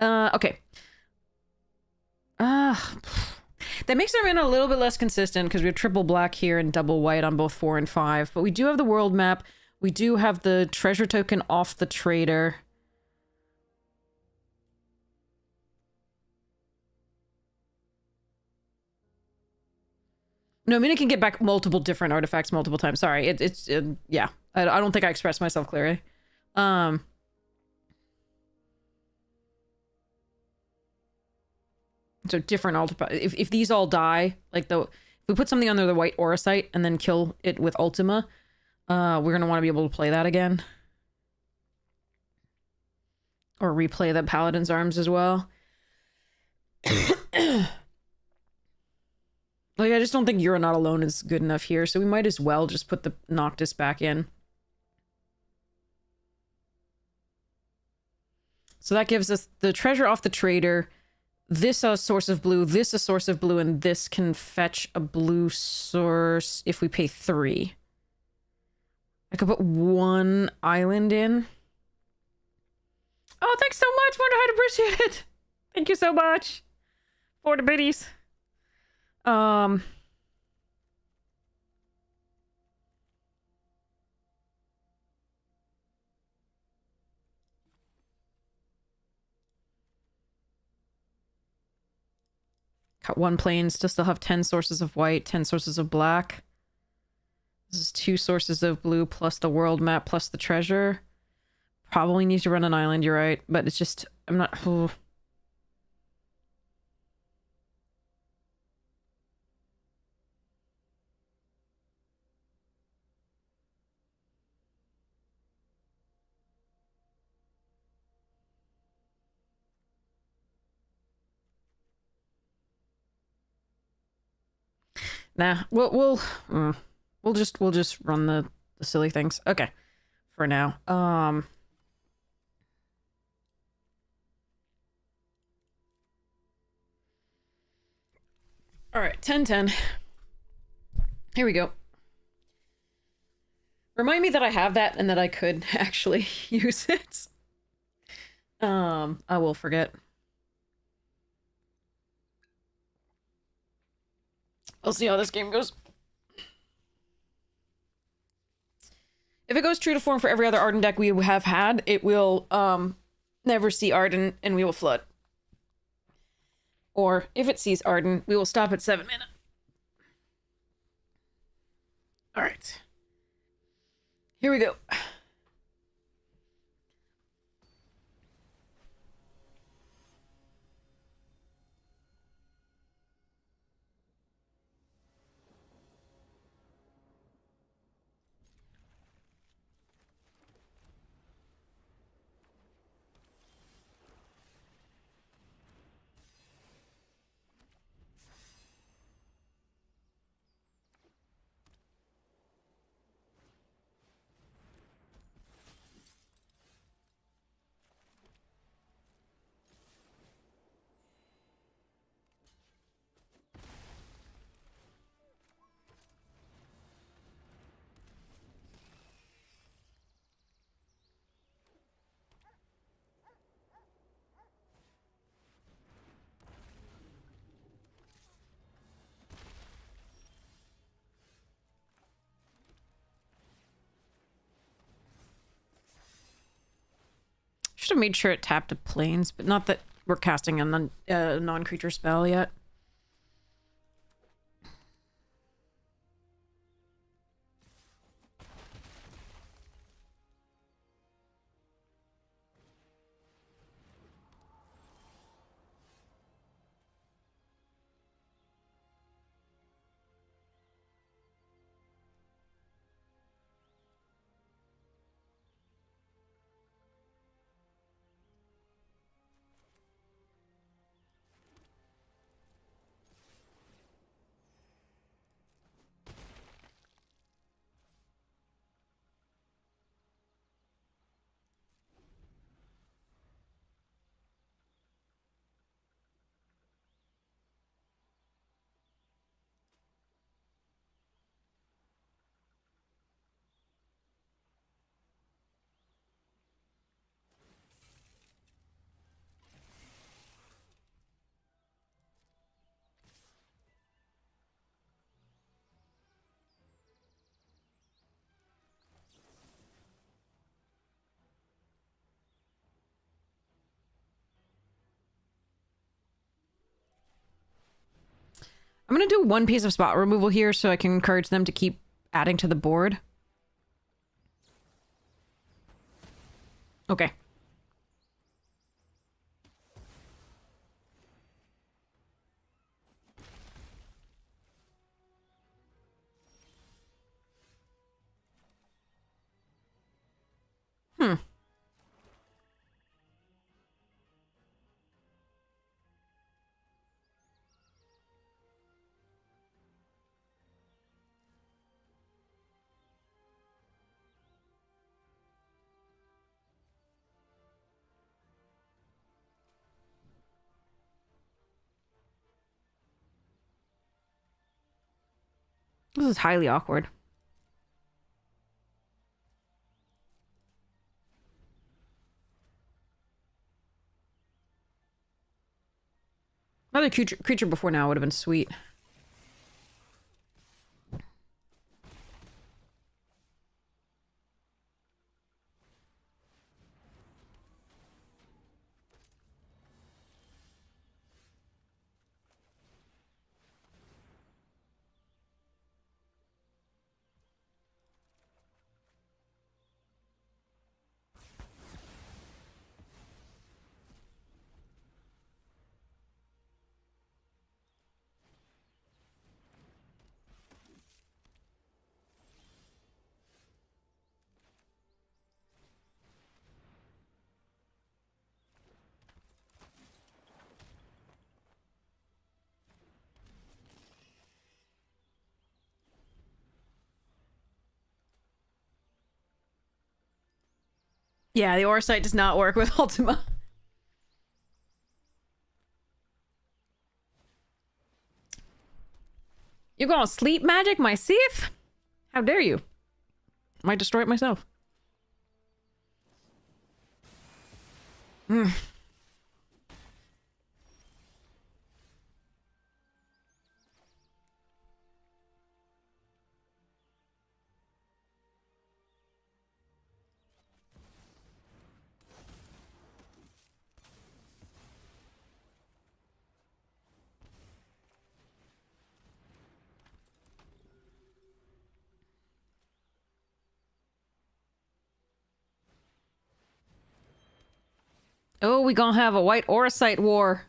S1: Okay. That makes our mana a little bit less consistent because we have triple black here and double white on both 4 and 5. But we do have the world map. We do have the treasure token off the trader. No, Mina can get back multiple different artifacts multiple times. Sorry, yeah. I don't think I expressed myself clearly. So different artifacts. If these all die, like if we put something under the white aura site and then kill it with Ultima, we're gonna want to be able to play that again. Or replay the Paladin's Arms as well. Like, I just don't think You're Not Alone is good enough here, so we might as well just put the Noctis back in. So that gives us the treasure off the trader, this a source of blue, this a source of blue, and this can fetch a blue source if we pay 3. I could put 1 island in. Oh, thanks so much, Wonder, I'd appreciate it. Thank you so much for the biddies. Got 1 plains to still have 10 sources of white, 10 sources of black. This is 2 sources of blue plus the world map plus the treasure. Probably need to run an island, you're right. But it's just, I'm not... Oh. Nah, we'll just run the silly things. Okay, for now. All right, 10-10. Here we go. Remind me that I have that and that I could actually use it. I will forget. I'll see how this game goes. If it goes true to form for every other Arden deck we have had, it will never see Arden and we will flood. Or if it sees Arden, we will stop at 7 mana. Alright. Here we go. should have made sure it tapped to planes, but not that we're casting a non-creature spell yet. I'm going to do one piece of spot removal here so I can encourage them to keep adding to the board. Okay. Hmm. This is highly awkward. Another creature before now would have been sweet. Yeah, the Aura Sight does not work with Ultima. You're gonna sleep magic my Sith? How dare you? Might destroy it myself. Hmm. Oh, we gonna have a white Aura Sight war.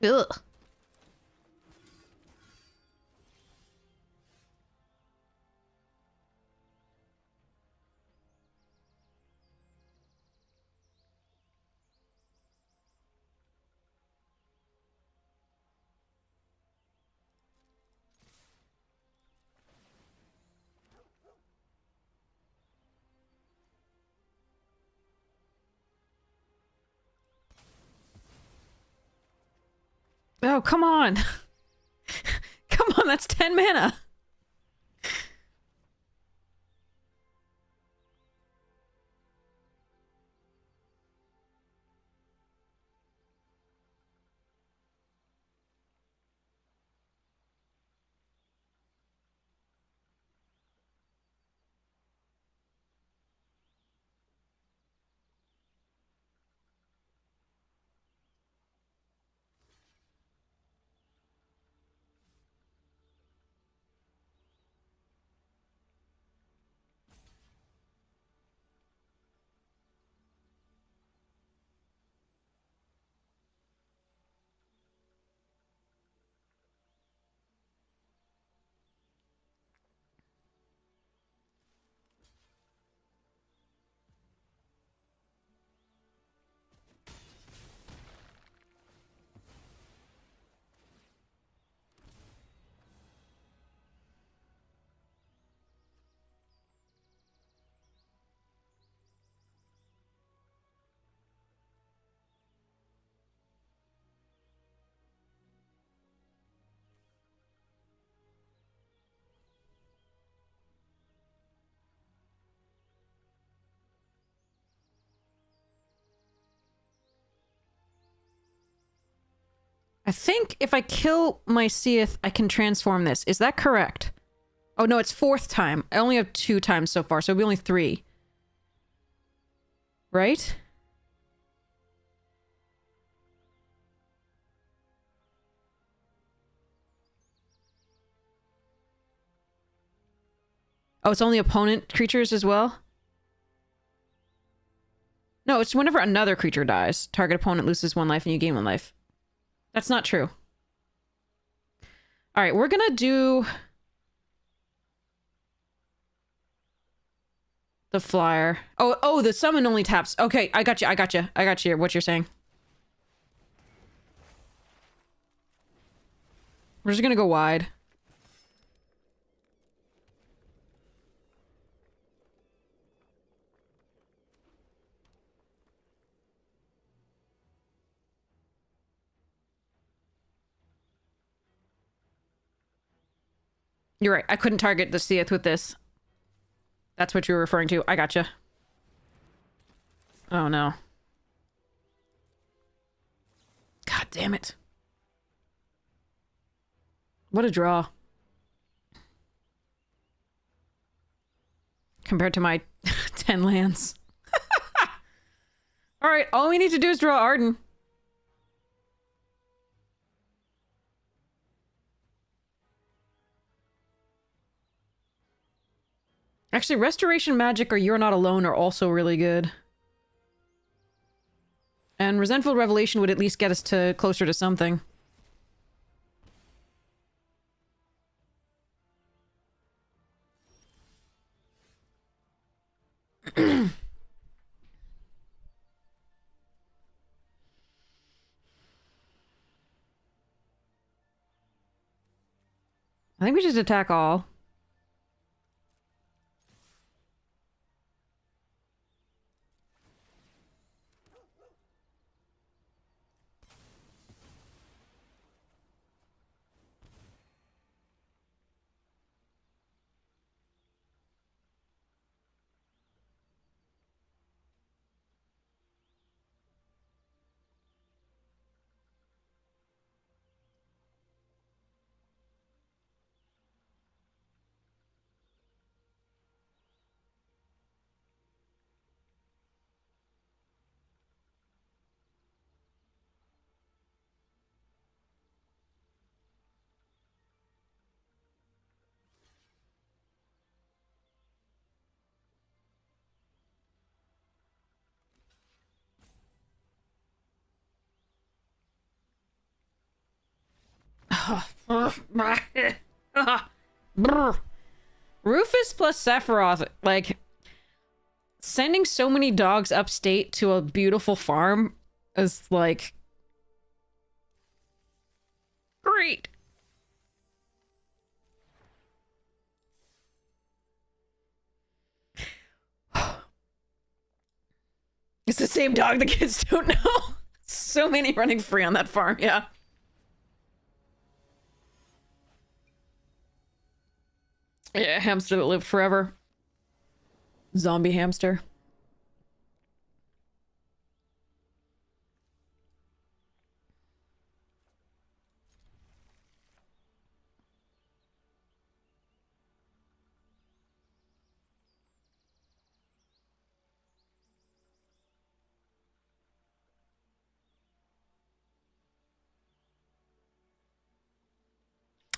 S1: Ugh. Oh, come on. Come on, that's 10 mana. I think if I kill my Seath, I can transform this. Is that correct? Oh, no, it's 4th time. I only have 2 times so far, so it'll be only 3. Right? Oh, it's only opponent creatures as well? No, it's whenever another creature dies. Target opponent loses 1 life and you gain 1 life. That's not true. Alright, we're gonna do... the flyer. Oh, the summon only taps. Okay, I got you, what you're saying. We're just gonna go wide. You're right, I couldn't target the Seath with this. That's what you were referring to. I gotcha. Oh no. God damn it. What a draw. Compared to my 10 lands. Alright, all we need to do is draw Arden. Actually, Restoration Magic or You're Not Alone are also really good. And Resentful Revelation would at least get us to closer to something. I think we just attack all. Rufus plus Sephiroth, like, sending so many dogs upstate to a beautiful farm is, like, great. It's the same dog the kids don't know. So many running free on that farm, yeah. Yeah, hamster that lived forever. Zombie hamster.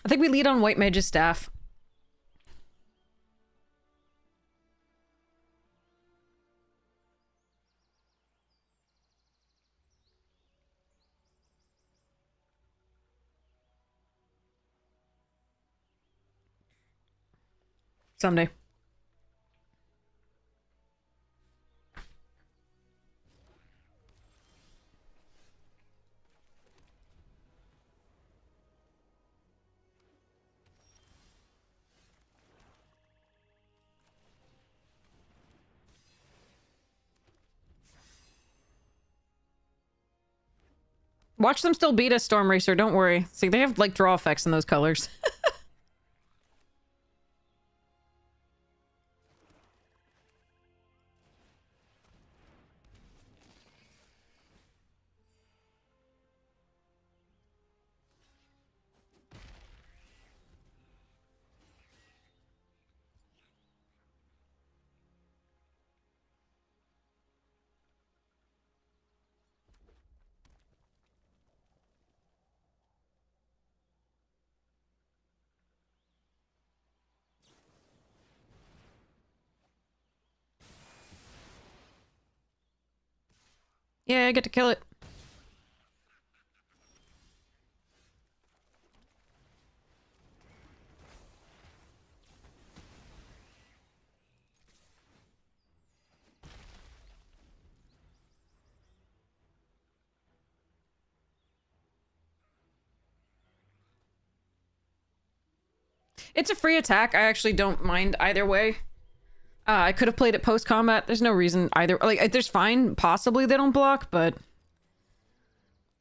S1: I think we lead on White Mage's staff. Someday. Watch them still beat us, Storm Racer. Don't worry. See, they have, like, draw effects in those colors. Yeah, I get to kill it. It's a free attack. I actually don't mind either way. I could have played it post-combat. There's no reason either. Like, there's fine. Possibly they don't block, but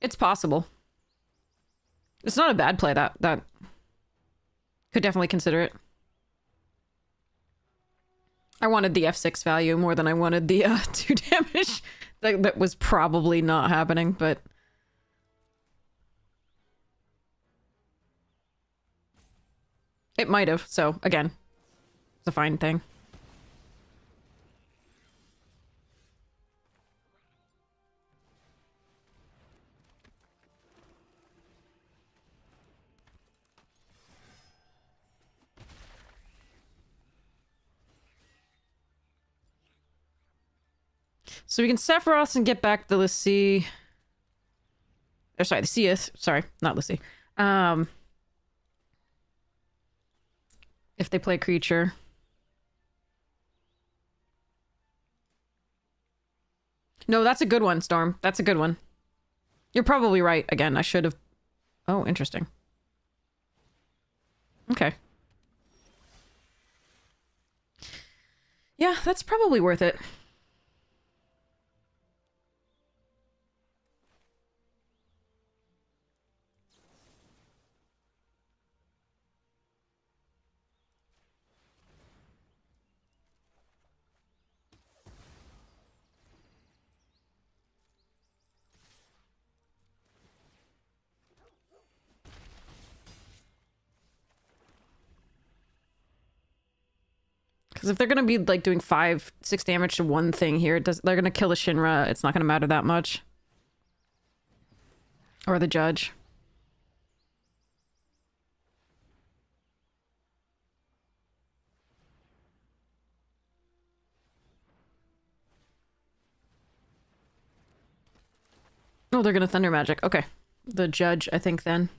S1: it's possible. It's not a bad play. That could definitely consider it. I wanted the F6 value more than I wanted the 2 damage. That was probably not happening, but... It might have, so, again. It's a fine thing. So we can Sephiroth and get back the Lassie. Or sorry, the Seath. Sorry, not Lassie. If they play creature. No, that's a good one, Storm. That's a good one. You're probably right. Again, I should have... Oh, interesting. Okay. Yeah, that's probably worth it. Because if they're gonna be like doing 5-6 damage to one thing here, they're gonna kill a Shinra. It's not gonna matter that much. Or the judge. Oh, they're gonna Thunder Magic. Okay. The judge, I think, then.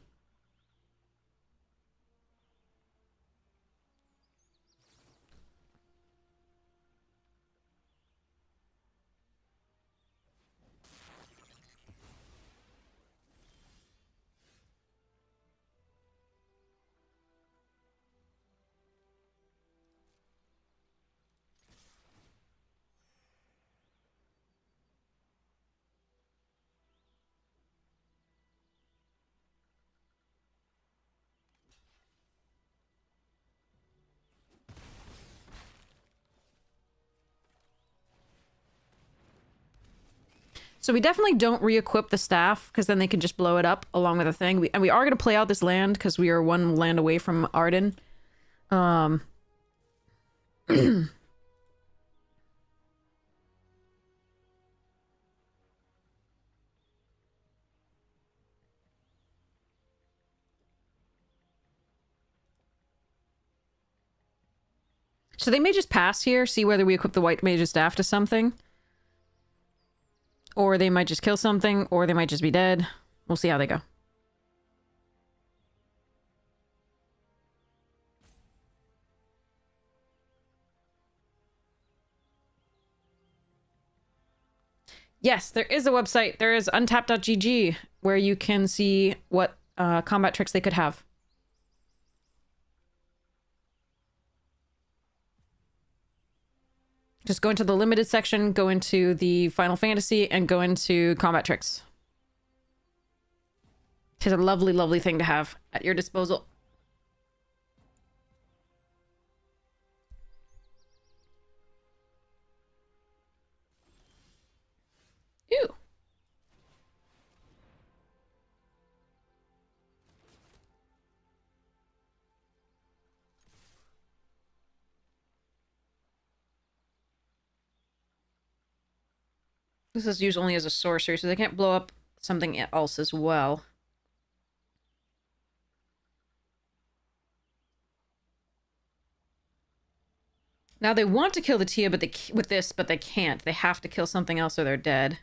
S1: So we definitely don't re-equip the staff, because then they can just blow it up along with the thing. And we are going to play out this land, because we are one land away from Arden. So they may just pass here, see whether we equip the white mage's staff to something. Or they might just kill something, or they might just be dead. We'll see how they go. Yes, there is a website. There is untapped.gg, where you can see what combat tricks they could have. Just go into the limited section, go into the Final Fantasy, and go into combat tricks. It's a lovely, lovely thing to have at your disposal. Ew. This is used only as a sorcery, so they can't blow up something else as well. Now they want to kill the Tia, but with this, but they can't. They have to kill something else or they're dead.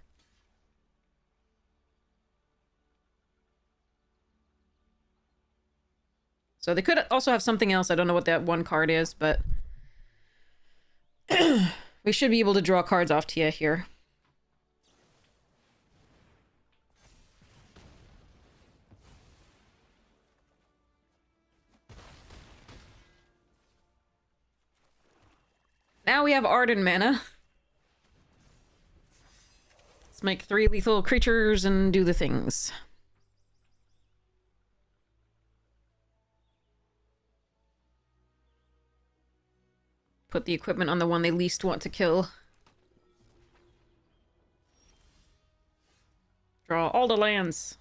S1: So they could also have something else. I don't know what that one card is, but we should be able to draw cards off Tia here. Now we have Arden mana. Let's make 3 lethal creatures and do the things. Put the equipment on the one they least want to kill. Draw all the lands.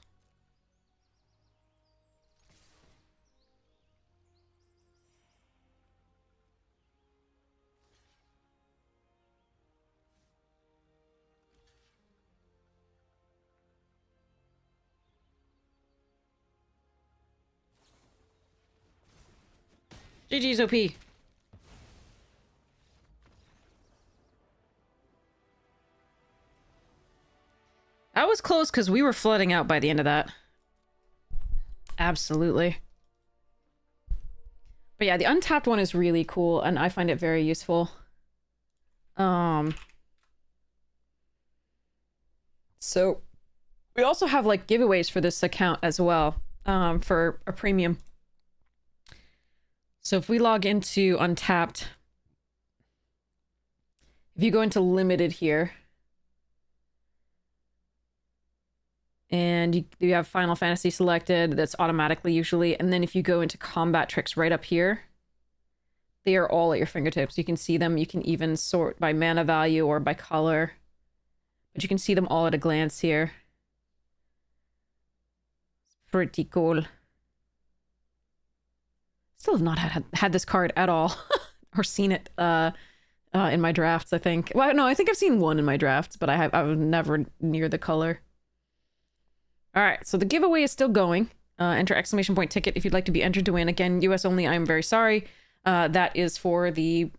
S1: GG's OP. That was close because we were flooding out by the end of that. Absolutely. But yeah, the untapped one is really cool and I find it very useful. So we also have like giveaways for this account as well, for a premium. So if we log into Untapped, if you go into Limited here, and you have Final Fantasy selected, that's automatically usually, and then if you go into Combat Tricks right up here, they are all at your fingertips. You can see them, you can even sort by mana value or by color, but you can see them all at a glance here. It's pretty cool. Still have not had this card at all, or seen it in my drafts, I think. Well, no, I think I've seen one in my drafts, but I was never near the color. All right, so the giveaway is still going. Enter exclamation point ticket if you'd like to be entered to win. Again, US only, I'm very sorry. That is for the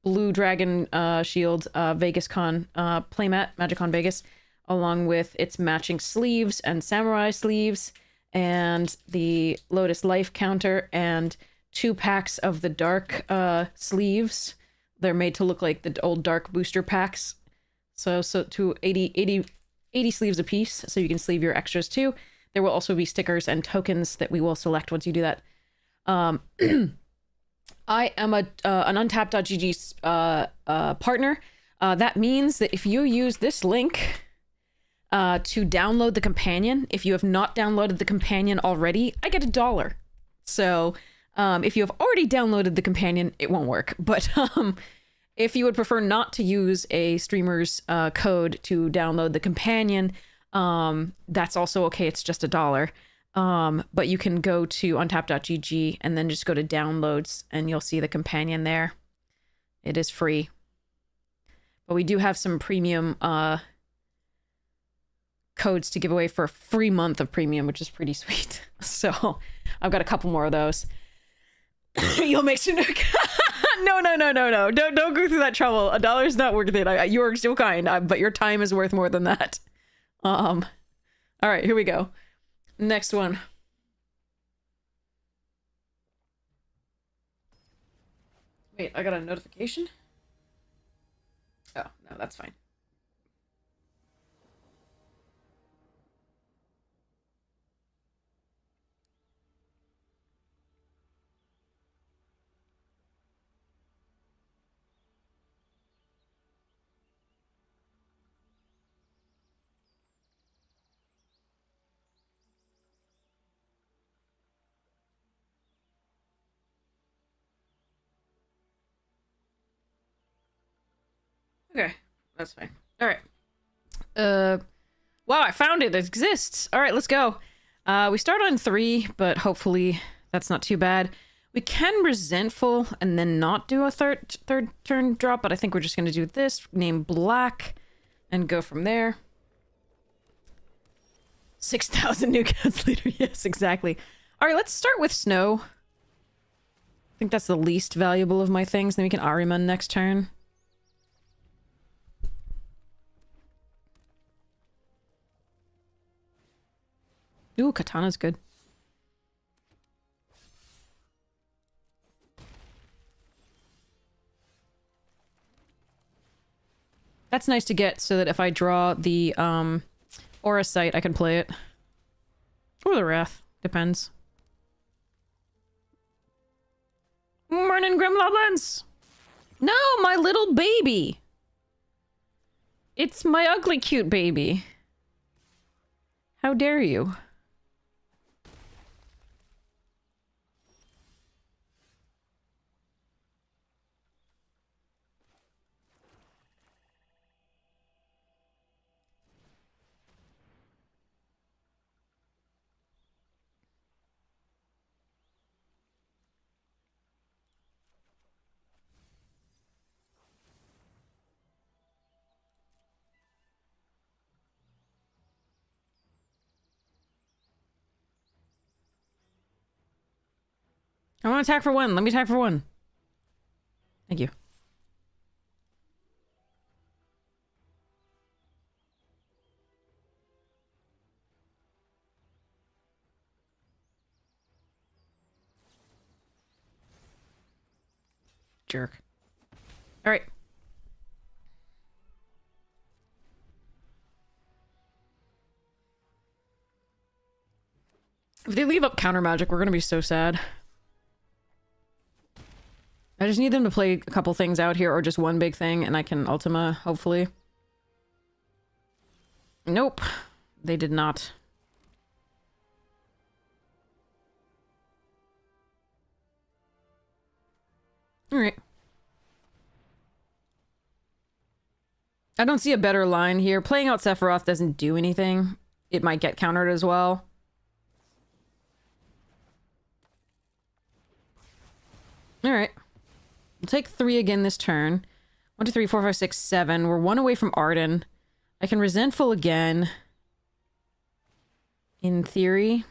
S1: Blue Dragon Shield VegasCon playmat, MagicCon Vegas, along with its matching sleeves and samurai sleeves, and the Lotus Life counter, and 2 packs of the dark sleeves. They're made to look like the old dark booster packs. So to 80 sleeves a piece, so you can sleeve your extras too. There will also be stickers and tokens that we will select once you do that. I am an Untapped.gg's partner. That means that if you use this link to download the companion, if you have not downloaded the companion already, I get $1. So if you have already downloaded the companion, it won't work. But If you would prefer not to use a streamer's code to download the companion, that's also okay. It's just $1. But you can go to untap.gg and then just go to downloads and you'll see the companion there. It is free. But we do have some premium codes to give away for a free month of premium, which is pretty sweet. So I've got a couple more of those. You'll make some... No. Don't go through that trouble. $1 is not worth it. You are so kind, but your time is worth more than that. All right, here we go. Next one. Wait, I got a notification? Oh, no, that's fine. Okay, that's fine. All right. Wow, I found it. It exists. All right, let's go. We start on 3, but hopefully that's not too bad. We can resentful and then not do a third turn drop, but I think we're just going to do this, name black, and go from there. 6,000 new cats later. Yes, exactly. All right, let's start with snow. I think that's the least valuable of my things. Then we can Ariman next turn. Ooh, Katana's good. That's nice to get so that if I draw the Aura Sight, I can play it. Or the Wrath. Depends. Morning, Grimloblins! No, my little baby! It's my ugly cute baby. How dare you? I want to attack for 1. Let me attack for 1. Thank you. Jerk. All right. If they leave up counter magic, we're gonna be so sad. I just need them to play a couple things out here, or just one big thing, and I can Ultima, hopefully. Nope. They did not. Alright. I don't see a better line here. Playing out Sephiroth doesn't do anything. It might get countered as well. Alright. We'll take 3 again this turn. 1, 2, 3, 4, 5, 6, 7. We're 1 away from Arden. I can Resentful again. In theory.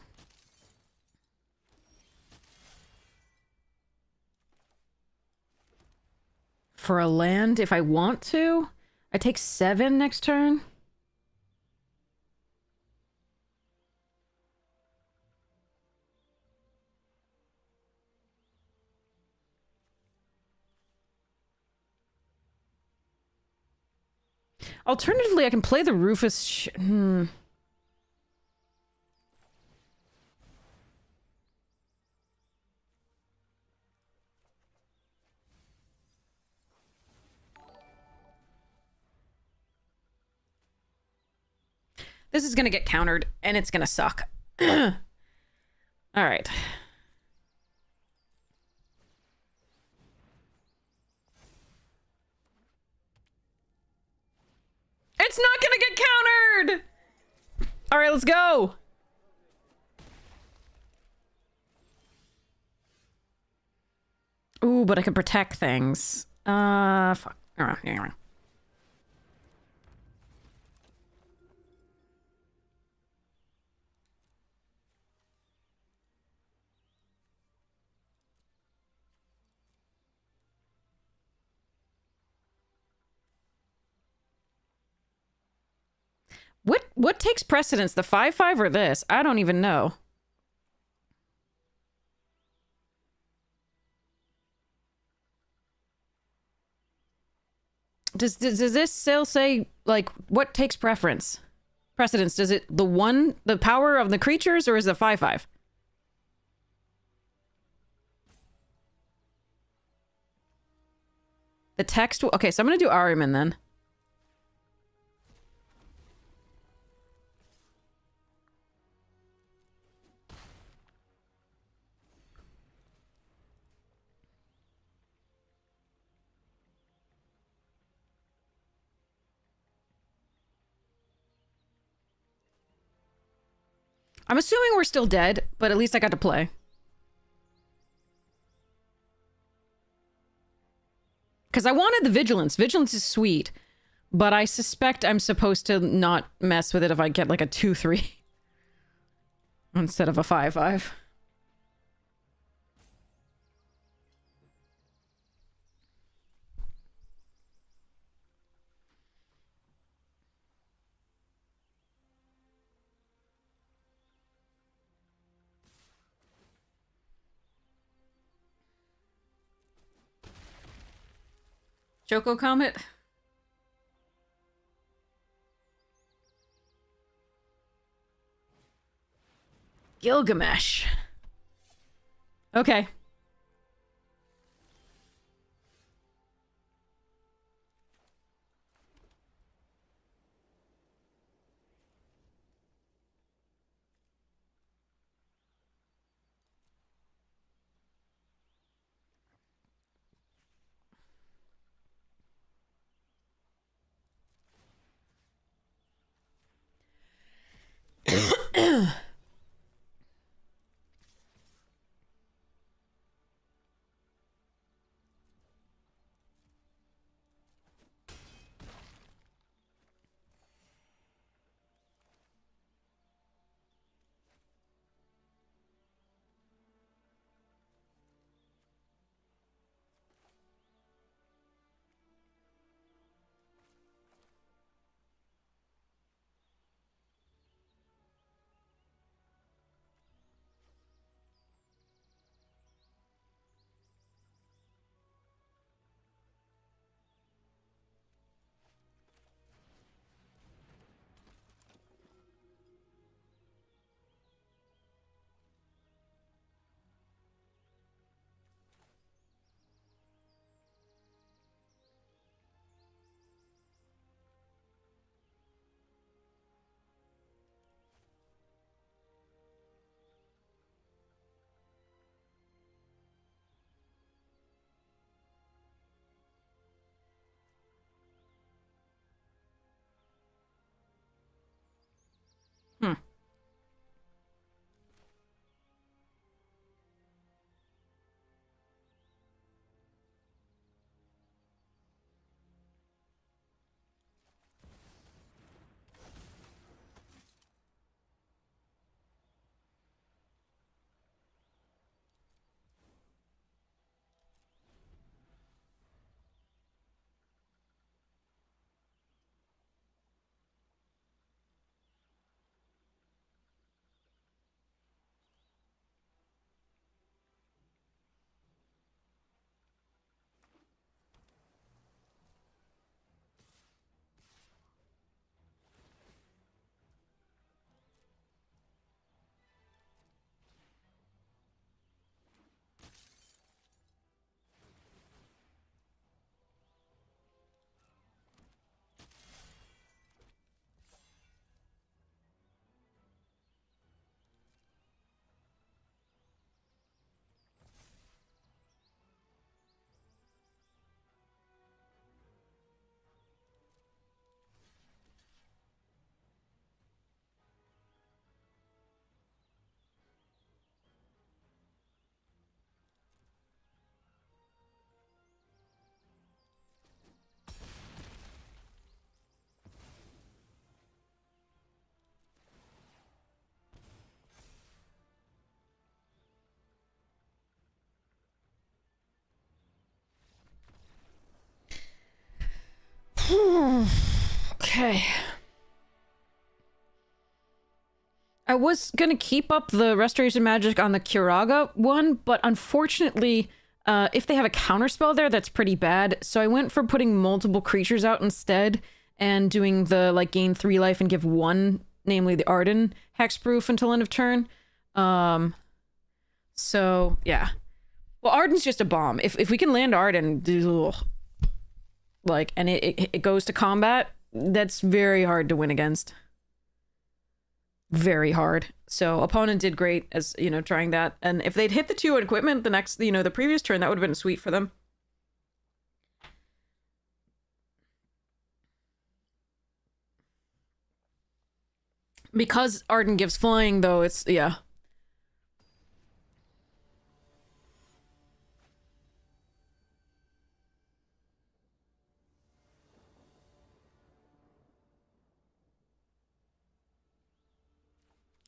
S1: For a land, if I want to. I take 7 next turn. Alternatively, I can play the Rufus... This is gonna get countered, and it's gonna suck. Alright. It's not gonna get countered! Alright, let's go! Ooh, but I can protect things. Fuck. Anyway. What takes precedence, the 5/5 or this? I don't even know. Does this still say, like, what takes precedence? Does it the power of the creatures, or is it 5/5? The text. Okay, so I'm gonna do Ahriman then. I'm assuming we're still dead, but at least I got to play. Because I wanted the Vigilance. Vigilance is sweet, but I suspect I'm supposed to not mess with it if I get like a 2/3 instead of a 5/5. Choco Comet? Gilgamesh. Okay. Okay. I was gonna keep up the restoration magic on the Kiraga one, but unfortunately, if they have a counterspell there, that's pretty bad. So I went for putting multiple creatures out instead and doing the, like, gain 3 life and give 1, namely the Arden, hexproof until end of turn. So, yeah. Well, Arden's just a bomb. If we can land Arden, ugh, like, and it goes to combat, that's very hard to win against. Very hard. So opponent did great as, you know, trying that. And if they'd hit the 2 equipment the next, you know, the previous turn, that would have been sweet for them. Because Arden gives flying, though, it's, yeah.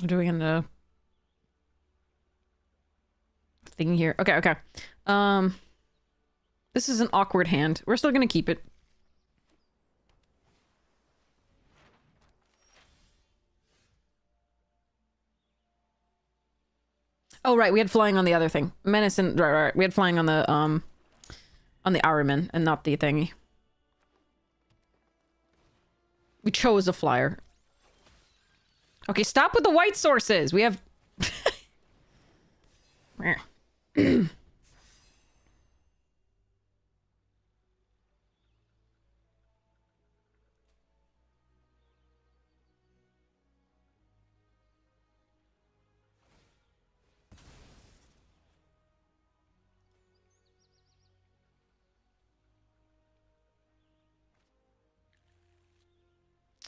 S1: I'm doing a thing here. Okay, okay. This is an awkward hand. We're still gonna keep it. Oh, right, we had flying on the other thing. Menace and... Right. We had flying on the Araman and not the thingy. We chose a flyer. Okay, stop with the white sources! We have...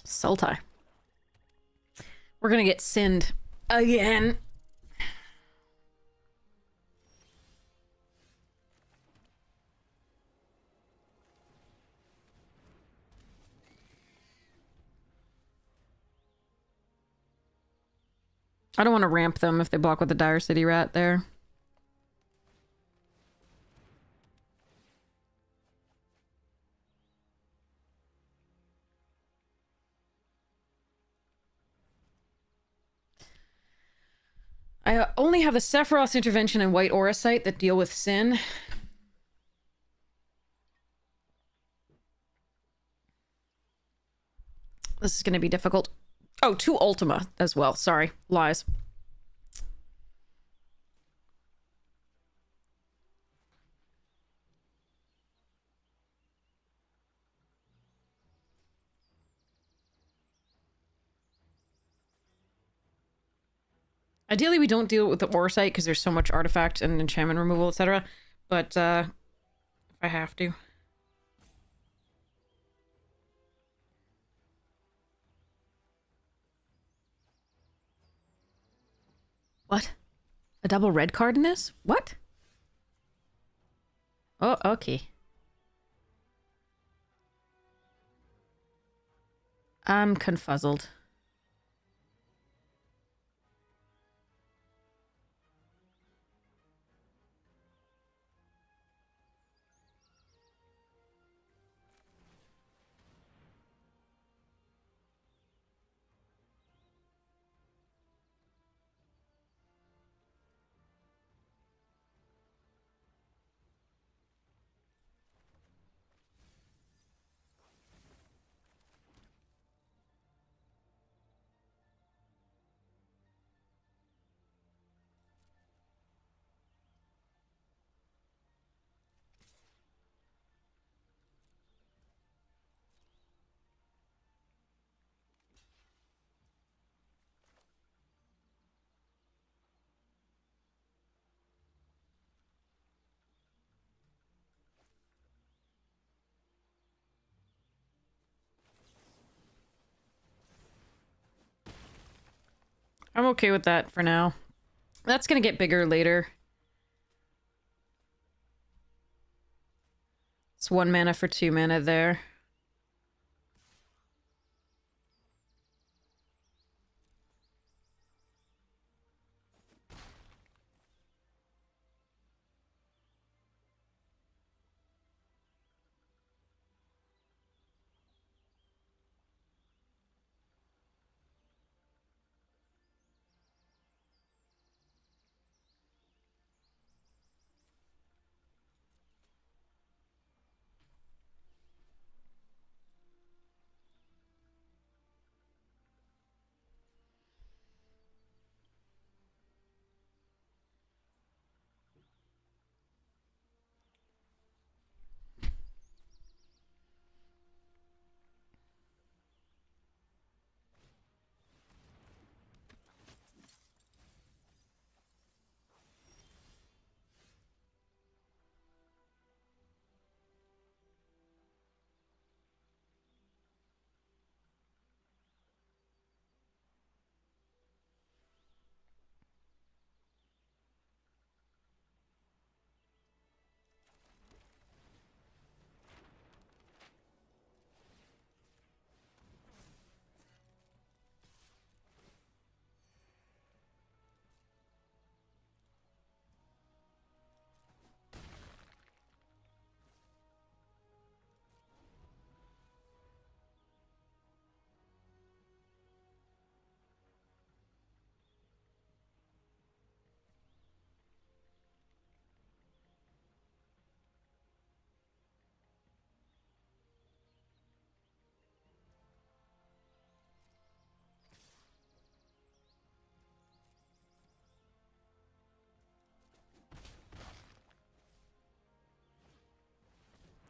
S1: Sultai. We're gonna get sinned again. I don't want to ramp them if they block with the Dire City Rat there. I only have the Sephiroth's Intervention and White Aura Sight that deal with Sin. This is going to be difficult. Oh, 2 Ultima as well. Sorry. Lies. Ideally, we don't deal with the Aura Sight because there's so much artifact and enchantment removal, etc. But, if I have to. What? A double red card in this? What? Oh, okay. I'm confuzzled. I'm okay with that for now. That's gonna get bigger later. It's 1 mana for 2 mana there.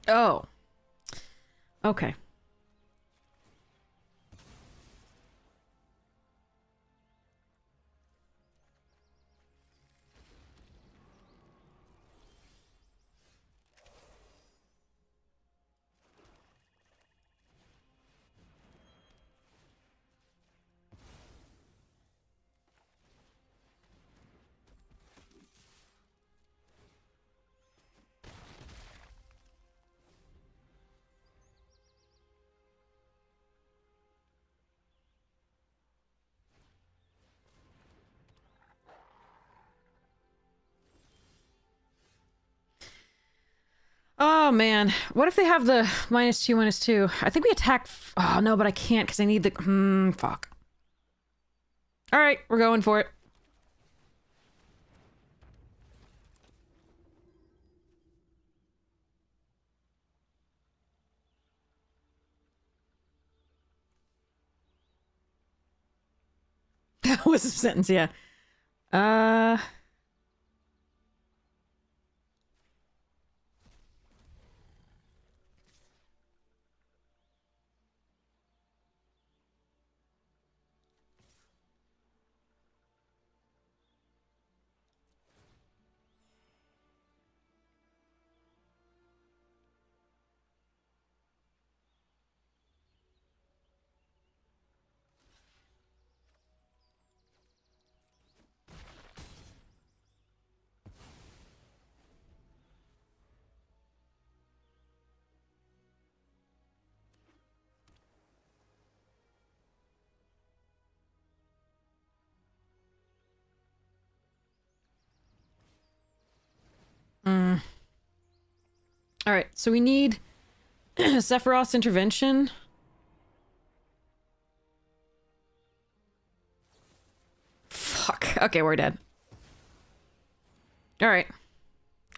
S1: Oh. Okay. Oh, man. What if they have the -2, -2? I think we attack... Oh, no, but I can't because I need the... fuck. All right, we're going for it. That was a sentence, yeah. Uh... All right, so we need Sephiroth's intervention. Fuck. Okay, we're dead. All right.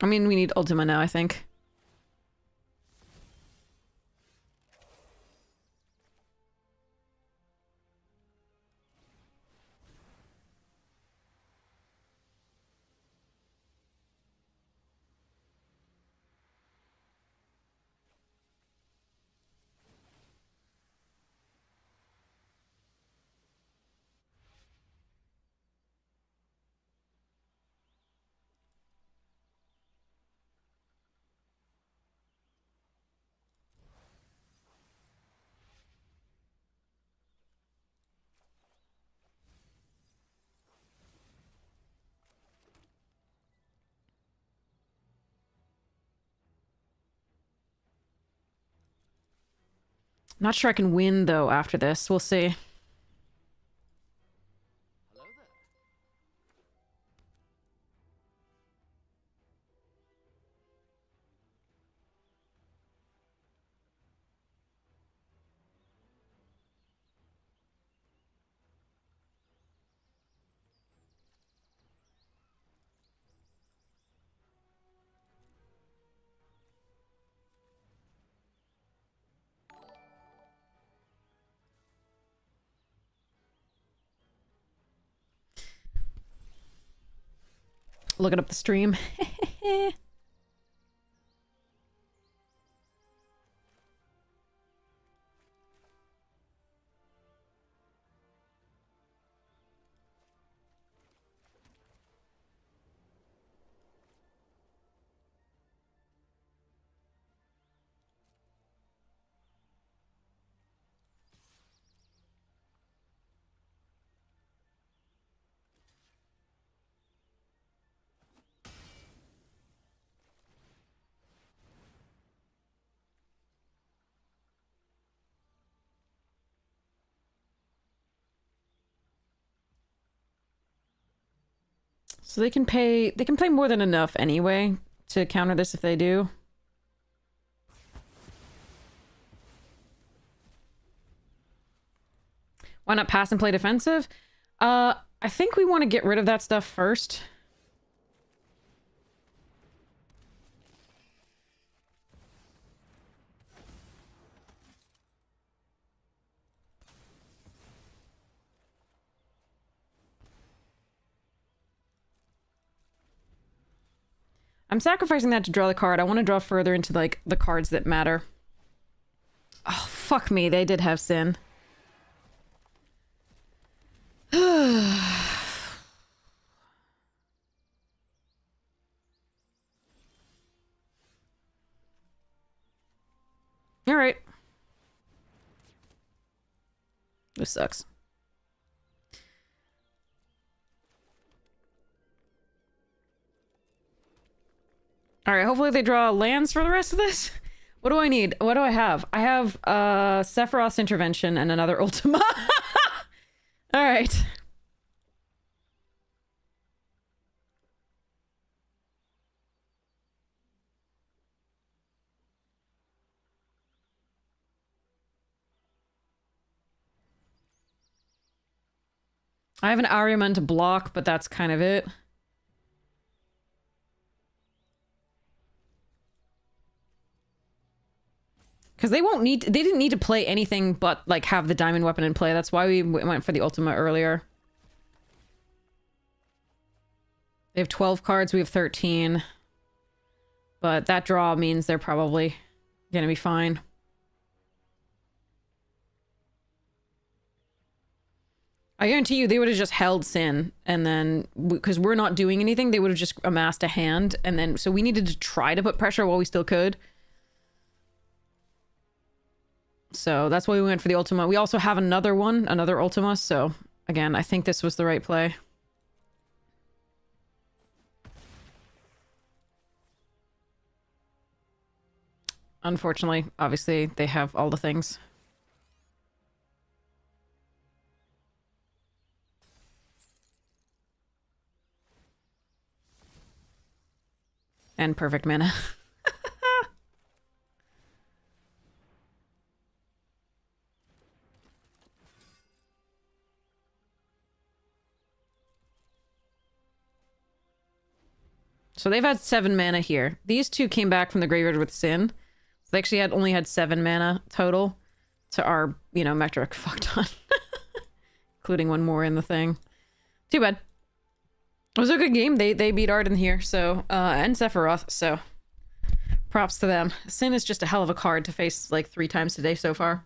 S1: I mean, we need Ultima now, I think. Not sure I can win, though, after this. We'll see. Looking up the stream. So they can play more than enough anyway to counter this if they do. Why not pass and play defensive? I think we want to get rid of that stuff first. I'm sacrificing that to draw the card. I want to draw further into, like, the cards that matter. Oh, fuck me. They did have Sin. Alright. This sucks. Alright, hopefully they draw lands for the rest of this. What do I need? What do I have? I have Sephiroth's Intervention and another Ultima. Alright. I have an Ariaman to block, but that's kind of it. Because they won't need... They didn't need to play anything but, like, have the diamond weapon in play. That's why we went for the Ultima earlier. They have 12 cards, we have 13. But that draw means they're probably gonna be fine. I guarantee you they would have just held Sin, and then... Because we're not doing anything, they would have just amassed a hand, and then... So we needed to try to put pressure while we still could. So that's why we went for the Ultima. We also have another one, another Ultima, so... Again, I think this was the right play. Unfortunately, obviously, they have all the things. And perfect mana. So they've had 7 mana here. These two came back from the graveyard with Sin. So they actually only had 7 mana total to our, you know, metric fuck ton. Including one more in the thing. Too bad. It was a good game. They beat Arden here, so and Sephiroth, so props to them. Sin is just a hell of a card to face like 3 times today so far.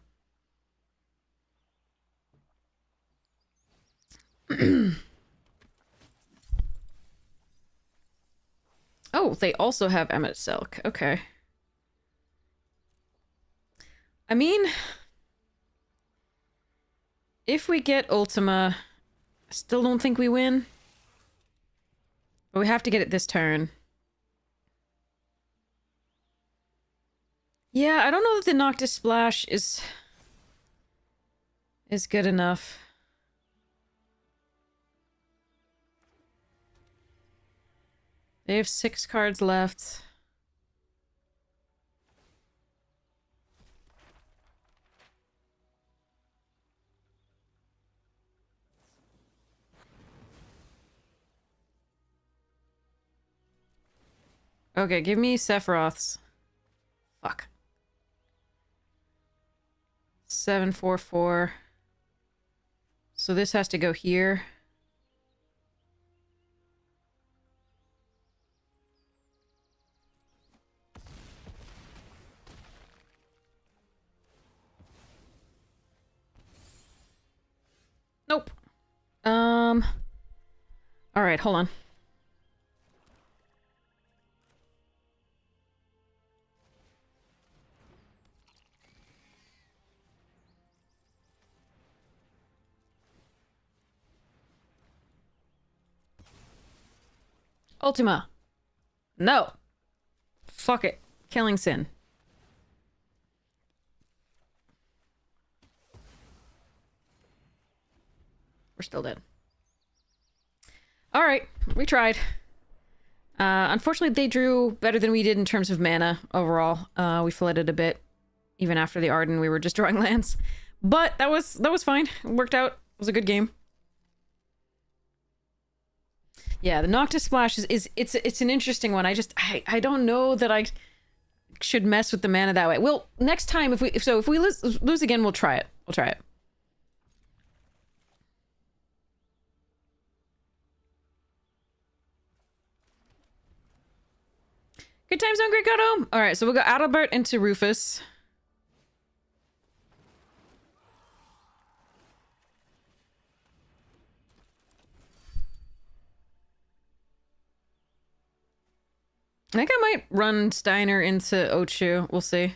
S1: Oh, they also have Emmet Silk. Okay. I mean, if we get Ultima, I still don't think we win. But we have to get it this turn. Yeah, I don't know that the Noctis Splash is good enough. They have 6 cards left. Okay, give me Sephiroth's. Fuck. 7/4/4. So this has to go here. Nope. All right, hold on. Ultima. No. Fuck it. Killing Sin. We're still dead. Alright, we tried. Unfortunately, they drew better than we did in terms of mana overall. We flooded a bit. Even after the Arden, we were just drawing lands. But that was fine. It worked out. It was a good game. Yeah, the Noctis Splash it's an interesting one. I don't know that I should mess with the mana that way. Well, next time if we lose again, we'll try it. We'll try it. Good time zone, Great Goto. All right, so we'll go Adalbert into Rufus. I think I might run Steiner into Ochu. We'll see.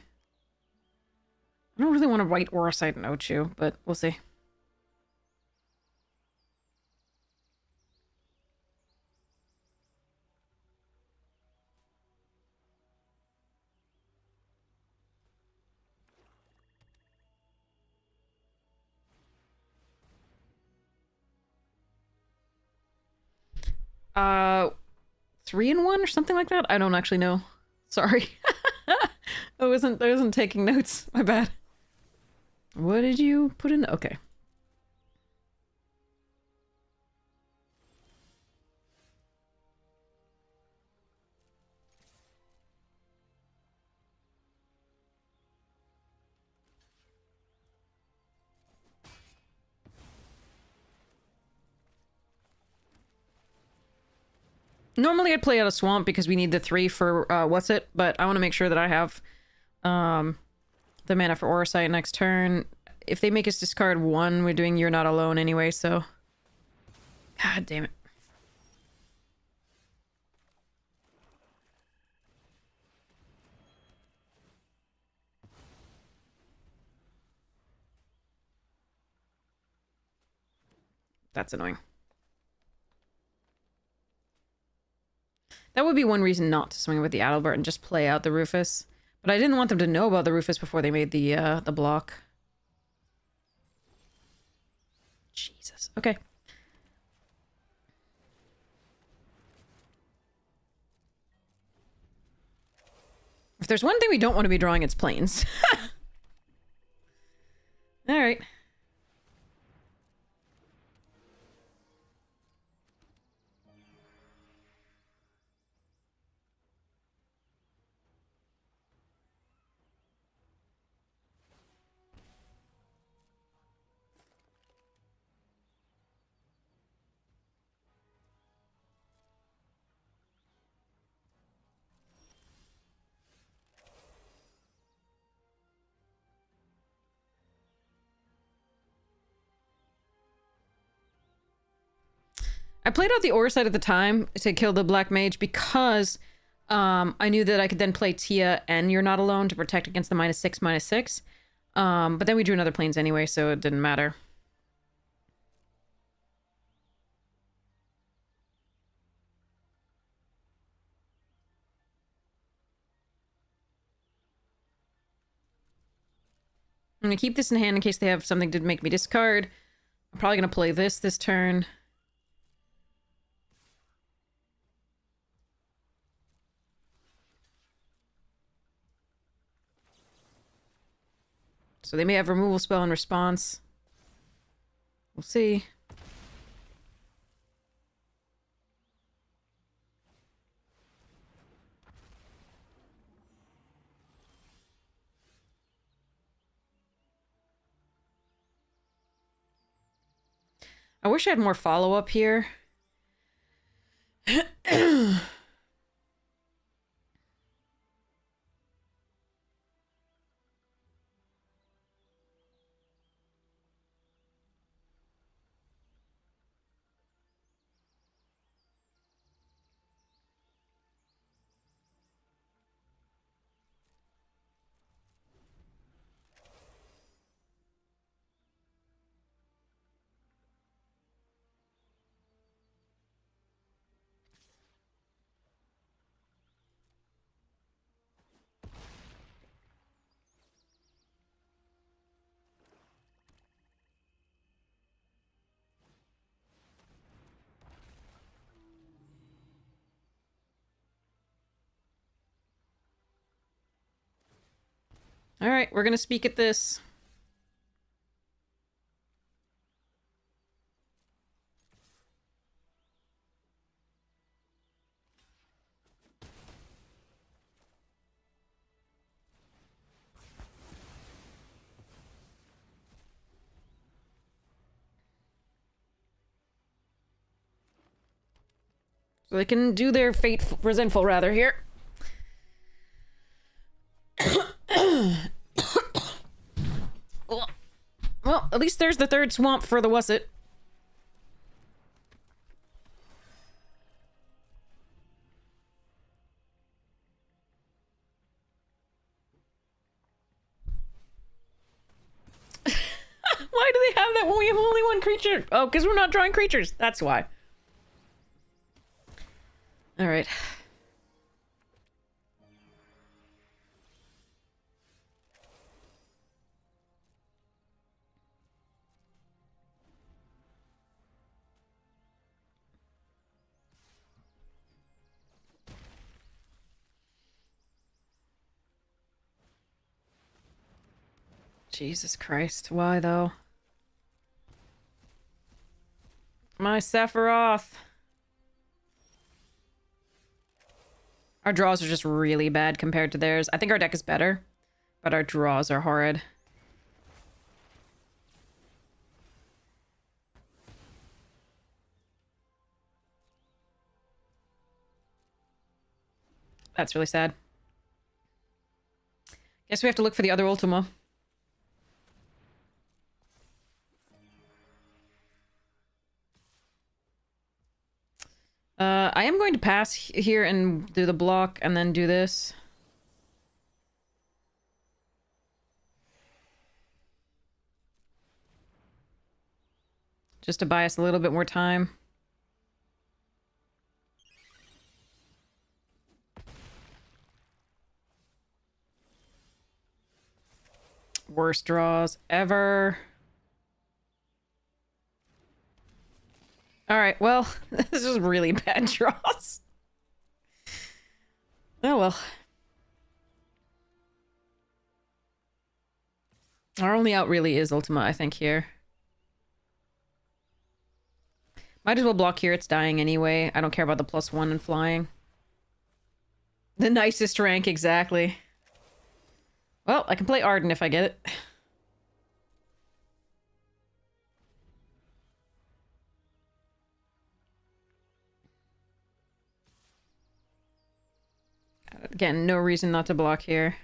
S1: I don't really want to white Aurosite in Ochu, but we'll see. Uh, 3-in-1 or something like that? I don't actually know. Sorry. I wasn't taking notes. My bad. What did you put in? Okay. Normally I'd play out a swamp because we need the 3 for what's it, but I want to make sure that I have the mana for Aurosite next turn. If they make us discard 1, we're doing You're Not Alone anyway, so... God damn it. That's annoying. That would be one reason not to swing with the Adalbert and just play out the Rufus. But I didn't want them to know about the Rufus before they made the block. Jesus. Okay. If there's one thing we don't want to be drawing, it's planes. Alright. I played out the Aurosite at the time to kill the Black Mage because I knew that I could then play Tia and You're Not Alone to protect against the -6/-6. But then we drew another planes anyway, so it didn't matter. I'm gonna keep this in hand in case they have something to make me discard. I'm probably gonna play this turn. So they may have removal spell in response. We'll see. I wish I had more follow-up here. All right, we're gonna speak at this. So they can do their resentful rather here. Well, at least there's the third swamp for the wussit. Why do they have that when we have only one creature? Oh, because we're not drawing creatures. That's why. All right. Jesus Christ. Why, though? My Sephiroth. Our draws are just really bad compared to theirs. I think our deck is better, but our draws are horrid. That's really sad. Guess we have to look for the other Ultima. I am going to pass here and do the block and then do this. Just to buy us a little bit more time. Worst draws ever. Alright, well, this is really bad draws. Oh well. Our only out really is Ultima, I think, here. Might as well block here, it's dying anyway. I don't care about the +1 and flying. The nicest rank, exactly. Well, I can play Arden if I get it. Again, no reason not to block here.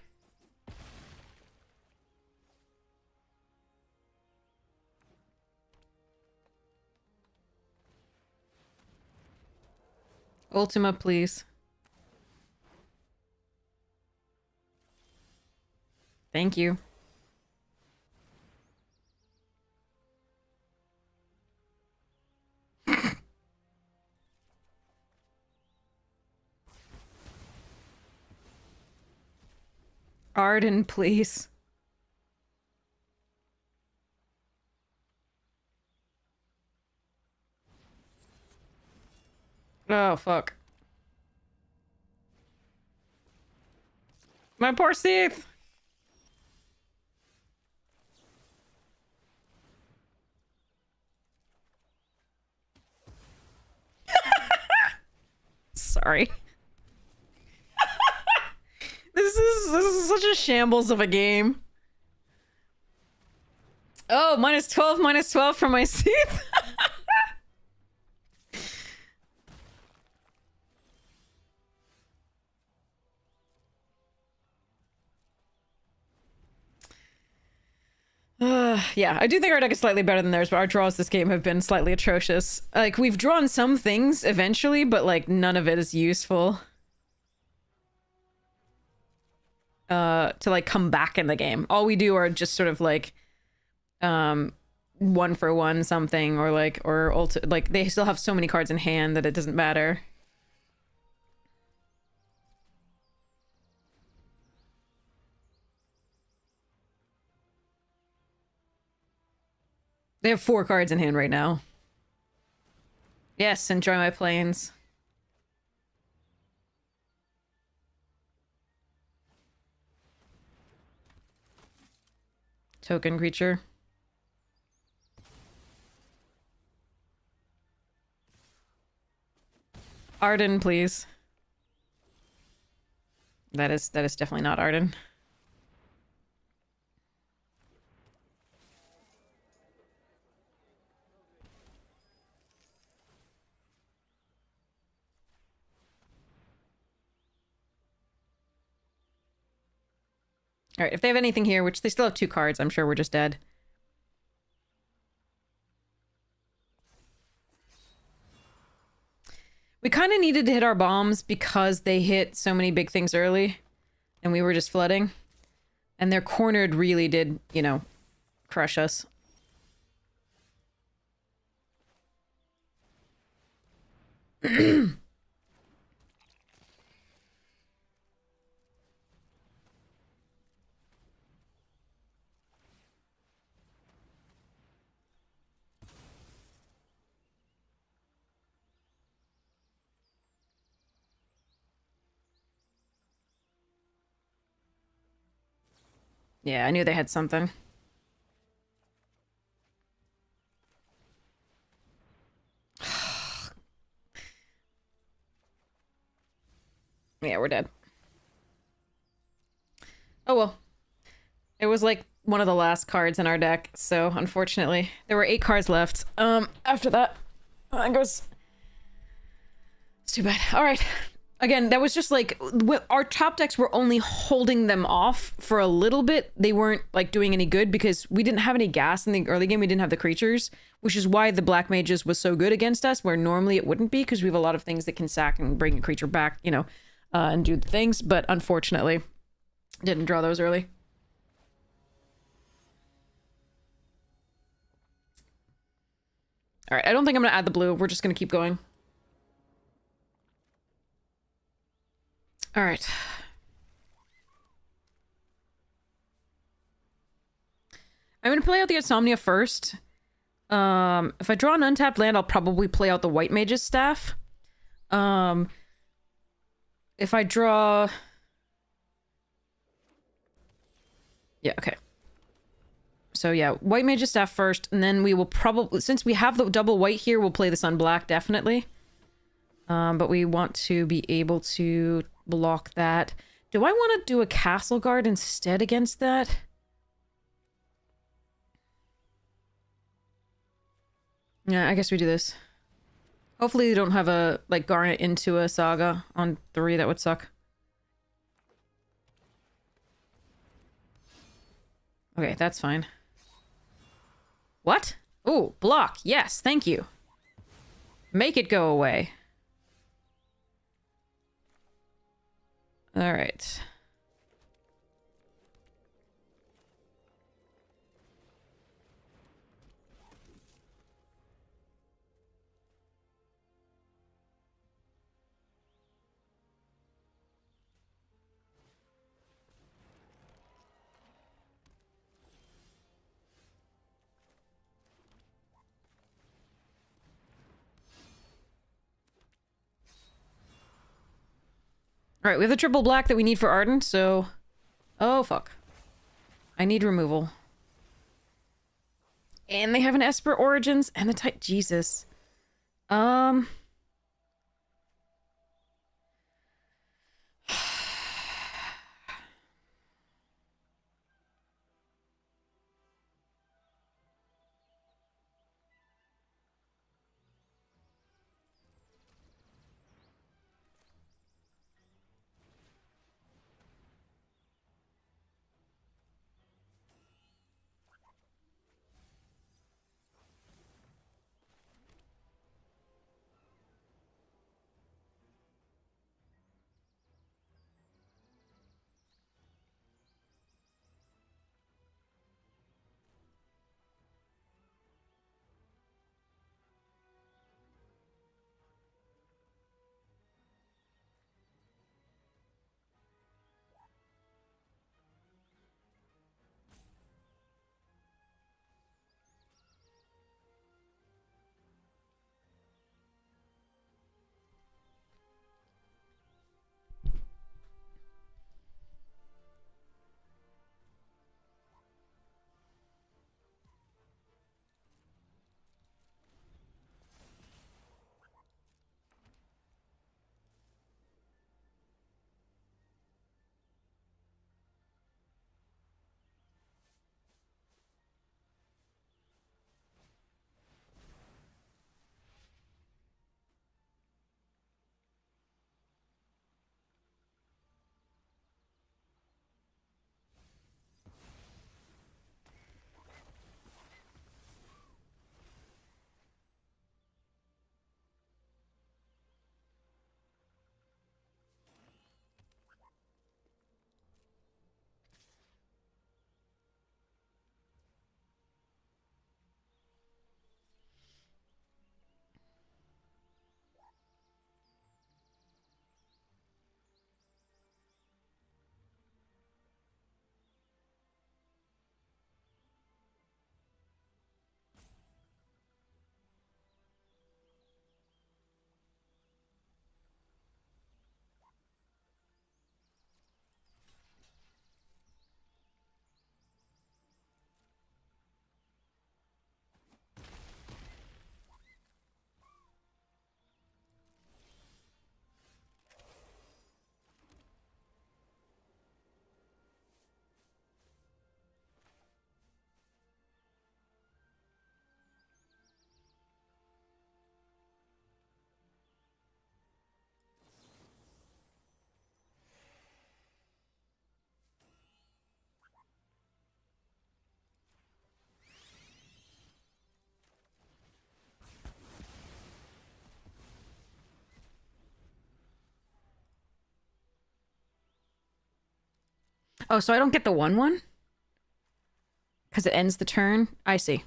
S1: Ultima, please. Thank you. Arden, please. Oh, fuck. My poor Steve! Sorry. This is such a shambles of a game. Oh, -12 for my Seath. Yeah, I do think our deck is slightly better than theirs, but our draws this game have been slightly atrocious. Like, we've drawn some things eventually, but, like, none of it is useful. To, like, come back in the game. All we do are just sort of, like, 1-for-1 something, or, like, like, they still have so many cards in hand that it doesn't matter. They have 4 cards in hand right now. Yes, enjoy my planes. Token creature. Arden, please. That is definitely not Arden. Alright, if they have anything here, which they still have 2 cards, I'm sure we're just dead. We kind of needed to hit our bombs because they hit so many big things early. And we were just flooding. And their cornered really did, you know, crush us. Yeah, I knew they had something. Yeah, we're dead. Oh well. It was like one of the last cards in our deck, so unfortunately. There were 8 cards left. After that, I guess it's too bad. Alright. Again, that was just like, our top decks were only holding them off for a little bit. They weren't like doing any good because we didn't have any gas in the early game. We didn't have the creatures, which is why the Black Mages was so good against us, where normally it wouldn't be because we have a lot of things that can sack and bring a creature back, you know, and do the things. But unfortunately, didn't draw those early. All right, I don't think I'm going to add the blue. We're just going to keep going. All right. I'm going to play out the Insomnia first. If I draw an untapped land, I'll probably play out the White Mage's Staff. If I draw... Yeah, okay. So yeah, White Mage's Staff first, and then we will probably... Since we have the double white here, we'll play this on black, definitely. But we want to be able to block that. Do I want to do a Castle Guard instead against that? Yeah, I guess we do this. Hopefully they don't have a, like, Garnet into a Saga on 3. That would suck. Okay, that's fine. What? Oh, block. Yes, thank you. Make it go away. All right. Alright, we have the triple black that we need for Arden, so... Oh, fuck. I need removal. And they have an Esper Origins and the type... Jesus. Oh, so I don't get the 1/1? Because it ends the turn? I see.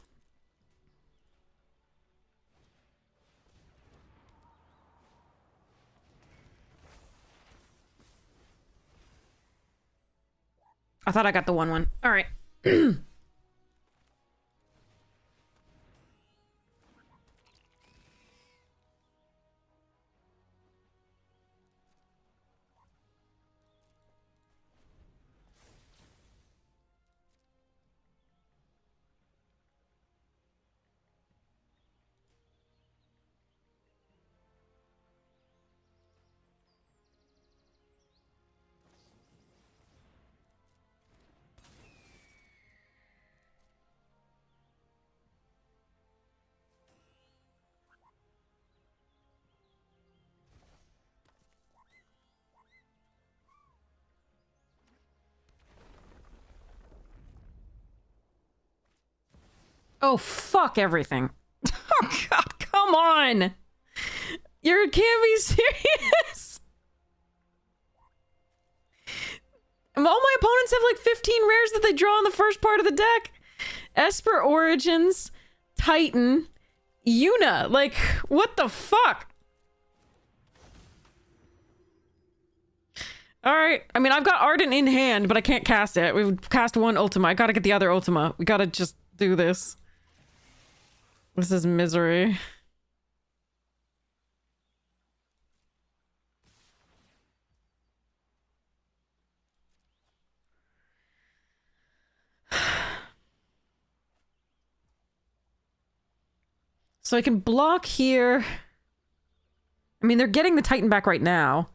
S1: I thought I got the 1/1. All right. Oh, fuck everything. Oh, God, come on. You can't be serious. All my opponents have like 15 rares that they draw in the first part of the deck. Esper Origins, Titan, Yuna. Like, what the fuck? Alright. I mean, I've got Ardent in hand, but I can't cast it. We've cast one Ultima. I gotta get the other Ultima. We gotta just do this. This is misery. So I can block here. I mean, they're getting the Titan back right now.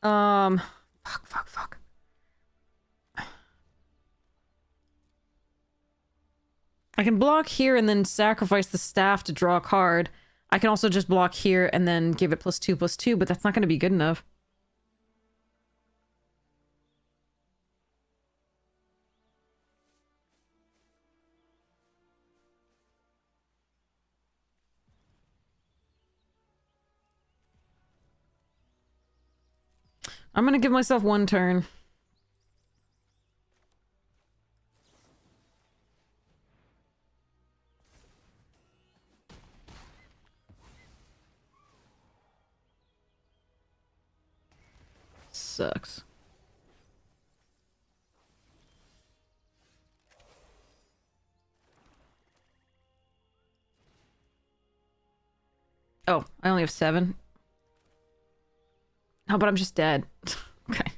S1: Fuck. I can block here and then sacrifice the staff to draw a card. I can also just block here and then give it +2/+2, but that's not going to be good enough. I'm going to give myself one turn. Sucks. Oh, I only have 7. Oh, but I'm just dead. Okay.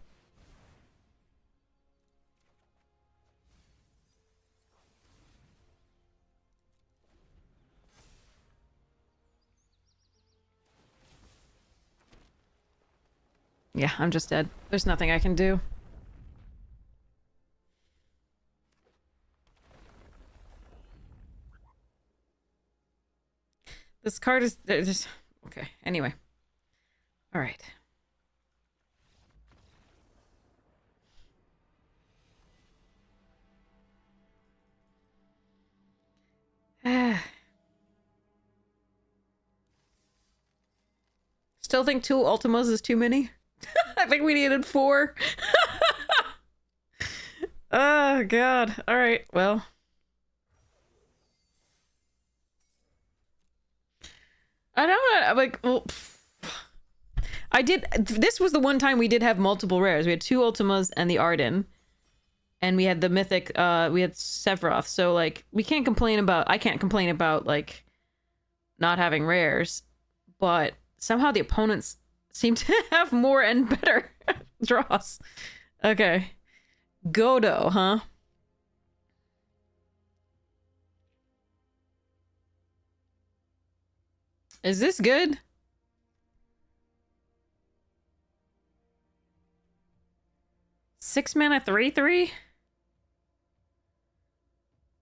S1: Yeah, I'm just dead. There's nothing I can do. This card is just okay. Anyway. All right. Still think 2 Ultimas is too many? I think we needed 4. Oh, God. All right, well. I don't know, like, well, this was the one time we did have multiple rares. We had 2 Ultimas and the Arden. And we had the mythic, we had Sephiroth. So, like, I can't complain about, like, not having rares. But somehow the opponents seem to have more and better draws. Okay. Godo, huh? Is this good? Six mana 3/3?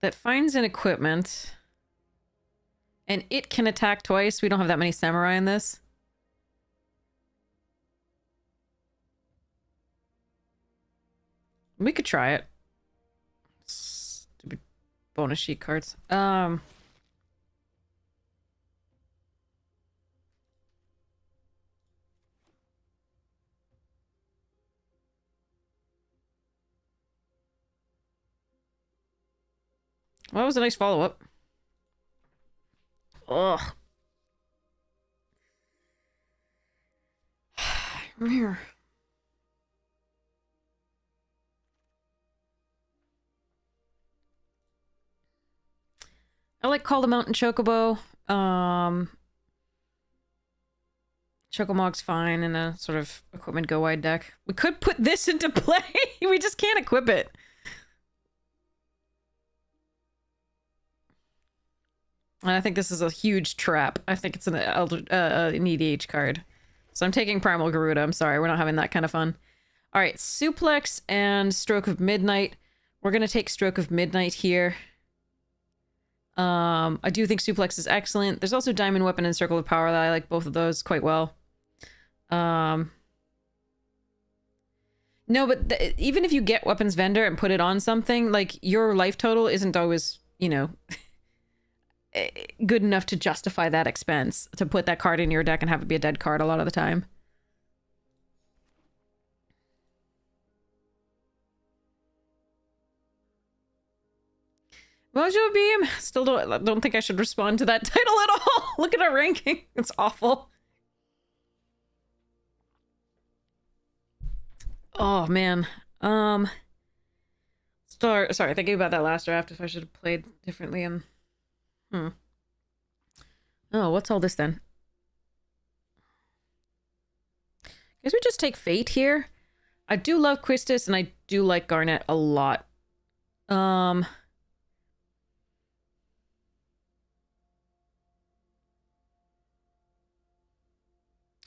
S1: That finds an equipment. And it can attack twice. We don't have that many samurai in this. We could try it. Stupid bonus sheet cards. Well, that was a nice follow-up. Ugh. Here. I like Call the Mountain Chocobo. Chocomog's fine in a sort of equipment go wide deck. We could put this into play. We just can't equip it. And I think this is a huge trap. I think it's an EDH card. So I'm taking Primal Garuda. I'm sorry, we're not having that kind of fun. All right, Suplex and Stroke of Midnight. We're going to take Stroke of Midnight here. I do think Suplex is excellent. There's also Diamond Weapon and Circle of Power that I like both of those quite well. No, but even if you get Weapons Vendor and put it on something, like, your life total isn't always, you know, good enough to justify that expense to put that card in your deck and have it be a dead card a lot of the time. Mojo Beam, still don't think I should respond to that title at all. Look at our ranking. It's awful. Oh man. Sorry, thinking about that last draft, if I should have played differently and Oh, what's all this then? Guess we just take Fate here. I do love Quistis and I do like Garnet a lot.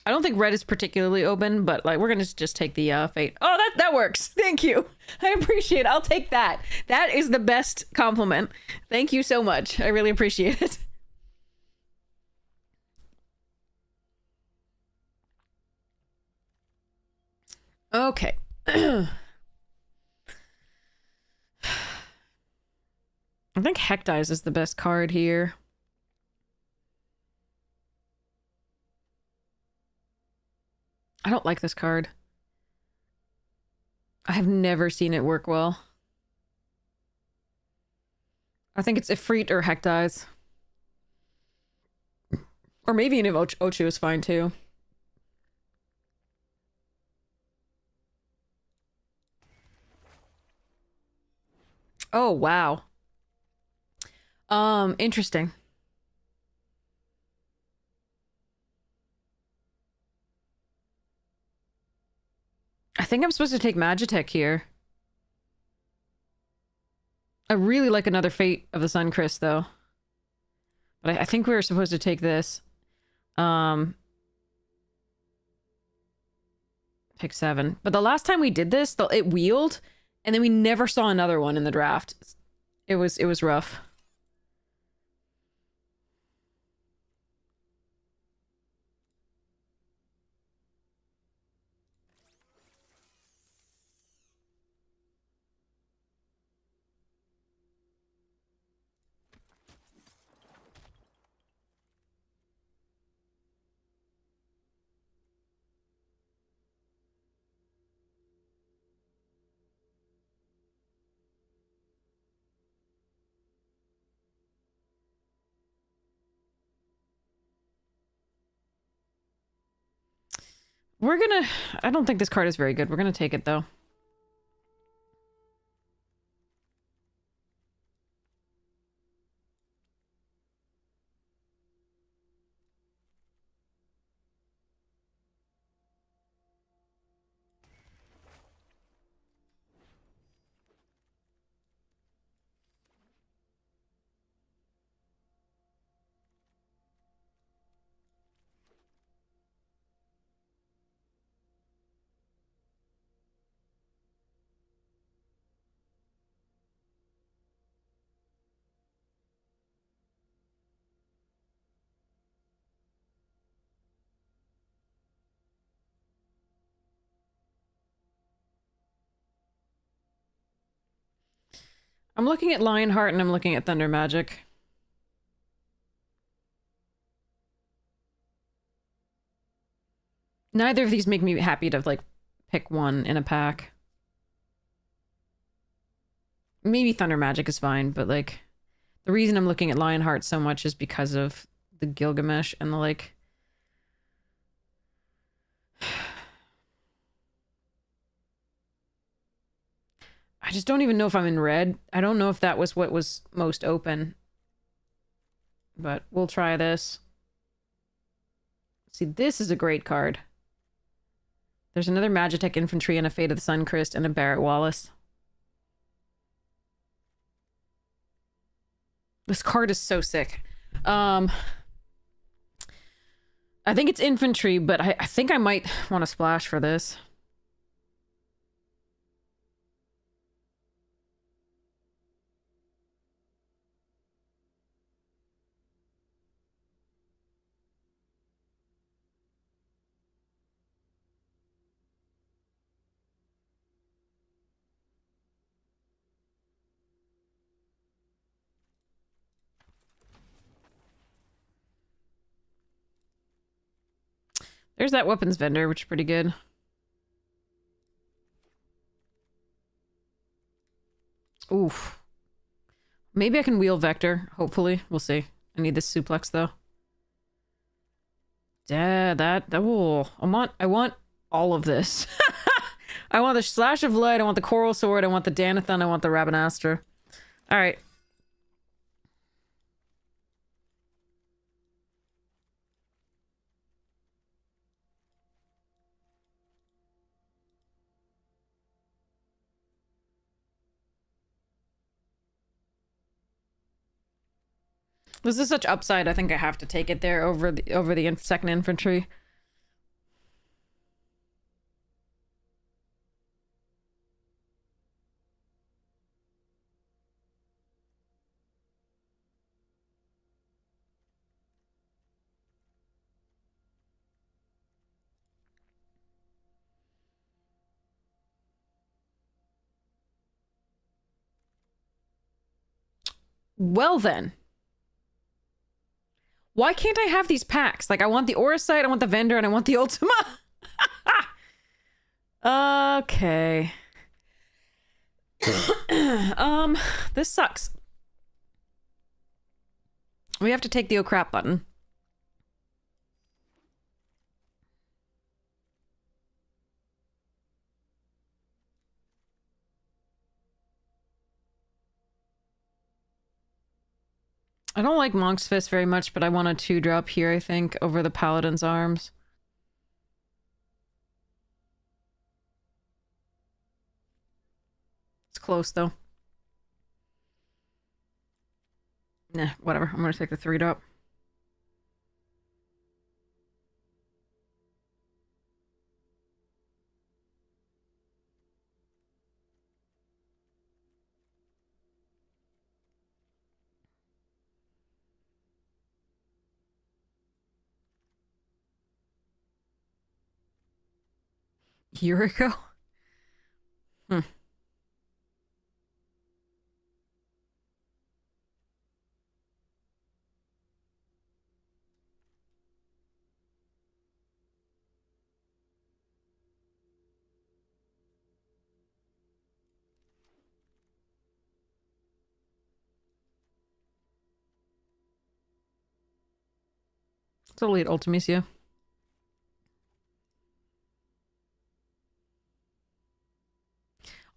S1: I don't think red is particularly open, but like we're gonna just take the Fate. Oh, that works. Thank you. I appreciate it. I'll take that. That is the best compliment. Thank you so much. I really appreciate it. Okay. I think Hectize is the best card here. I don't like this card. I have never seen it work well. I think it's Ifrit or Hectize. Or maybe even Ochu is fine too. Oh, wow. Interesting. I think I'm supposed to take Magitech here. I really like another Fate of the Suncrest, though. But I think we were supposed to take this. Pick 7. But the last time we did this, it wheeled, and then we never saw another one in the draft. It was rough. We're gonna... I don't think this card is very good. We're gonna take it, though. I'm looking at Lionheart and I'm looking at Thunder Magic. Neither of these make me happy to, like, pick one in a pack. Maybe Thunder Magic is fine, but, like... The reason I'm looking at Lionheart so much is because of the Gilgamesh and the, like... I just don't even know if I'm in red. I don't know if that was what was most open. But we'll try this. See, this is a great card. There's another Magitech Infantry and a Fate of the Sunchrist and a Barrett Wallace. This card is so sick. I think it's infantry, but I think I might want to splash for this. There's that weapons vendor, which is pretty good. Oof. Maybe I can wheel Vector, hopefully. We'll see. I need this suplex, though. Yeah, I want all of this. I want the Slash of Light, I want the Coral Sword, I want the Danathan, I want the Rabanastra. Alright. This is such upside, I think I have to take it there over the second infantry. Well then. Why can't I have these packs? Like, I want the Auracite, I want the Vendor, and I want the Ultima. Okay. This sucks. We have to take the oh crap button. I don't like Monk's Fist very much, but I want a 2-drop here, I think, over the Paladin's Arms. It's close, though. Nah, whatever. I'm gonna take the 3-drop. Year ago? Hmm. It's Elite Ultimisia.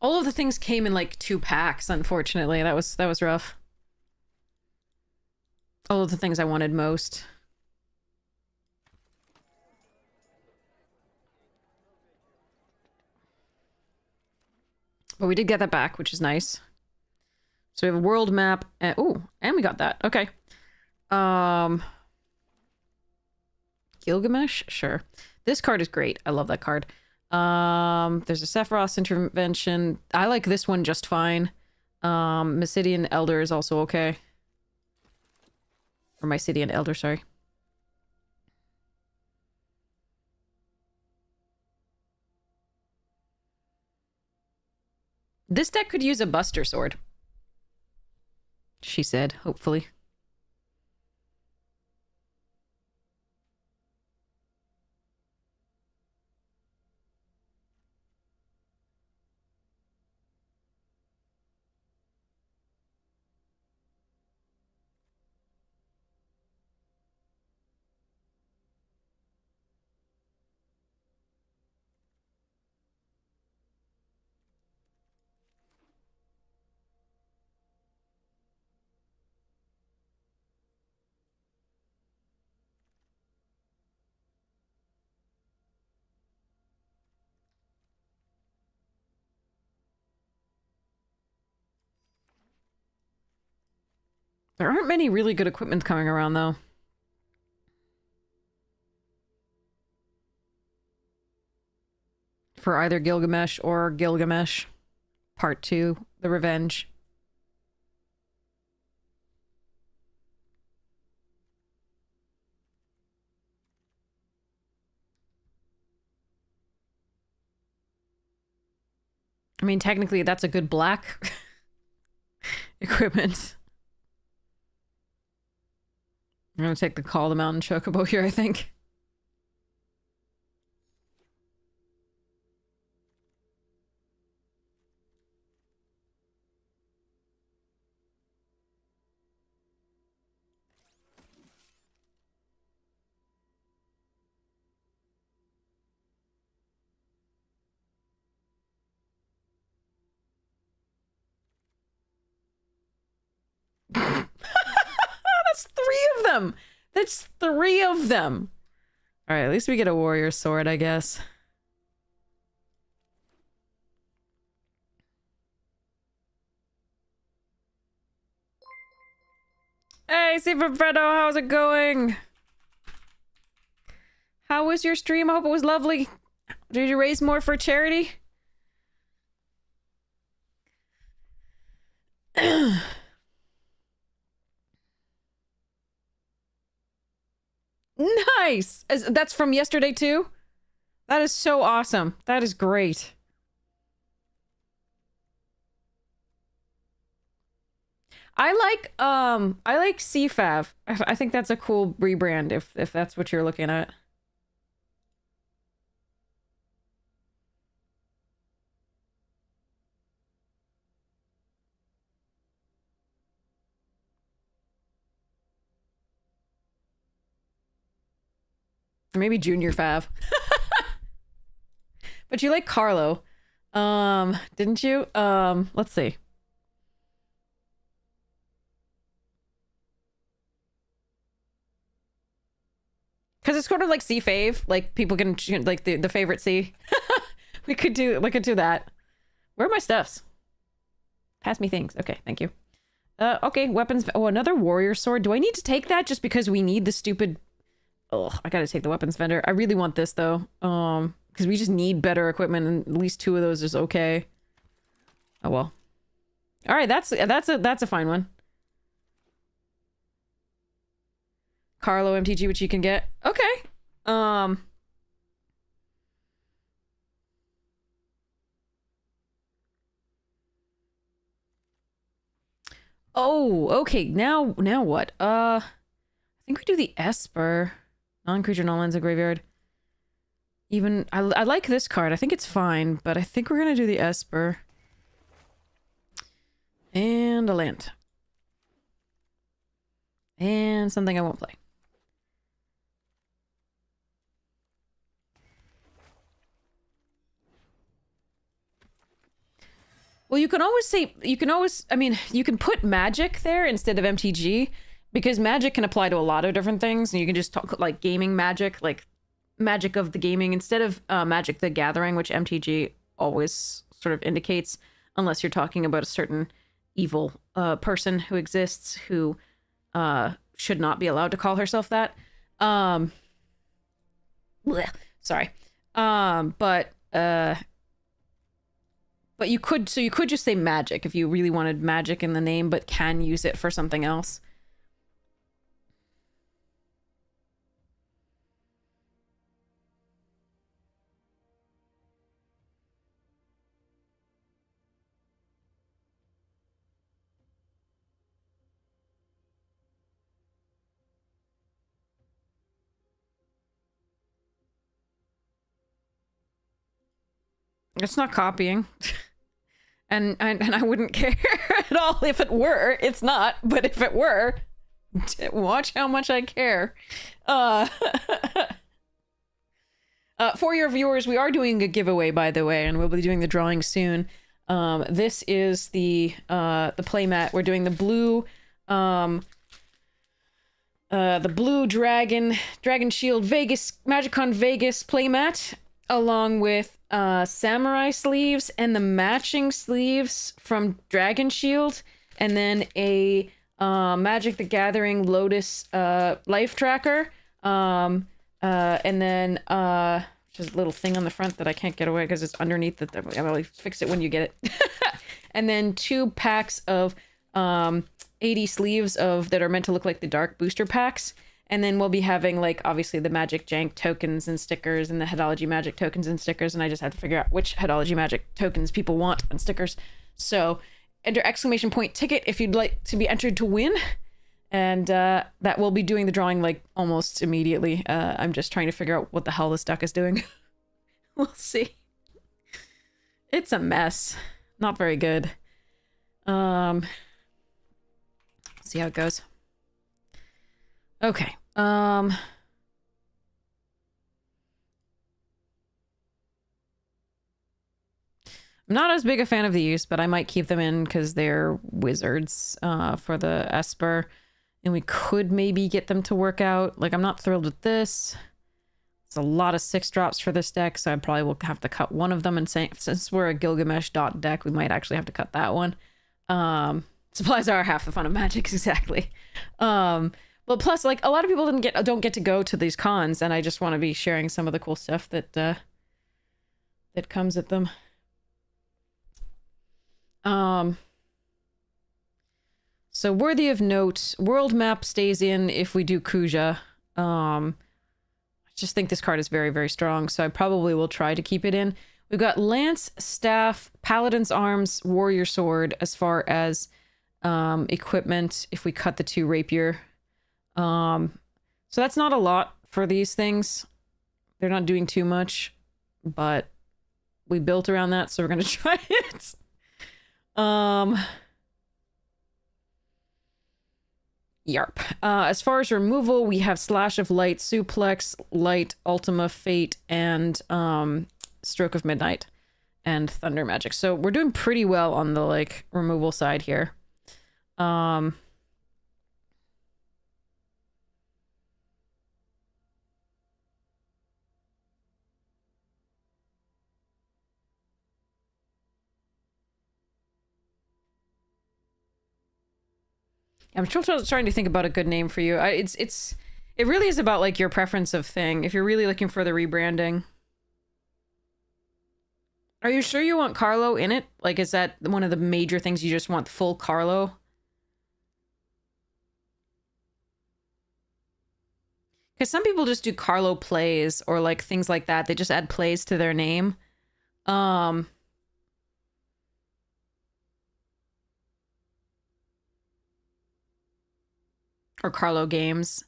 S1: All of the things came in like 2 packs, unfortunately. That was rough. All of the things I wanted most. But we did get that back, which is nice. So we have a world map. And, ooh, and we got that. Okay. Gilgamesh? Sure. This card is great. I love that card. There's a Sephiroth intervention. I like this one just fine. Mysidian Elder is also okay. Or Mysidian Elder, sorry. This deck could use a Buster Sword. She said, hopefully. There aren't many really good equipment coming around, though. For either Gilgamesh or Gilgamesh Part 2, The Revenge. I mean, technically, that's a good black equipment. I'm gonna take the Call the Mountain Chocobo here, I think. That's 3 of them! That's 3 of them! Alright, at least we get a warrior sword, I guess. Hey, Fredo, how's it going? How was your stream? I hope it was lovely. Did you raise more for charity? Nice! That's from yesterday too? That is so awesome. That is great. I like CFAV. I think that's a cool rebrand if that's what you're looking at. Or maybe Junior Fav. But you like Carlo. Didn't you? Let's see. Because it's sort of like C fave, like people can like the favorite C. we could do that. Where are my stuffs? Pass me things. Okay, thank you. Okay, weapons. Oh, another warrior sword. Do I need to take that just because we need the stupid? Oh, I gotta take the weapons vendor. I really want this though. Because we just need better equipment, and at least 2 of those is okay. Oh well. All right, that's a fine one. Carlo MTG, which you can get. Okay. Oh, okay. Now what? I think we do the Esper. Non-creature, non-lands, a graveyard. Even, I like this card. I think it's fine, but I think we're gonna do the Esper. And a land. And something I won't play. Well, you can always say, I mean, you can put magic there instead of MTG, because magic can apply to a lot of different things, and you can just talk like gaming magic, like magic of the gaming, instead of Magic the Gathering, which MTG always sort of indicates, unless you're talking about a certain evil person who exists who should not be allowed to call herself that. Blech, sorry. But you could just say magic if you really wanted magic in the name, but can use it for something else. It's not copying. And I wouldn't care at all if it were. It's not, but if it were, watch how much I care. For your viewers, we are doing a giveaway, by the way, and we'll be doing the drawing soon. This is the playmat. We're doing the blue Dragon Shield Vegas Magicon Vegas playmat, along with samurai sleeves and the matching sleeves from Dragon Shield, and then a Magic the Gathering Lotus life tracker. And then just a little thing on the front that I can't get away because it's underneath the I'll fix it when you get it. And then 2 packs of 80 sleeves of that are meant to look like the dark booster packs. And then we'll be having, like, obviously the Magic Jank tokens and stickers and the Headology Magic tokens and stickers. And I just have to figure out which Headology Magic tokens people want and stickers. So enter exclamation point ticket if you'd like to be entered to win. And that will be doing the drawing, like, almost immediately. I'm just trying to figure out what the hell this duck is doing. We'll see. It's a mess. Not very good. See how it goes. Okay. I'm not as big a fan of these, but I might keep them in because they're wizards for the Esper. And we could maybe get them to work out. Like, I'm not thrilled with this. It's a lot of 6 drops for this deck, so I probably will have to cut one of them. And since we're a Gilgamesh dot deck, we might actually have to cut that one. Supplies are half the fun of Magic, exactly. But plus, like, a lot of people don't get to go to these cons, and I just want to be sharing some of the cool stuff that that comes at them. So worthy of note, world map stays in if we do Kuja. I just think this card is very, very strong, so I probably will try to keep it in. We've got Lance, Staff, Paladin's Arms, Warrior Sword as far as equipment if we cut the 2 Rapier. So that's not a lot for these things. They're not doing too much, but we built around that, so we're gonna try it. Yarp. As far as removal, we have Slash of Light, Suplex, Light, Ultima, Fate, and Stroke of Midnight, and Thunder Magic. So we're doing pretty well on the, like, removal side here. I'm still trying to think about a good name for you. It really is about, like, your preference of thing. If you're really looking for the rebranding. Are you sure you want Carlo in it? Like, is that one of the major things you just want full Carlo? Because some people just do Carlo plays or, like, things like that. They just add plays to their name. Or Carlo games.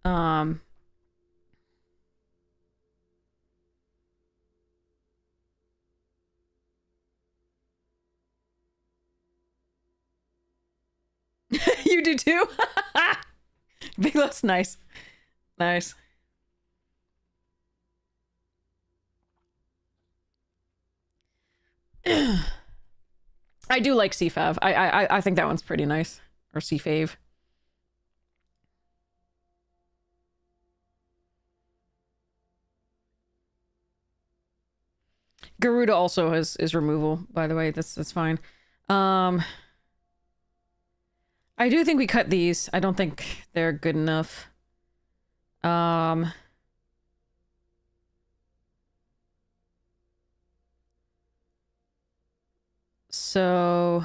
S1: You do too? Biglo's nice. Nice. I do like CFAV. I think that one's pretty nice. Or CFAV. Garuda also is removal, by the way. That's fine. I do think we cut these. I don't think they're good enough. So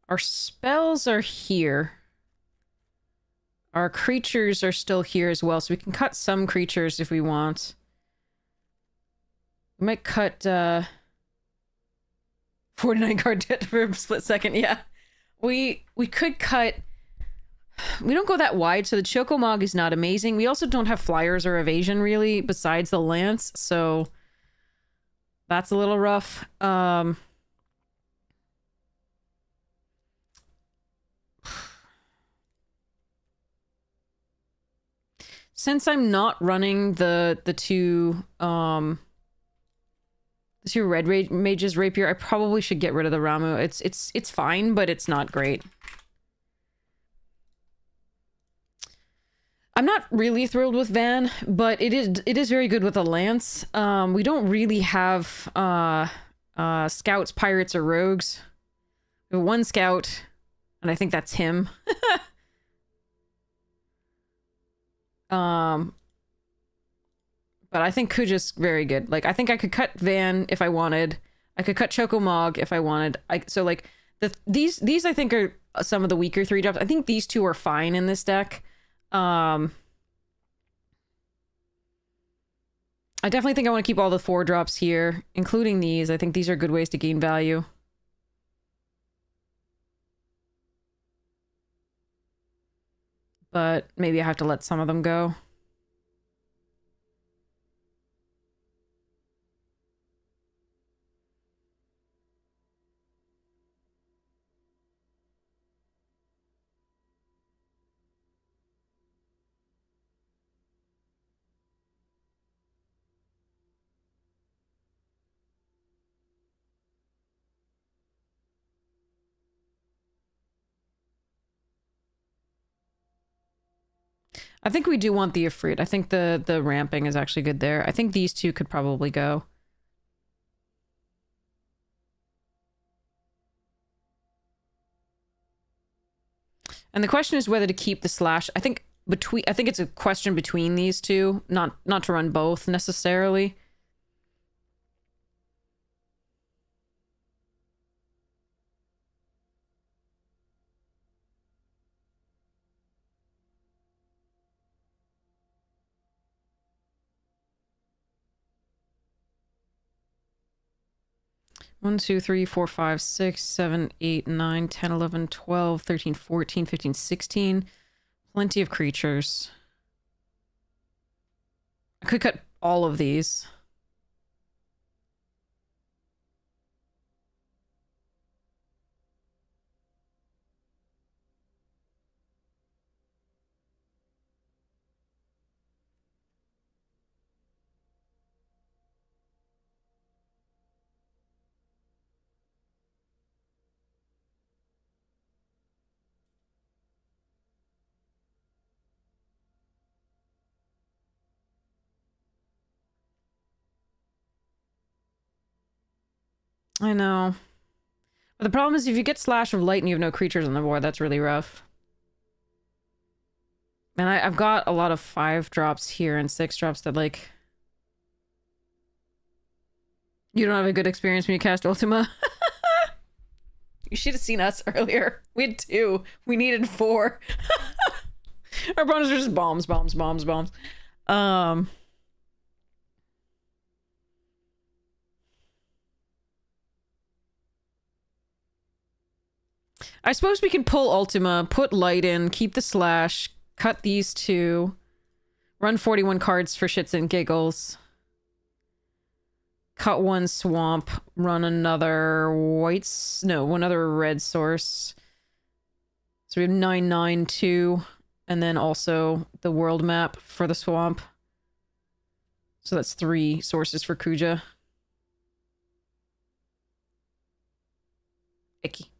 S1: our spells are here. Our creatures are still here as well, so we can cut some creatures if we want. We might cut 49 card debt for a split second. Yeah, we could cut. We don't go that wide, so the Chocomog is not amazing. We also don't have flyers or evasion really, besides the lance, so that's a little rough. Since I'm not running the two red mages rapier, I probably should get rid of the Ramu. It's fine, but it's not great. I'm not really thrilled with Van, but it is very good with a lance. We don't really have scouts, pirates, or rogues. We have one scout, And I think that's him. But I think Kuja's very good. Like, I think I could cut Van if I wanted. I could cut Chocomog if I wanted. So like these I think are some of the weaker 3-drops. I think these two are fine in this deck. I definitely think I want to keep all the 4-drops here, including these. I think these are good ways to gain value. But maybe I have to let some of them go. I think we do want the Ifrit. I think the ramping is actually good there. I think these two could probably go. And the question is whether to keep the slash. I think it's a question between these two, not to run both necessarily. One, 2, 3, 4, 5, 6, 7, 8, 9, 10, 11, 12, 13, 14, 15, 16. Plenty of creatures. I could cut all of these. I know. But the problem is if you get Slash of Light and you have no creatures on the board, that's really rough. And I've got a lot of 5-drops here and 6-drops that, like... You don't have a good experience when you cast Ultima? You should have seen us earlier. We had 2. We needed 4. Our bonus were just bombs, bombs, bombs, bombs. I suppose we can pull Ultima, put Light in, keep the Slash, cut these 2, run 41 cards for shits and giggles, cut 1 Swamp, run another another red source. So we have 992, and then also the world map for the Swamp. So that's 3 sources for Kuja. Icky.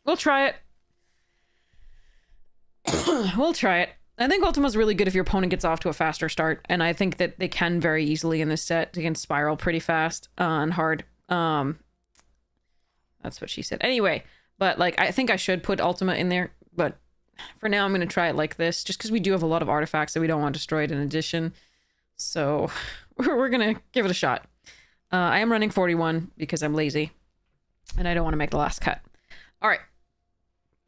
S1: We'll try it. We'll try it. I think Ultima's really good if your opponent gets off to a faster start, and I think that they can very easily in this set. They can spiral pretty fast and hard. That's what she said. Anyway, but like I think I should put Ultima in there, but for now I'm going to try it like this, just because we do have a lot of artifacts that we don't want destroyed in addition. So we're going to give it a shot. I am running 41 because I'm lazy, and I don't want to make the last cut. All right.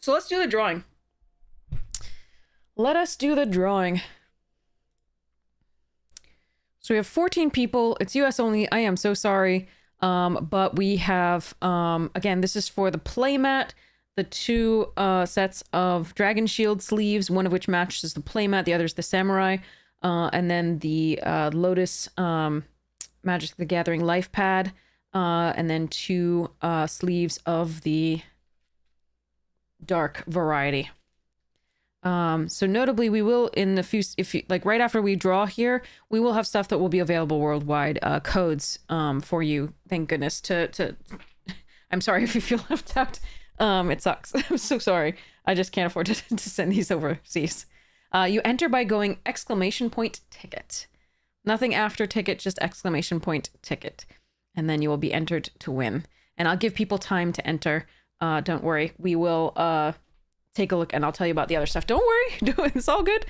S1: So let's do the drawing. Let us do the drawing. So we have 14 people. It's US only. I am so sorry. But we have, again, this is for the playmat, the 2 sets of Dragon Shield sleeves, one of which matches the playmat, the other is the Samurai, and then the Lotus Magic the Gathering Life Pad, and then 2 sleeves of the dark variety. So notably, we will in the few, right after we draw here, we will have stuff that will be available worldwide, codes for you. Thank goodness. I'm sorry if you feel left out. It sucks. I'm so sorry. I just can't afford to send these overseas. You enter by going !ticket. Nothing after ticket, just !ticket. and then you will be entered to win. And I'll give people time to enter. Don't worry. We will take a look and I'll tell you about the other stuff. Don't worry. It's all good.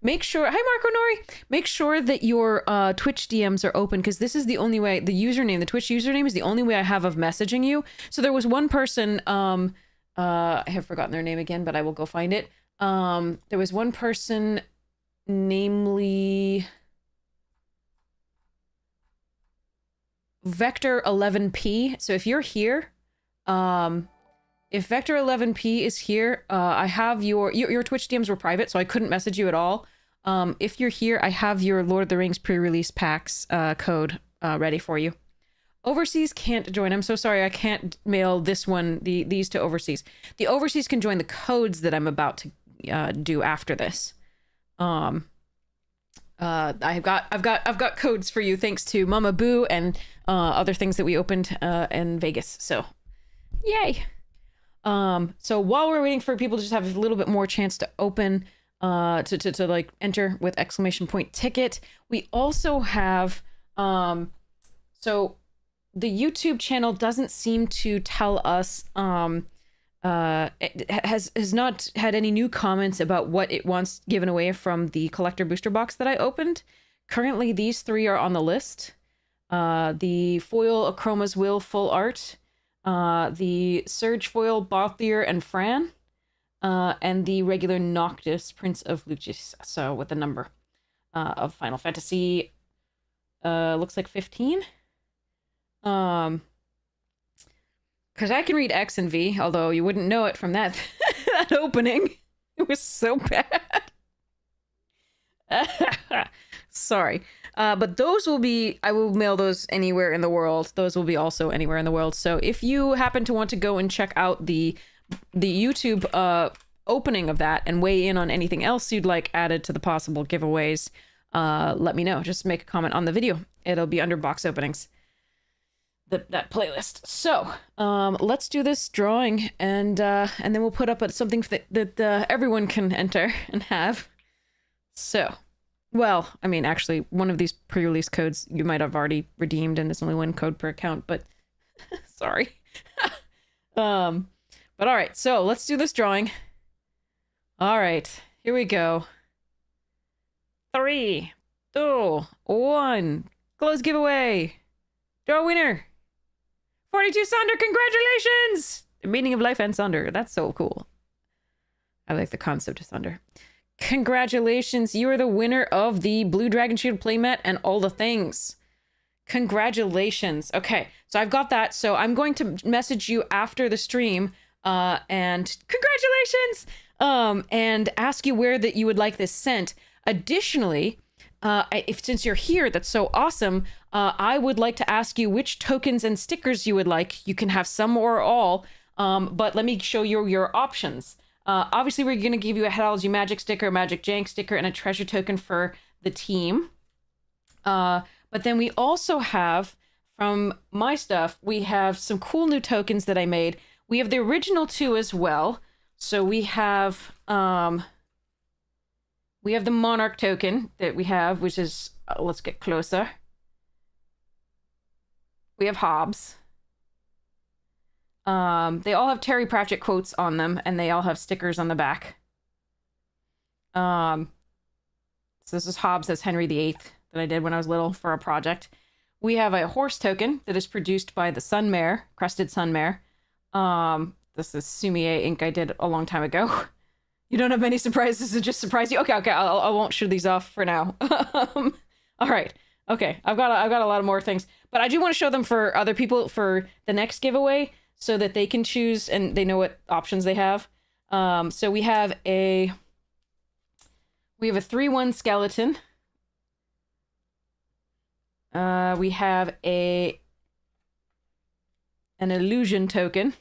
S1: Make sure, hi Marco Nori, make sure that your Twitch DMs are open, because this is the only way, the username, the Twitch username is the only way I have of messaging you. So there was one person, I have forgotten their name again, but I will go find it. There was one person, namely Vector 11P. So if you're here, if Vector 11P is here, I have your Twitch DMs were private, so I couldn't message you at all. If you're here, I have your Lord of the Rings pre-release packs code ready for you. Overseas can't join. I'm so sorry, I can't mail this one, these to overseas. The overseas can join the codes that I'm about to do after this. I've got codes for you thanks to Mama Boo and other things that we opened in Vegas. So, yay. So while we're waiting for people to just have a little bit more chance to open, to like enter with exclamation point ticket, we also have, so the YouTube channel doesn't seem to tell us, it has not had any new comments about what it wants given away from the collector booster box that I opened. Currently, these three are on the list. The foil Achroma's Will full art, the Surge foil Balthier and Fran, and the regular Noctis Prince of Lucis. So with the number of Final Fantasy, looks like 15. Because I can read X and V, although you wouldn't know it from that that opening. It was so bad. Sorry. But those will be, I will mail those anywhere in the world. Those will be also anywhere in the world. So if you happen to want to go and check out the YouTube opening of that and weigh in on anything else you'd like added to the possible giveaways, let me know. Just make a comment on the video. It'll be under box openings. That playlist. So let's do this drawing, and then we'll put up something that everyone can enter and have. So, well, I mean, actually, one of these pre-release codes you might have already redeemed, and there's only one code per account, but sorry. But all right, so let's do this drawing. All right, here we go. 3, 2, 1. Close giveaway. Draw a winner. 42 Sunder, congratulations! The meaning of life and Sunder. That's so cool. I like the concept of Sunder. Congratulations, you are the winner of the Blue Dragon Shield playmat and all the things. Congratulations. Okay, so I've got that. So I'm going to message you after the stream, and congratulations! And ask you where that you would like this sent. Additionally, since you're here, that's so awesome, I would like to ask you which tokens and stickers you would like. You can have some or all, but let me show you your options. Obviously, we're going to give you a Headology Magic sticker, a Magic Jank sticker, and a treasure token for the team. But then we also have, from my stuff, we have some cool new tokens that I made. We have the original 2 as well. So we have the Monarch token that we have, which is, let's get closer. We have Hobbs. They all have Terry Pratchett quotes on them, and they all have stickers on the back. So this is Hobbs as Henry VIII that I did when I was little for a project. We have a horse token that is produced by the Sunmare, Crested Sunmare. This is Sumier ink I did a long time ago. You don't have any surprises to just surprise you? Okay, I won't show these off for now. All right. Okay, I've got a lot of more things, but I do want to show them for other people for the next giveaway so that they can choose and they know what options they have. So we have a 3/1 skeleton. We have an illusion token.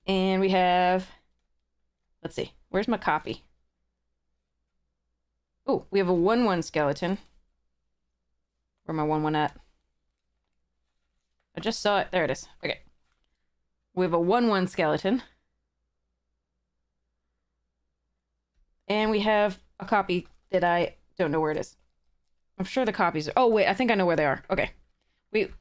S1: And we have, let's see, where's my copy? Oh, we have a 1/1 skeleton. Where my 1/1 at? I just saw it. There it is. Okay. We have a 1/1 skeleton. And we have a copy that I don't know where it is. I'm sure the copies are... Oh, wait, I think I know where they are. Okay.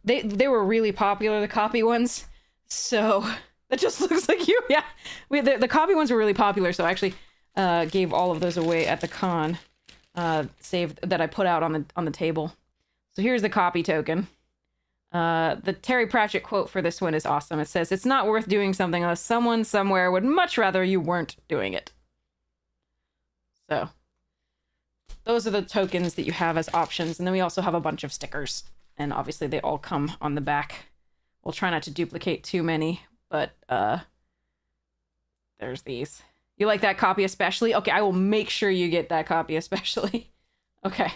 S1: They were really popular, the copy ones. So, that just looks like you. Yeah. The copy ones were really popular, so I actually gave all of those away at the con. Saved that I put out on the table. So here's the copy token. The Terry Pratchett quote for this one is awesome. It says, "It's not worth doing something unless someone somewhere would much rather you weren't doing it." So, those are the tokens that you have as options. And then we also have a bunch of stickers. And obviously they all come on the back. We'll try not to duplicate too many, but there's these. You like that copy especially? Okay, I will make sure you get that copy especially. Okay.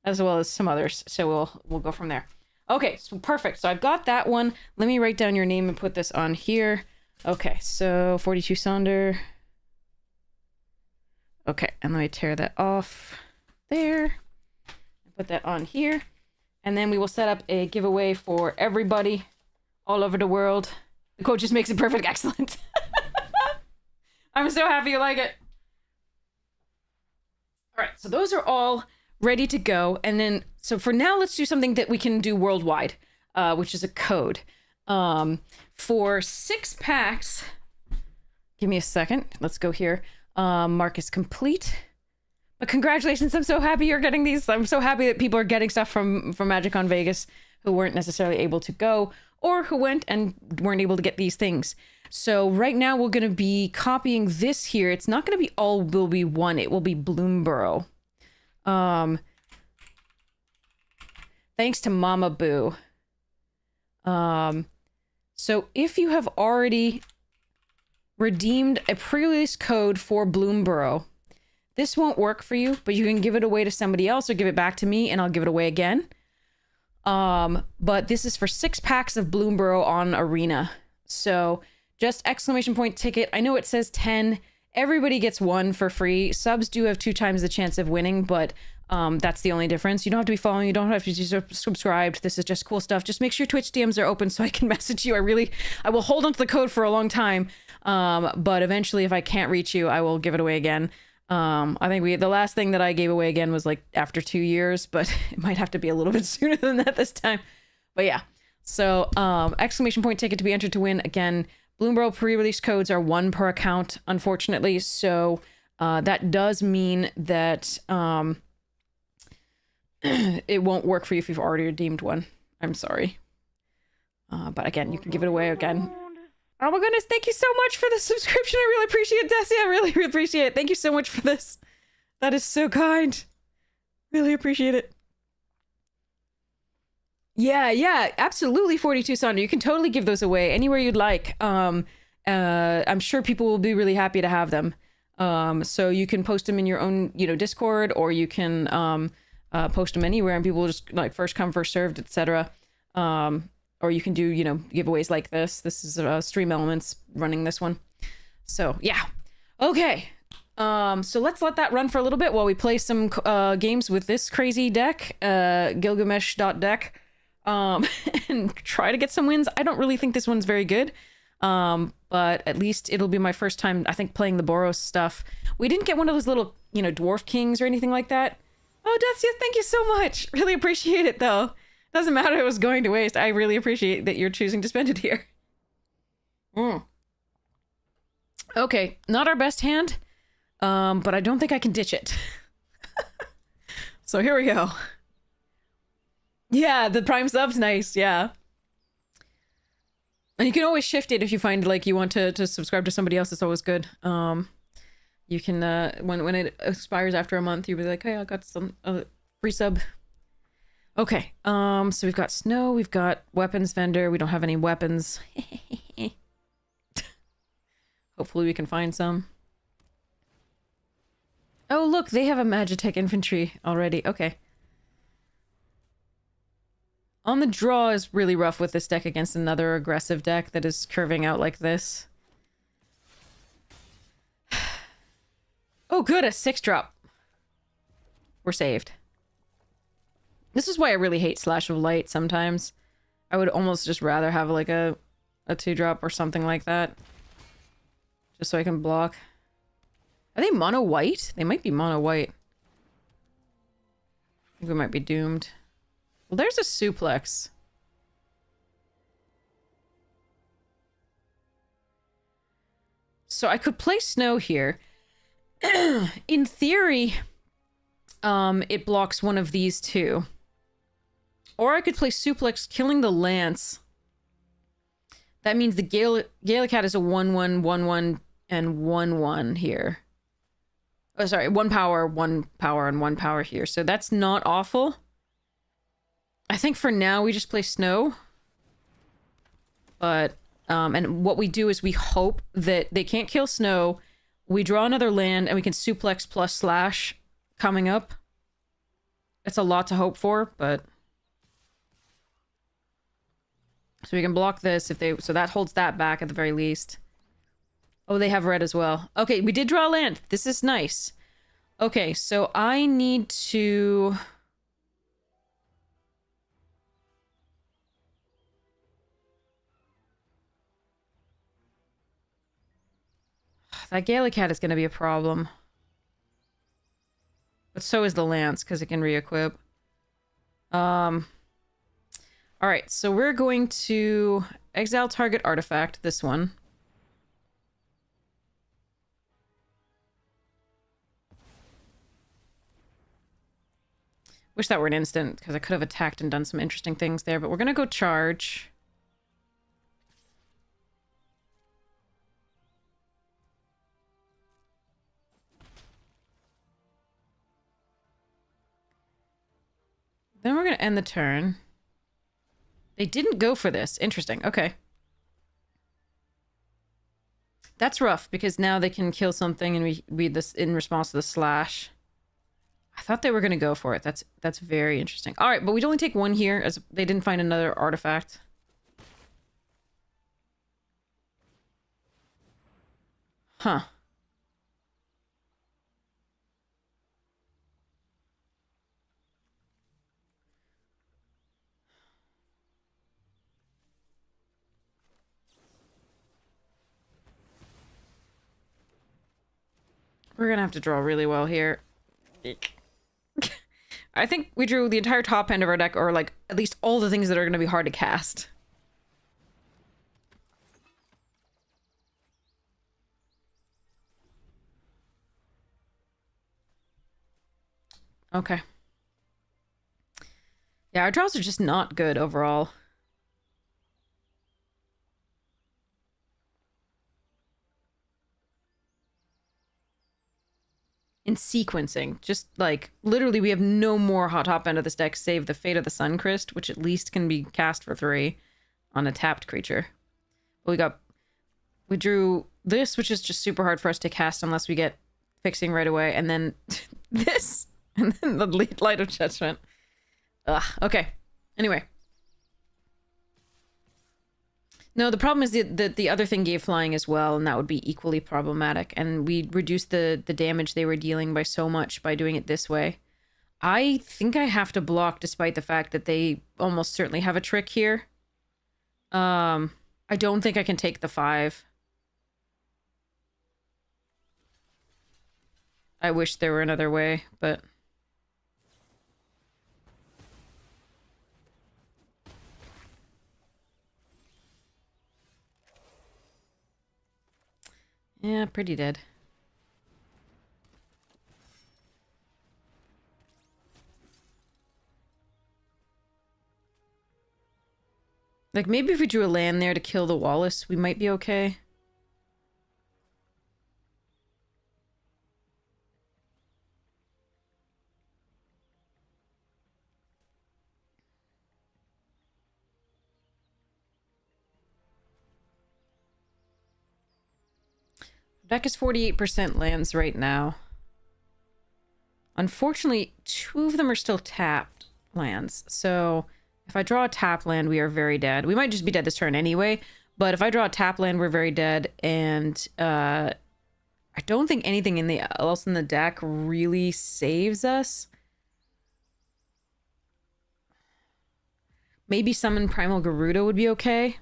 S1: As well as some others. So we'll go from there. Okay, so perfect. So I've got that one. Let me write down your name and put this on here. Okay, so 42 Sonder. Okay, and let me tear that off there. Put that on here. And then we will set up a giveaway for everybody all over the world. The quote just makes it perfect. Excellent. I'm so happy you like it. All right, so those are all ready to go. And then, so for now, let's do something that we can do worldwide, which is a code. For 6 packs, give me a second. Let's go here. Mark is complete. But congratulations, I'm so happy you're getting these. I'm so happy that people are getting stuff from MagicCon Vegas who weren't necessarily able to go or who went and weren't able to get these things. So right now we're going to be copying this here. It's not going to be all will be one. It will be Bloomborough. Thanks to Mama Boo. So if you have already redeemed a pre-release code for Bloomborough, this won't work for you, but you can give it away to somebody else or give it back to me and I'll give it away again. But this is for 6 packs of Bloomborough on Arena. So just exclamation point ticket. I know it says 10. Everybody gets 1 for free. Subs do have 2 times the chance of winning, but that's the only difference. You don't have to be following. You don't have to be subscribed. This is just cool stuff. Just make sure Twitch DMs are open so I can message you. I will hold on to the code for a long time. But eventually, if I can't reach you, I will give it away again. I think the last thing that I gave away again was like after 2 years, but it might have to be a little bit sooner than that this time. But yeah, so exclamation point ticket to be entered to win. Again, Bloomborough pre-release codes are 1 per account, unfortunately. So that does mean that it won't work for you if you've already redeemed one. I'm sorry. But again, you can give it away again. Oh my goodness, thank you so much for the subscription. I really appreciate it, Desi. I really appreciate it. Thank you so much for this. That is so kind. Really appreciate it. Yeah, absolutely, 42 Sonder. You can totally give those away anywhere you'd like. I'm sure people will be really happy to have them. So you can post them in your own, Discord, or you can post them anywhere and people will just like first come, first served, etc. Or you can do, giveaways like this. This is Stream Elements running this one. So, yeah. Okay. So let's let that run for a little bit while we play some games with this crazy deck, Gilgamesh.deck, and try to get some wins. I don't really think this one's very good, but at least it'll be my first time, I think, playing the Boros stuff. We didn't get one of those little, Dwarf Kings or anything like that. Oh, Dacia, thank you so much. Really appreciate it, though. Doesn't matter, it was going to waste. I really appreciate that you're choosing to spend it here. Okay, not our best hand, but I don't think I can ditch it. So here we go. Yeah, the Prime sub's nice, yeah. And you can always shift it if you find like you want to subscribe to somebody else. It's always good. You can when it expires after a month, you'll be like, hey, I got some free sub. Okay, so we've got snow, we've got weapons vendor, we don't have any weapons. Hopefully we can find some. Oh look, they have a Magitech infantry already, okay. On the draw is really rough with this deck against another aggressive deck that is curving out like this. Oh good, a 6-drop. We're saved. This is why I really hate Slash of Light sometimes. I would almost just rather have like a 2-drop or something like that. Just so I can block. Are they mono white? They might be mono white. I think we might be doomed. Well, there's a suplex. So I could play snow here. In theory, it blocks one of these two. Or I could play suplex, killing the lance. That means the Gallicat is a 1-1, 1-1, and 1-1 here. Oh, sorry, 1 power, and 1 power here. So that's not awful. I think for now we just play snow. But, and what we do is we hope that they can't kill snow. We draw another land and we can suplex plus slash coming up. It's a lot to hope for, but... So we can block this if they... So that holds that back at the very least. Oh, they have red as well. Okay, we did draw land. This is nice. Okay, so I need to... That Gallicat is going to be a problem. But so is the lance, because it can re-equip. Alright, so we're going to exile target artifact, this one. Wish that were an instant, because I could have attacked and done some interesting things there, but we're going to go charge. Then we're going to end the turn. They didn't go for this. Interesting. Okay. That's rough, because now they can kill something and we read this in response to the slash. I thought they were going to go for it. That's very interesting. All right, but we'd only take one here, as they didn't find another artifact. Huh. We're going to have to draw really well here. I think we drew the entire top end of our deck, or like at least all the things that are going to be hard to cast. Okay. Yeah, our draws are just not good overall. In sequencing, just like literally we have no more hot top end of this deck save the Fate of the Suncrist, which at least can be cast for 3 on a tapped creature. But we drew this, which is just super hard for us to cast unless we get fixing right away, and then this, and then the Light of Judgment. Ugh, okay. Anyway. No, the problem is that the other thing gave flying as well, and that would be equally problematic. And we reduced the damage they were dealing by so much by doing it this way. I think I have to block despite the fact that they almost certainly have a trick here. I don't think I can take the 5. I wish there were another way, but... Yeah, pretty dead. Like, maybe if we drew a land there to kill the Wallace, we might be okay. Deck is 48% lands right now. Unfortunately, 2 of them are still tapped lands. So if I draw a tap land, we are very dead. We might just be dead this turn anyway, but if I draw a tap land, we're very dead. And I don't think anything else in the deck really saves us. Maybe summon Primal Garuda would be okay.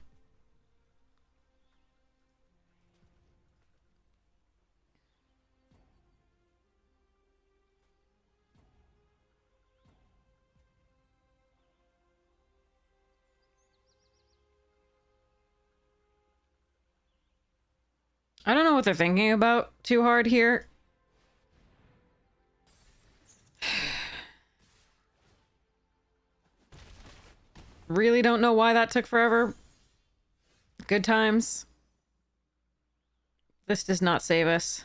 S1: I don't know what they're thinking about too hard here. Really don't know why that took forever. Good times. This does not save us.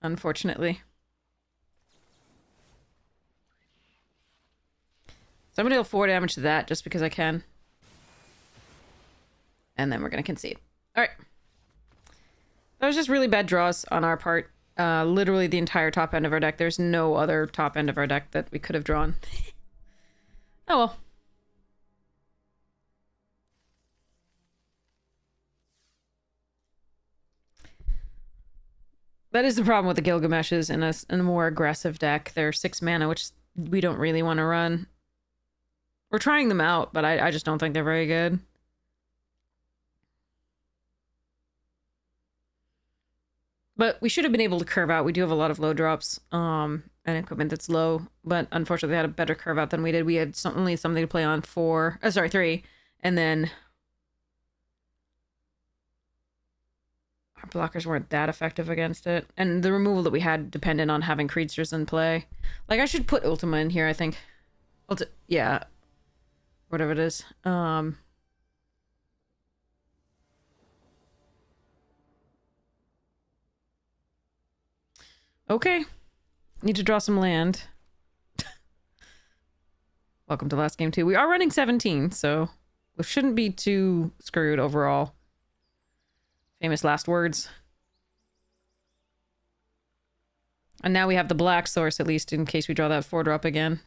S1: Unfortunately. So I'm gonna deal 4 damage to that just because I can. And then we're gonna concede. Alright. That was just really bad draws on our part. Literally the entire top end of our deck. There's no other top end of our deck that we could have drawn. Oh well. That is the problem with the Gilgameshes in a more aggressive deck. They're 6 mana, which we don't really want to run. We're trying them out, but I just don't think they're very good. But we should have been able to curve out. We do have a lot of low drops and equipment that's low, but unfortunately they had a better curve out than we did. We had only something to play on 3, and then our blockers weren't that effective against it. And the removal that we had depended on having creatures in play. Like, I should put Ultima in here, I think. Yeah. Whatever it is. Okay. Need to draw some land. Welcome to last game 2. We are running 17, so we shouldn't be too screwed overall. Famous last words. And now we have the black source, at least, in case we draw that 4-drop again.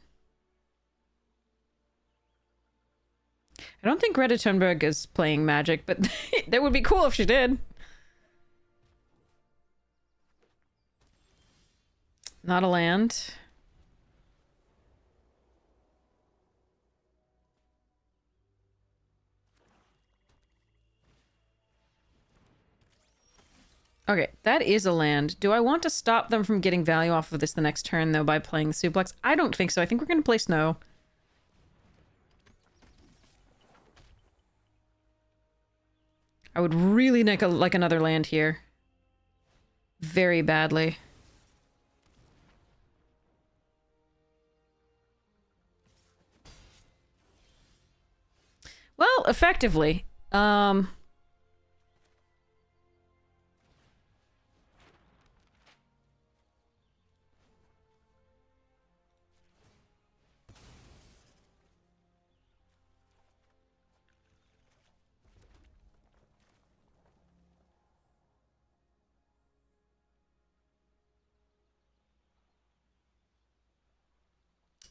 S1: I don't think Greta Thunberg is playing Magic, but that would be cool if she did. Not a land. Okay, that is a land. Do I want to stop them from getting value off of this the next turn, though, by playing the Suplex? I don't think so. I think we're going to play Snow. I would really like another land here. Very badly. Well, effectively.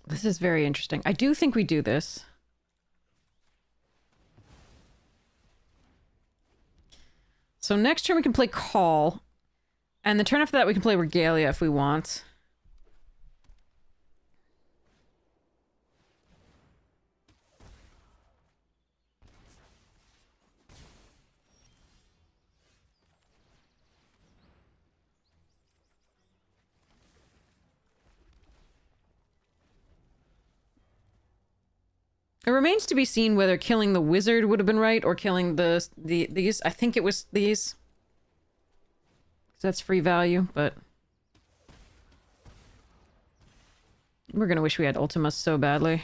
S1: This is very interesting. I do think we do this. So next turn we can play Call. And the turn after that we can play Regalia if we want. It remains to be seen whether killing the wizard would have been right or killing these. I think it was these. That's free value, but we're gonna wish we had Ultima so badly.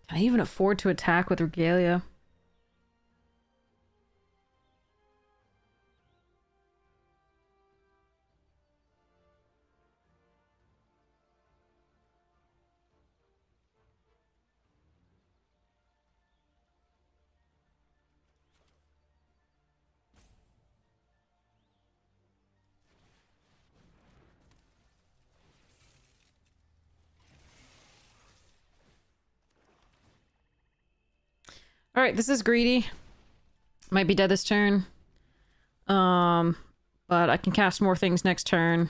S1: Can I even afford to attack with Regalia? Alright, this is greedy. Might be dead this turn. But I can cast more things next turn.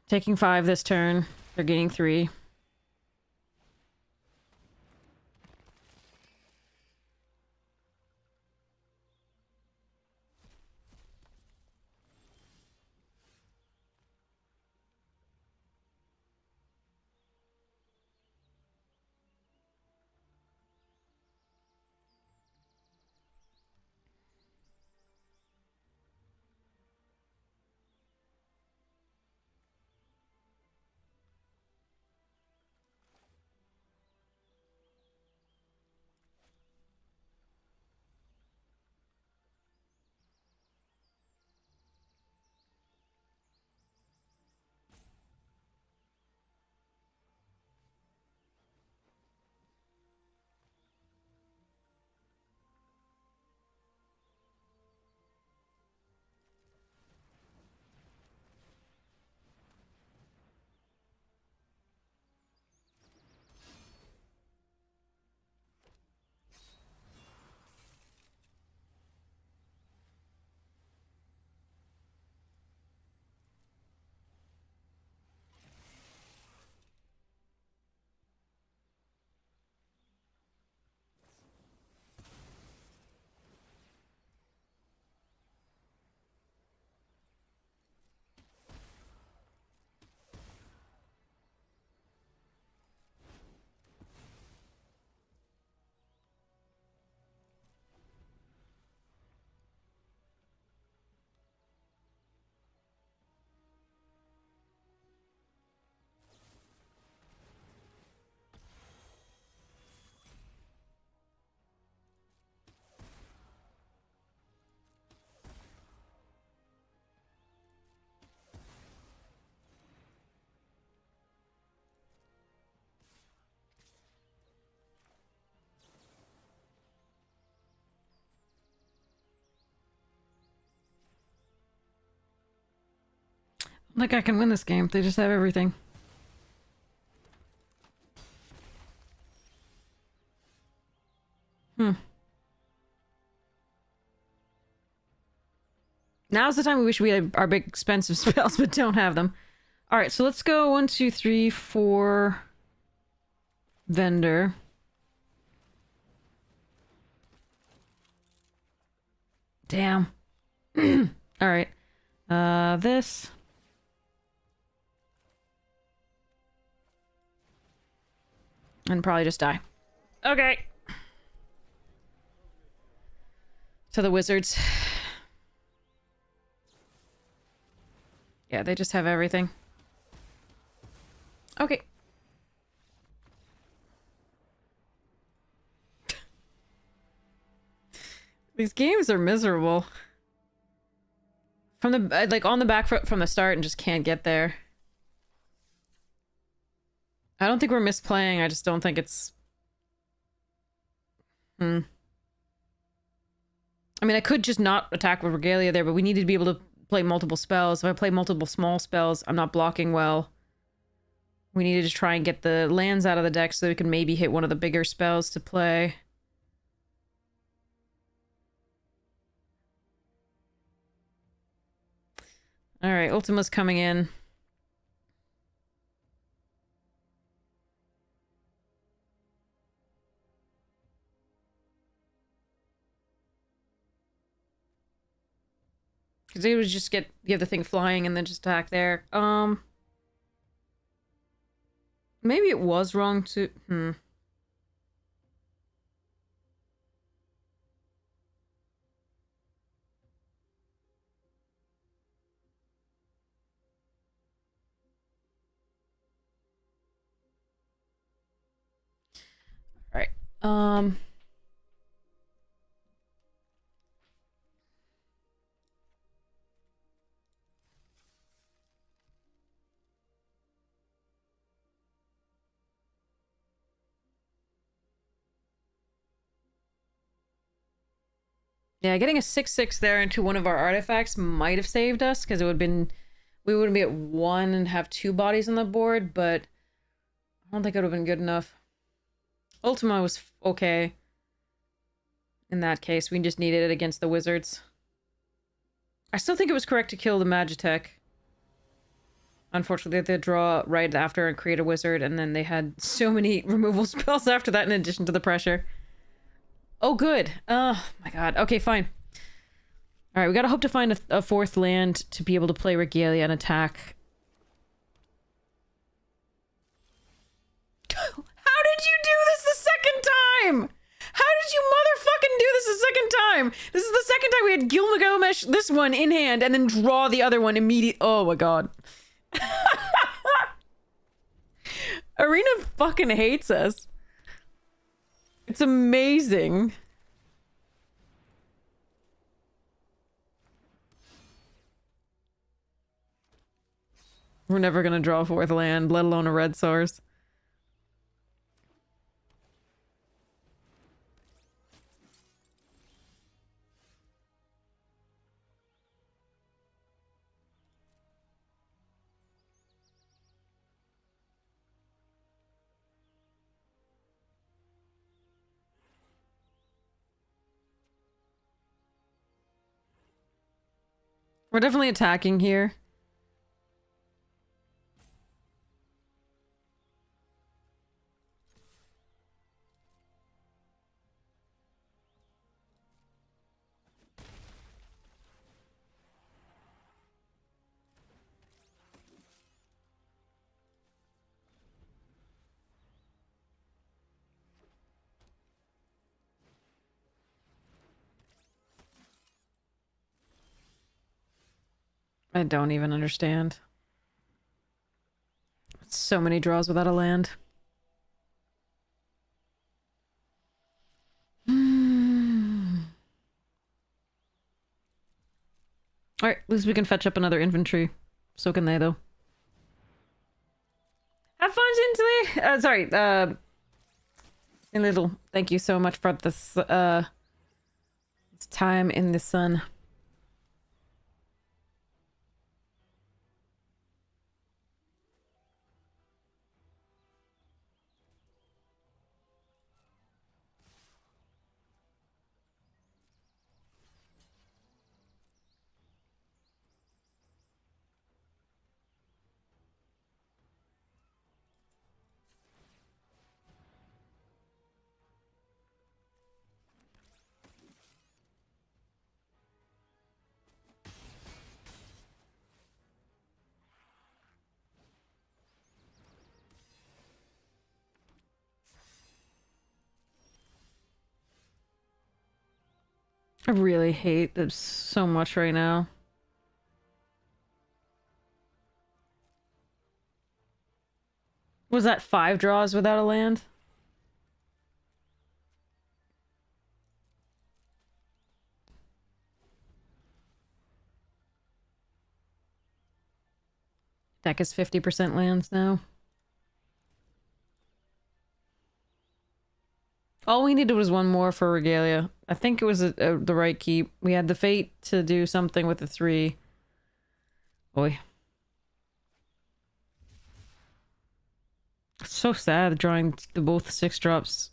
S1: Taking 5 this turn. They're getting 3. Like I can win this game. They just have everything. Now's the time we wish we had our big expensive spells, but don't have them. Alright, so let's go 1, 2, 3, 4... vendor. Damn. Alright. This. And probably just die. Okay. To the wizards. Yeah, they just have everything. Okay. These games are miserable. From the, like, on the back foot from the start and just can't get there. I don't think we're misplaying, I just don't think it's... I mean, I could just not attack with Regalia there, but we needed to be able to play multiple spells. If I play multiple small spells, I'm not blocking well. We needed to try and get the lands out of the deck so we can maybe hit one of the bigger spells to play. Alright, Ultima's coming in. Because they would just get the thing flying and then just attack there. Maybe it was wrong to... Alright. Yeah, getting a 6/6 there into one of our artifacts might have saved us, because it would have been... We wouldn't be at 1 and have 2 bodies on the board, but... I don't think it would have been good enough. Ultima was okay. In that case, we just needed it against the wizards. I still think it was correct to kill the Magitech. Unfortunately, they had to draw right after and create a wizard, and then they had so many removal spells after that in addition to the pressure. Oh, good. Oh, my god. Okay, fine. Alright, we gotta hope to find a 4th land to be able to play Regalia and attack. How did you do this the second time? How did you motherfucking do this the second time? This is the second time we had Gilgamesh, this one, in hand, and then draw the other one immediately. Oh my god. Arena fucking hates us. It's amazing. We're never gonna draw a 4th land, let alone a red source. We're definitely attacking here. I don't even understand. So many draws without a land. Alright, at least we can fetch up another infantry. So can they, though. Have fun, Jinsley! Sorry, in little. Thank you so much for this, this time in the sun. I really hate this so much right now. Was that 5 draws without a land? Deck is 50% lands now. All we needed was one more for Regalia. I think it was the right keep. We had the fate to do something with the 3. Boy. It's so sad drawing the both 6 drops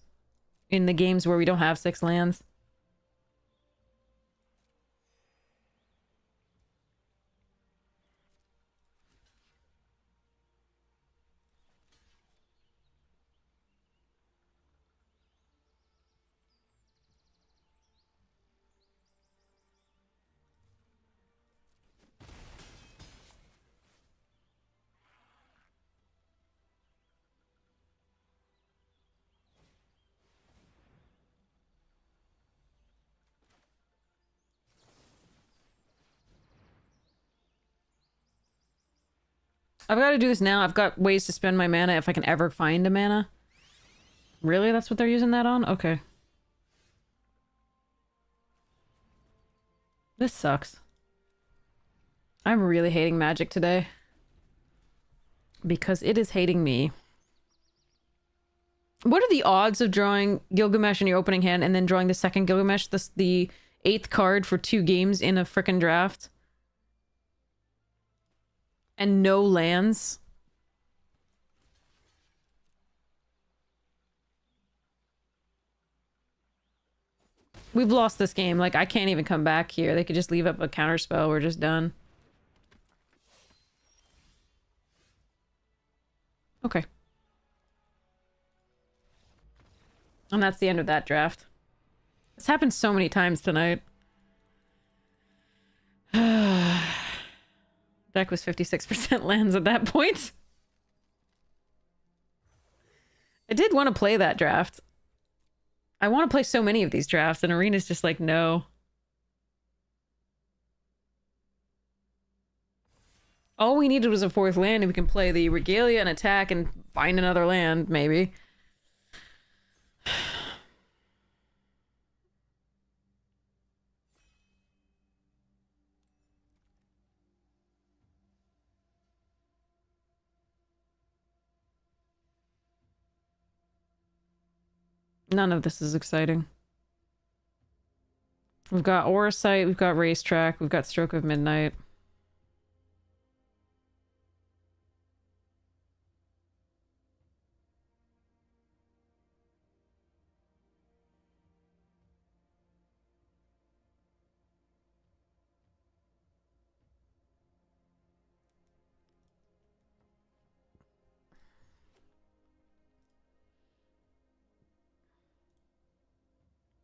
S1: in the games where we don't have 6 lands. I've got to do this now. I've got ways to spend my mana if I can ever find a mana. Really? That's what they're using that on? Okay. This sucks. I'm really hating Magic today. Because it is hating me. What are the odds of drawing Gilgamesh in your opening hand and then drawing the second Gilgamesh, the 8th card for 2 games in a frickin' draft? And no lands? We've lost this game. Like, I can't even come back here. They could just leave up a counterspell. We're just done. Okay. And that's the end of that draft. This happened so many times tonight. Deck was 56% lands at that point. I did want to play that draft. I want to play so many of these drafts, and Arena's just like, no. All we needed was a 4th land, and we can play the Regalia and attack and find another land, maybe. None of this is exciting. We've got Aura Sight, we've got Racetrack, we've got Stroke of Midnight.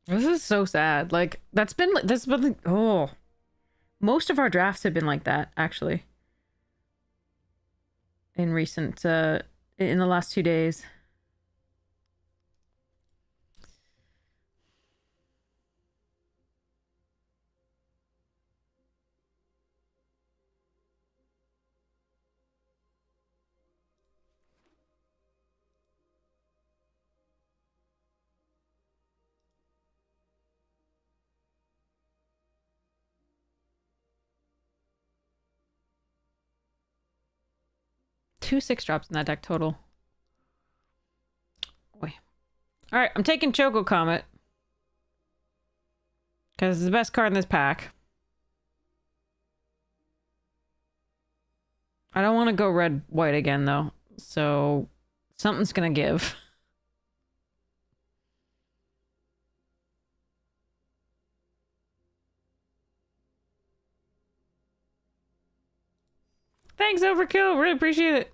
S1: This is so sad. Like, this has been like, oh. Most of our drafts have been like that, actually. In recent, in the last 2 days. Two 6-drops in that deck total. Boy. Alright, I'm taking Choco Comet. Because it's the best card in this pack. I don't want to go red-white again, though. So, something's gonna give. Thanks, Overkill. Really appreciate it.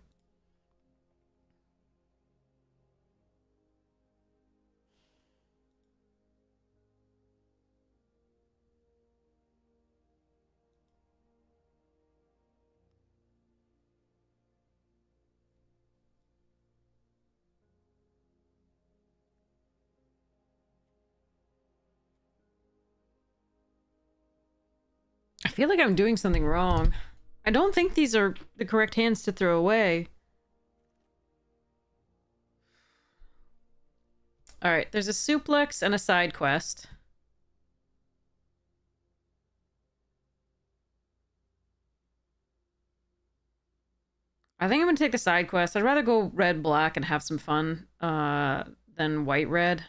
S1: feel like I'm doing something wrong. I don't think these are the correct hands to throw away. Alright, there's a suplex and a side quest. I think I'm gonna take the side quest. I'd rather go red-black and have some fun than white-red.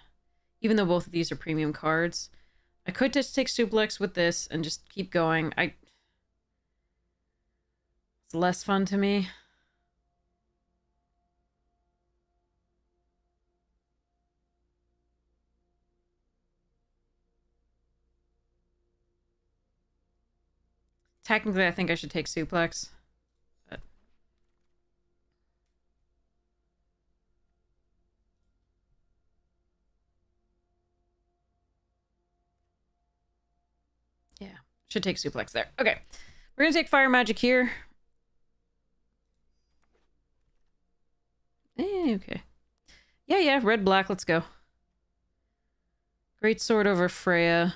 S1: Even though both of these are premium cards. I could just take suplex with this and just keep going. It's less fun to me. Technically, I think I should take suplex. But... yeah, should take suplex there. Okay, we're gonna take fire magic here. Okay. Yeah, red, black, let's go. Great sword over Freya.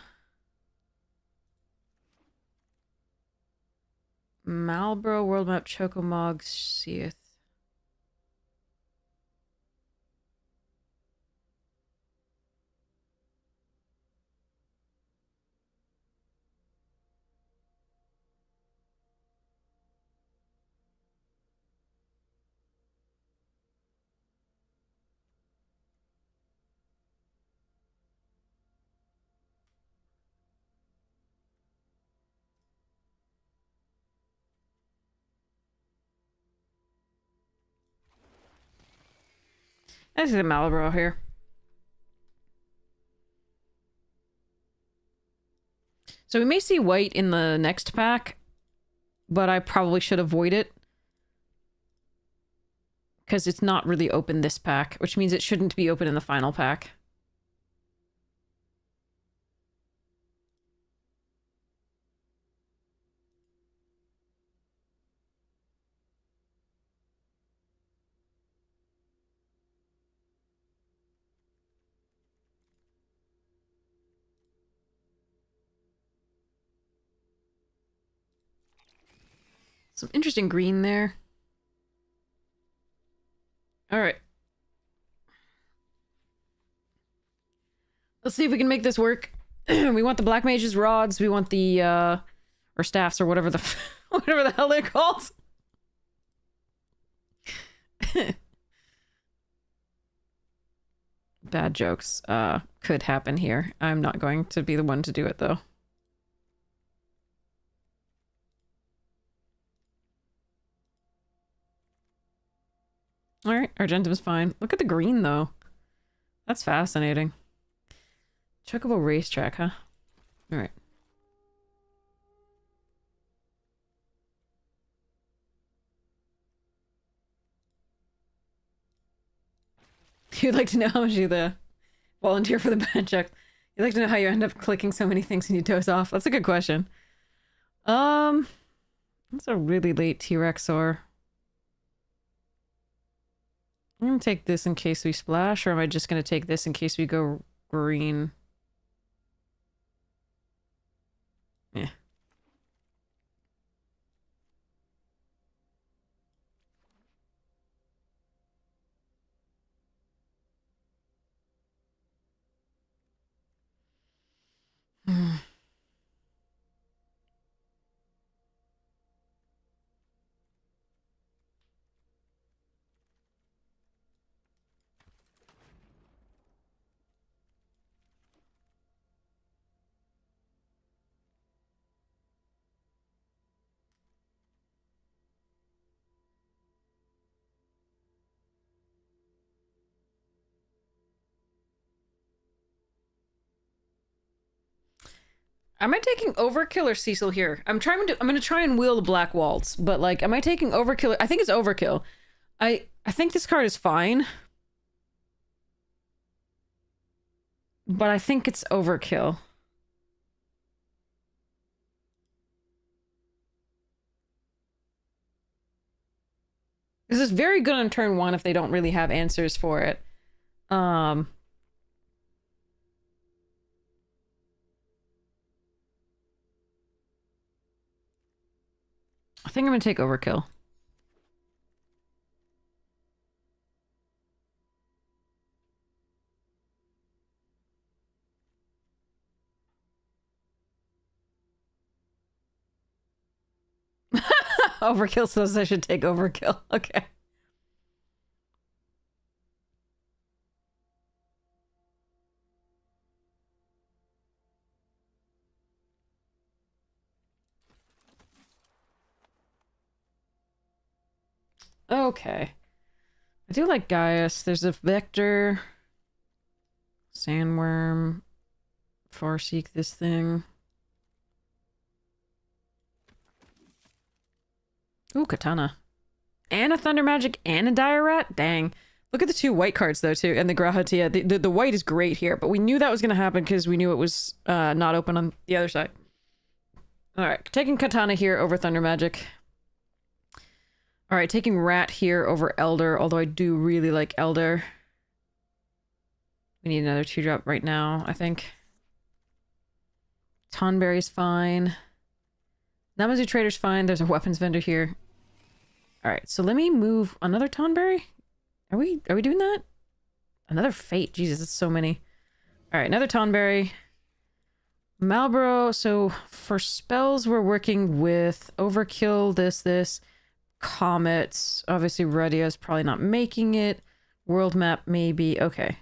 S1: Malboro, world map, Chocomog, Seath. This is a Malboro here. So we may see white in the next pack, but I probably should avoid it. Because it's not really open this pack, which means it shouldn't be open in the final pack. Some interesting green there. Alright. Let's see if we can make this work. We want the Black Mage's rods. We want the, or staffs, or whatever the, whatever the hell they're called. Bad jokes, could happen here. I'm not going to be the one to do it, though. Alright, Argentum's fine. Look at the green, though. That's fascinating. Chocobo racetrack, huh? Alright. You'd like to know how much you volunteer for the bad joke. You'd like to know how you end up clicking so many things and you doze off. That's a good question. That's a really late T-Rexor. I'm gonna take this in case we splash, or am I just gonna take this in case we go green? Yeah. Am I taking overkill or Cecil here? I'm gonna try and wheel the Black Waltz, but like, am I taking overkill? I think it's overkill. I think this card is fine. But I think it's overkill. This is very good on turn 1 if they don't really have answers for it. I think I'm gonna take overkill. Overkill says I should take overkill. Okay. Okay. I do like Gaius. There's a Vector. Sandworm. Farseek this thing. Ooh, Katana. And a Thunder Magic and a Dire Rat? Dang. Look at the two white cards, though, too, and the Grahatia. The white is great here, but we knew that was going to happen because we knew it was not open on the other side. Alright, taking Katana here over Thunder Magic. Alright, taking Rat here over Elder, although I do really like Elder. We need another 2-drop right now, I think. Tonberry's fine. Namazu Trader's fine. There's a weapons vendor here. Alright, so let me move another Tonberry? Are we doing that? Another Fate. Jesus, that's so many. Alright, another Tonberry. Malboro, so for spells we're working with Overkill, this. Comets. Obviously Radia's probably not making it. World Map, maybe. Okay.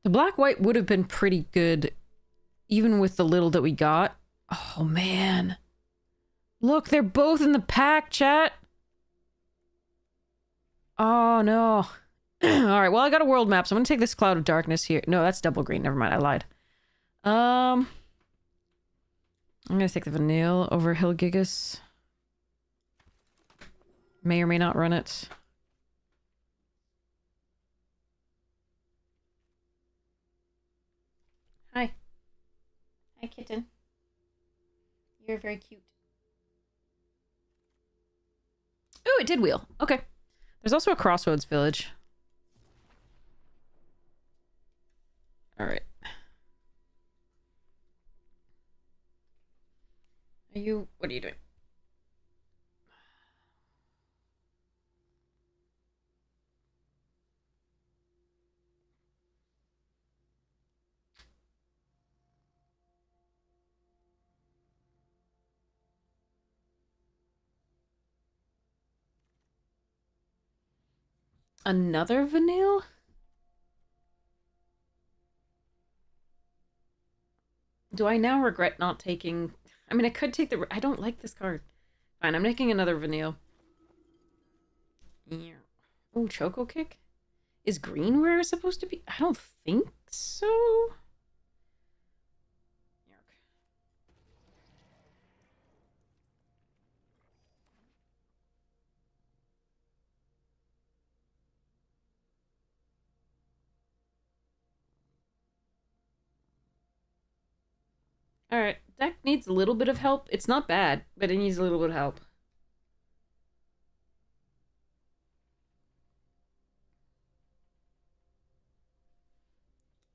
S1: The black-white would have been pretty good, even with the little that we got. Oh, man. Look, they're both in the pack, chat. Oh, no. Alright, well, I got a world map, so I'm gonna take this Cloud of Darkness here. No, that's double green. Never mind, I lied. I'm gonna take the Vanille over Hilgigas. May or may not run it. Hi. Hi, kitten. You're very cute. Oh, it did wheel. Okay. There's also a Crossroads Village. Alright. What are you doing? Another Vanille? Do I now regret not taking... I mean, I could take the... I don't like this card. Fine, I'm making another Vanille. Oh, Choco Kick? Is green where it's supposed to be? I don't think so. Alright, deck needs a little bit of help. It's not bad, but it needs a little bit of help.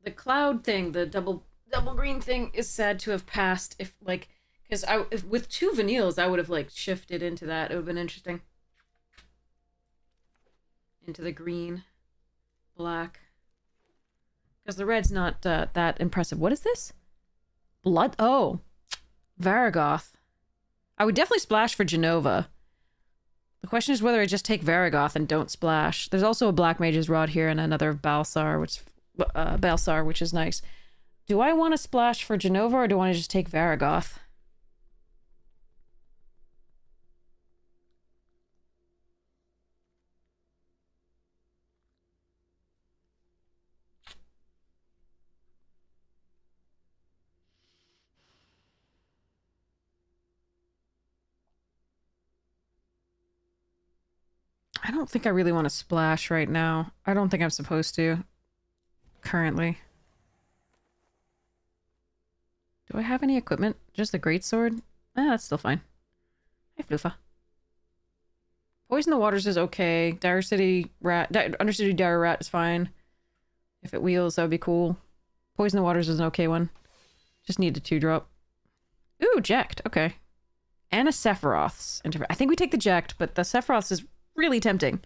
S1: The cloud thing, the double green thing, is sad to have passed. If like, because with two Vanilles, I would have like shifted into that. It would have been interesting. Into the green, black, because the red's not that impressive. What is this? Blood. Oh, Varagoth. I would definitely splash for Genova. The question is whether I just take Varagoth and don't splash. There's also a Black Mage's Rod here and another Balsar, which is nice. Do I want to splash for Genova or do I want to just take Varagoth? I don't think I really want to splash right now. I don't think I'm supposed to. Currently. Do I have any equipment? Just the greatsword? That's still fine. Hey, Floofa. Poison the Waters is okay. Dire City Rat... Undercity Dire Rat is fine. If it wheels, that would be cool. Poison the Waters is an okay one. Just need a 2-drop. Ooh, Ject. Okay. And a Sephiroth's. I think we take the Ject, but the Sephiroth's is really tempting.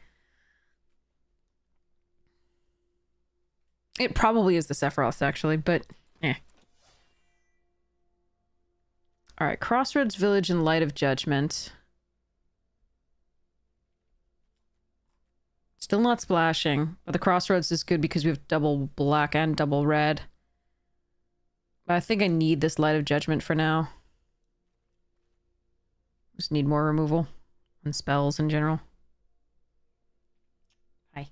S1: It probably is the Sephiroth's, actually, but eh. Alright, Crossroads Village and Light of Judgment. Still not splashing, but the Crossroads is good because we have double black and double red. But I think I need this Light of Judgment for now. Just need more removal and spells in general. Hi.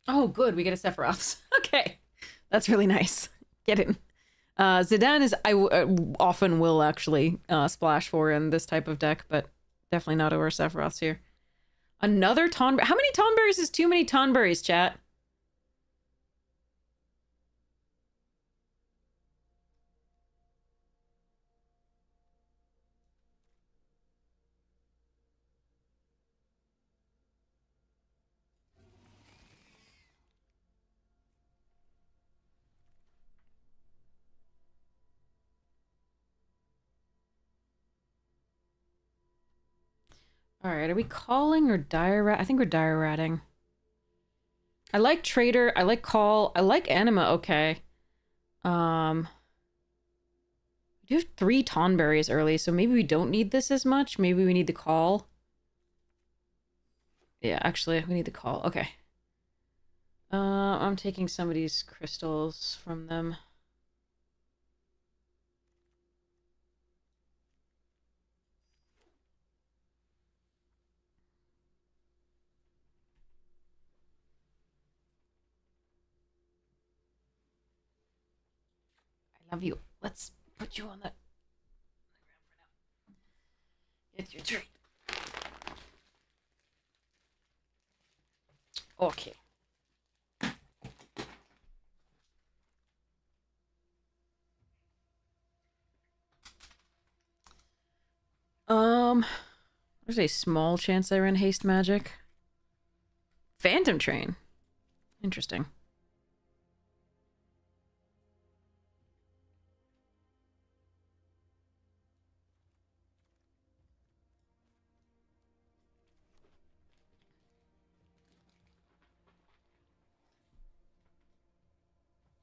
S1: Oh, good. We get a Sephiroth's. Okay. That's really nice. Get in. Zidane is... I often will actually splash for in this type of deck, but definitely not over Sephiroth's here. Another Tonberry. How many Tonberries is too many Tonberries, chat? Alright, are we calling or dire rat? I think we're dire ratting. I like Trader, I like Call, I like Anima, okay. We do have 3 Tonberries early, so maybe we don't need this as much. Maybe we need the Call. Yeah, actually, we need the Call. Okay. I'm taking somebody's crystals from them. I love you. Let's put you on the ground for now. It's your treat. Okay. There's a small chance I run Haste Magic. Phantom Train. Interesting.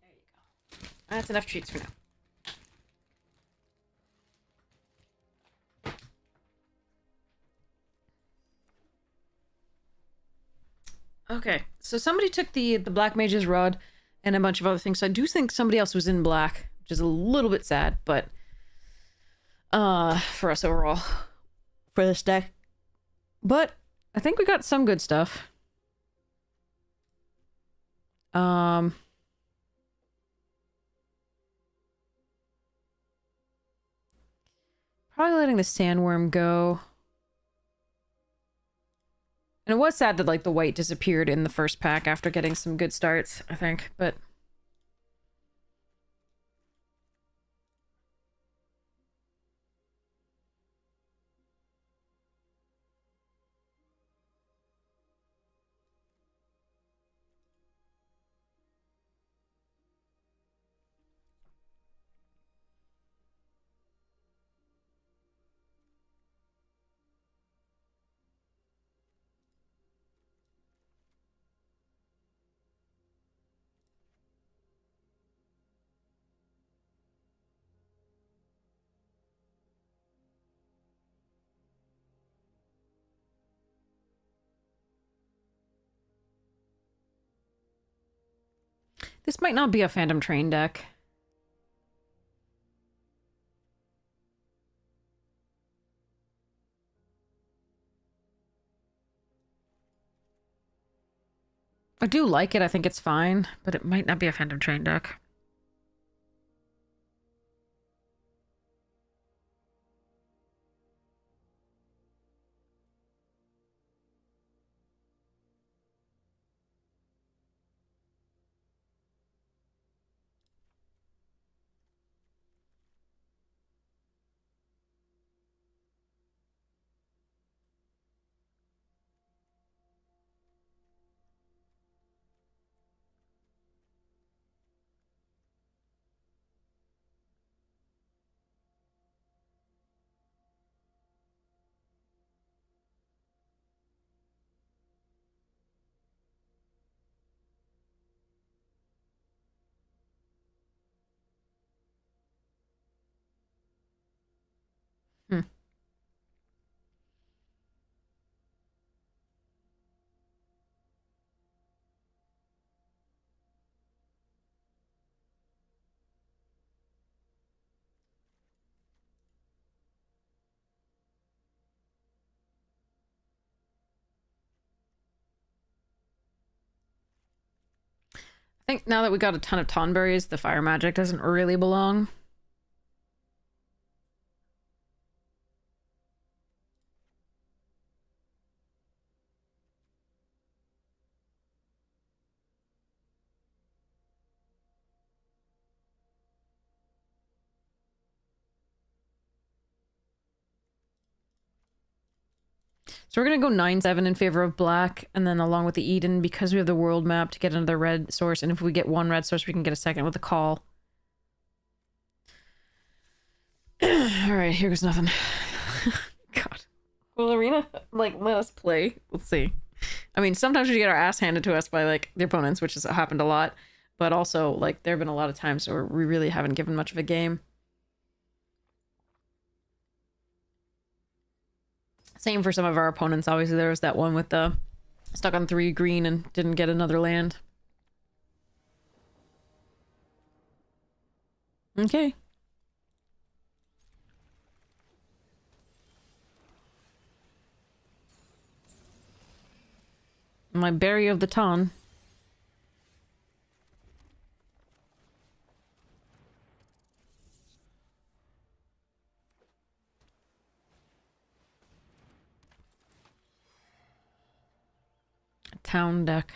S1: There you go. That's enough treats for now. Okay, so somebody took the Black Mage's Rod and a bunch of other things. So I do think somebody else was in black, which is a little bit sad, but for us overall, for this deck. But I think we got some good stuff. Probably letting the Sandworm go. And it was sad that, like, the white disappeared in the first pack after getting some good starts, I think, but... This might not be a Phantom Train deck. I do like it, I think it's fine, but it might not be a Phantom Train deck. think now that we got a ton of Tonberries, the fire magic doesn't really belong. So we're going to go 9-7 in favor of black, and then along with the Eden, because we have the world map to get another red source, and if we get one red source, we can get a second with the call. Alright, here goes nothing. God. Will Arena, like, let us play? Let's see. I mean, sometimes we get our ass handed to us by, like, the opponents, which has happened a lot, but also, like, there have been a lot of times where we really haven't given much of a game. Same for some of our opponents. Obviously, there was that one with the stuck on 3 green and didn't get another land. Okay. My Berry of the Ton. Town deck.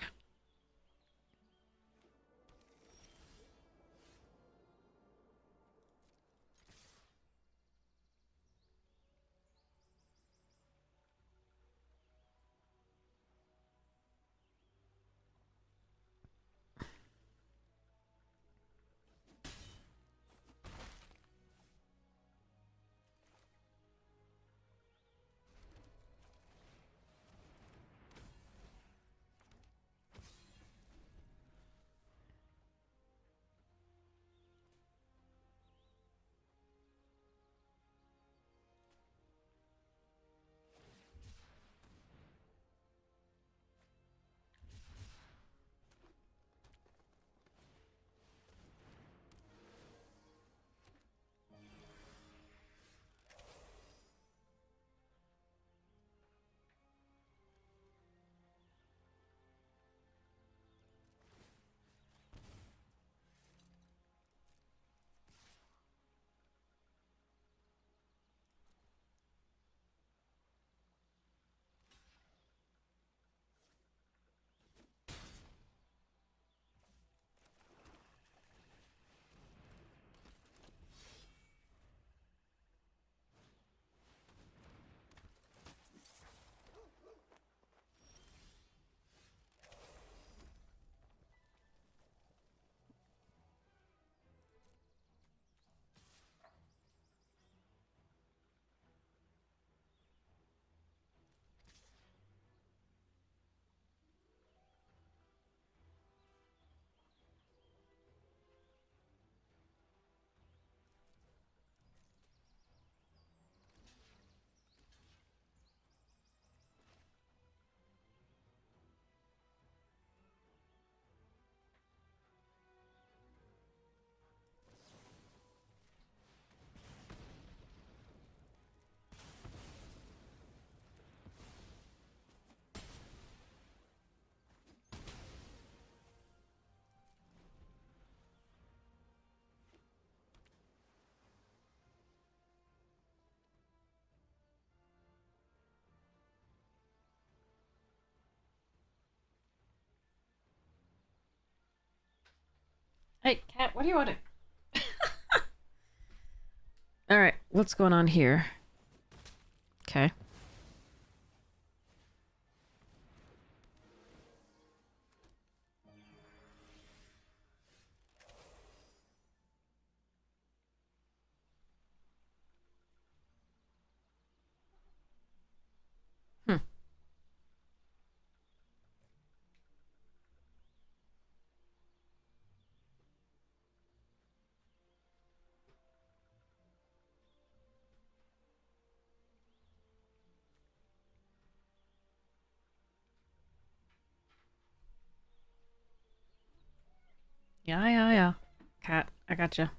S1: Hey, cat, what do you want to... Alright, what's going on here? Okay. Hmm. Yeah. Cat, I gotcha.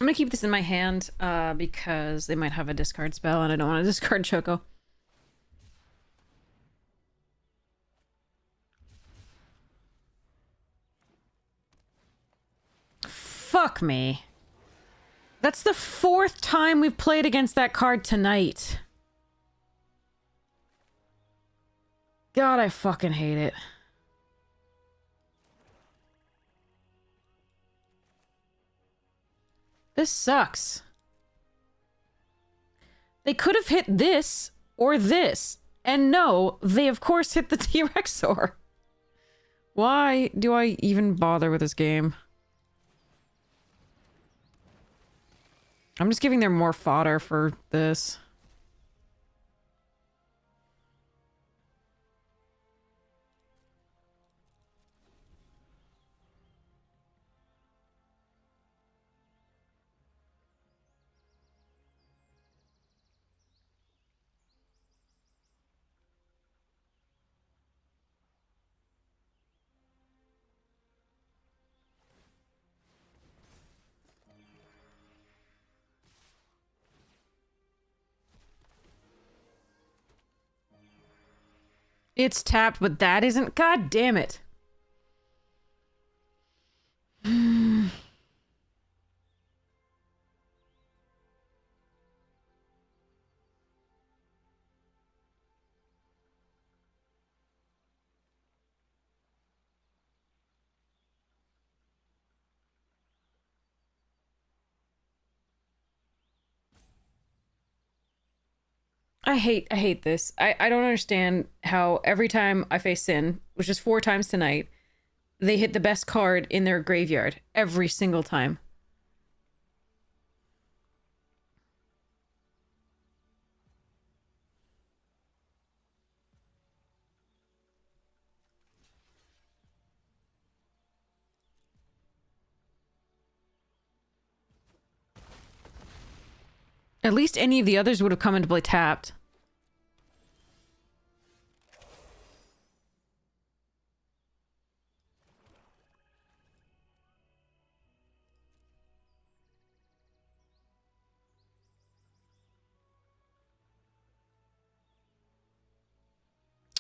S1: I'm gonna keep this in my hand because they might have a discard spell and I don't want to discard Choco. Fuck me. That's the 4th time we've played against that card tonight. God, I fucking hate it. This sucks. They could have hit this or this. And no, they of course hit the T-Rexor. Why do I even bother with this game? I'm just giving them more fodder for this. It's tapped, but that isn't. God damn it. I hate this. I don't understand how every time I face Sin, which is 4 times tonight, they hit the best card in their graveyard. Every single time. At least any of the others would have come into play tapped.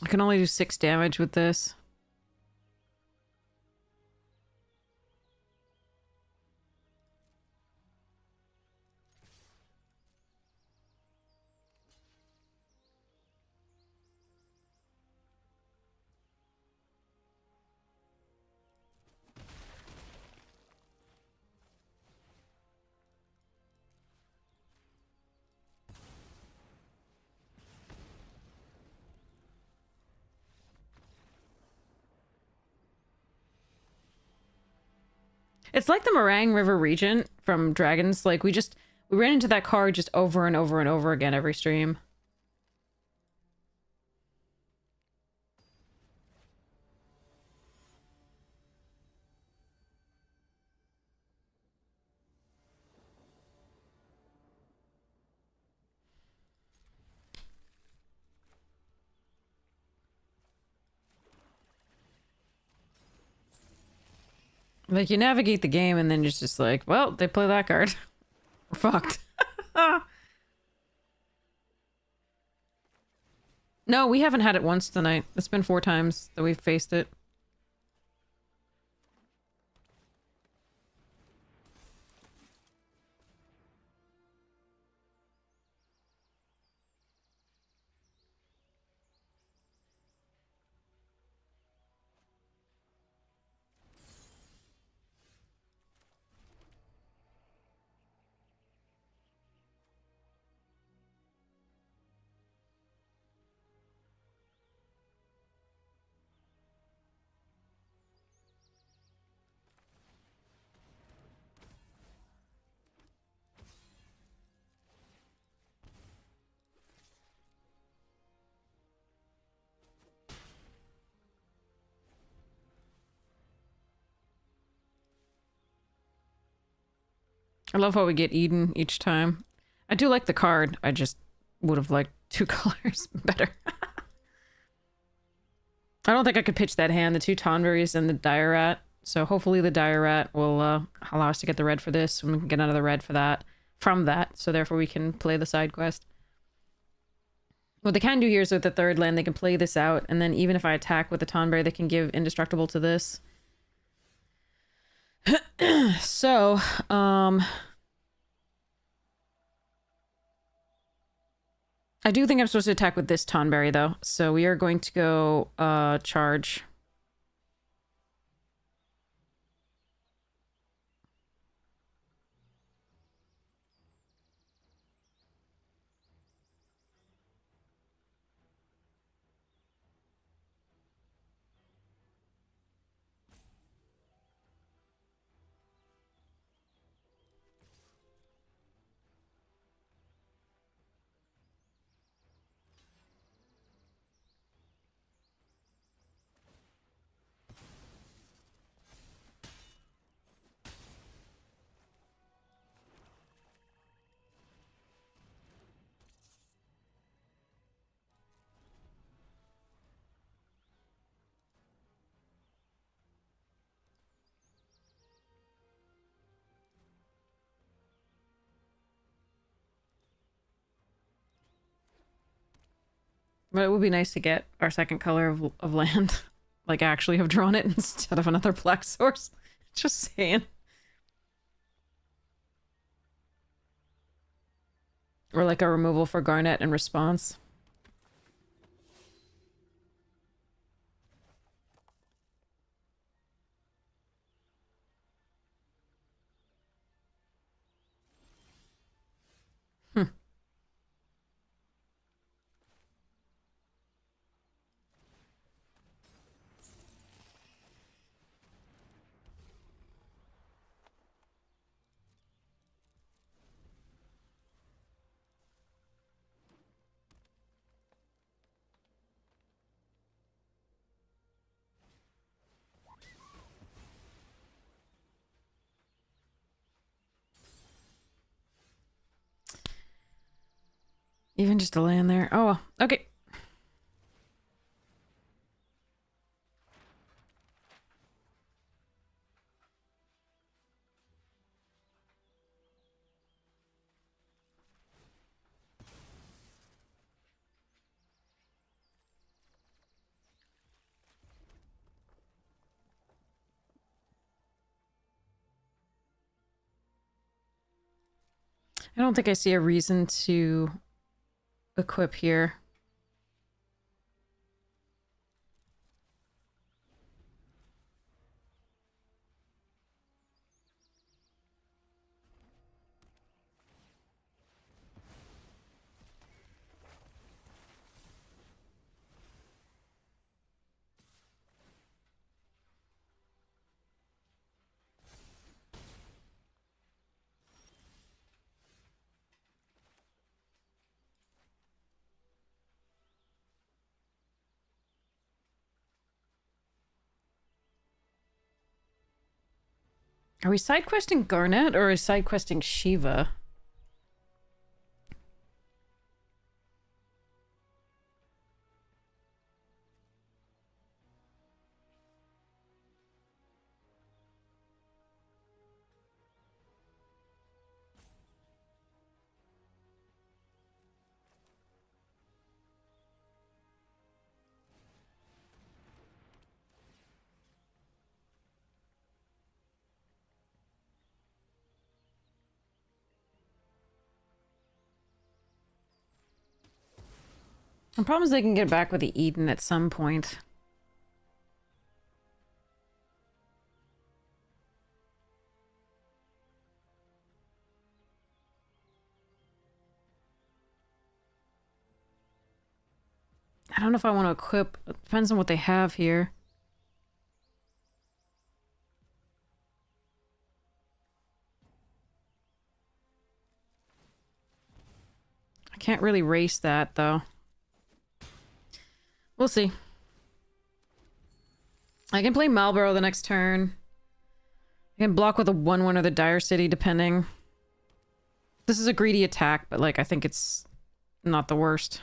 S1: I can only do 6 damage with this. It's like the Meringue River region from Dragons. Like, we ran into that card just over and over and over again every stream. Like, you navigate the game and then it's just like, well, they play that card. We're fucked. No, we haven't had it once tonight. It's been 4 times that we've faced it. I love how we get Eden each time. I do like the card. I just would have liked 2 colors better. I don't think I could pitch that hand. The 2 Tonberries and the Dire Rat. So hopefully the dire rat will allow us to get the red for this, and we can get another red for that, from that, so therefore we can play the side quest. What they can do here is with the third land, they can play this out, and then even if I attack with the Tonberry, they can give indestructible to this. So, I do think I'm supposed to attack with this Tonberry, though. So we are going to go, charge. But it would be nice to get our second color of land. Like, actually have drawn it instead of another black source. Just saying. Or like a removal for Garnet in response. Even just a land there. Oh, well. Okay. I don't think I see a reason to equip here. Are we side questing Garnet or is side questing Shiva? The problem is they can get back with the Eden at some point. I don't know if I want to equip. It depends on what they have here. I can't really race that, though. We'll see. I can play Marlborough the next turn. I can block with a 1/1 or the Dire City, depending. This is a greedy attack, but, like, I think it's not the worst.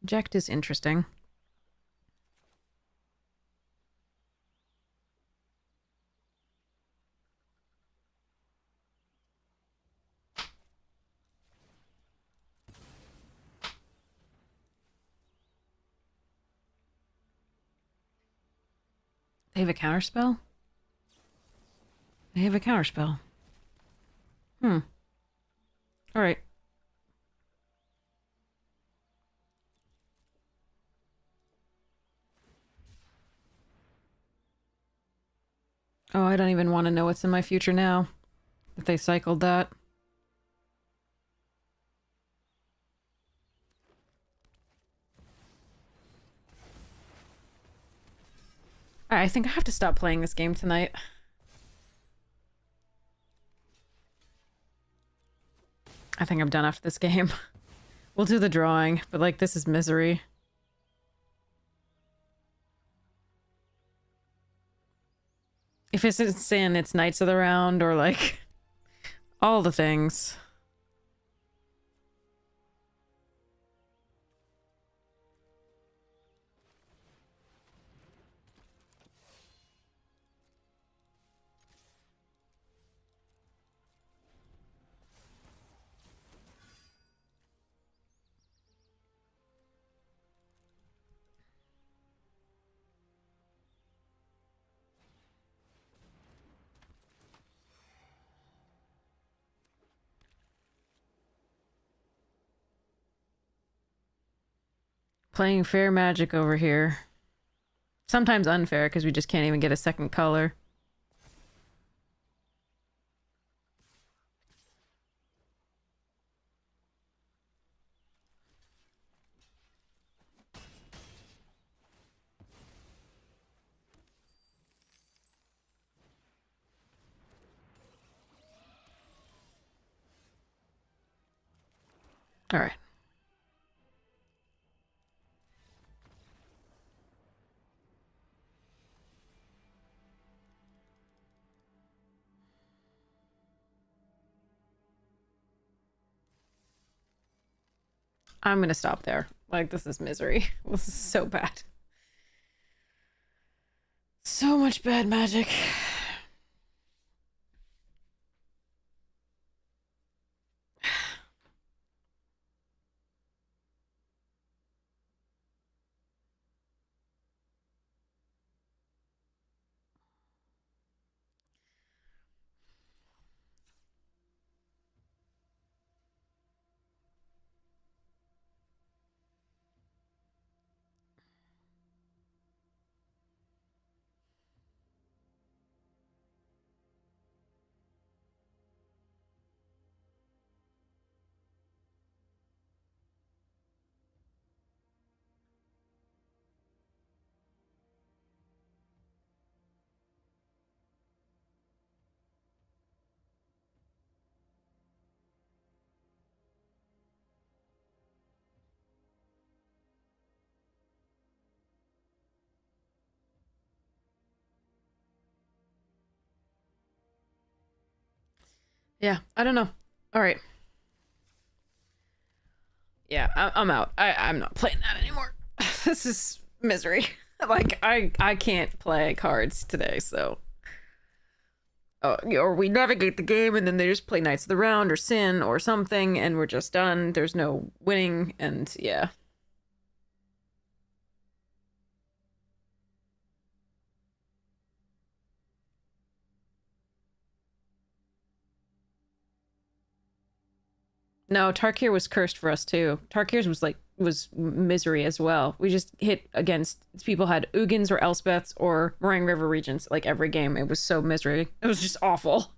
S1: Eject is interesting. They have a counterspell? They have a counterspell. Hmm. Alright. Oh, I don't even want to know what's in my future now. That they cycled that. Alright, I think I have to stop playing this game tonight. I think I'm done after this game. We'll do the drawing, but like, this is misery. If it's sin, it's Knights of the Round, or like, all the things. Playing fair magic over here. Sometimes unfair, because we just can't even get a second color. Alright. I'm gonna stop there. Like, this is misery. This is so bad. So much bad magic. Yeah, I don't know. Alright. Yeah, I'm out. I'm not playing that anymore. This is misery. Like, I can't play cards today, so... or we navigate the game and then they just play Knights of the Round or Sin or something and we're just done. There's no winning, and yeah. No, Tarkir was cursed for us too. Tarkir's was misery as well. We just hit against people had Ugins or Elspeths or Meringue River Regents like every game. It was so misery. It was just awful.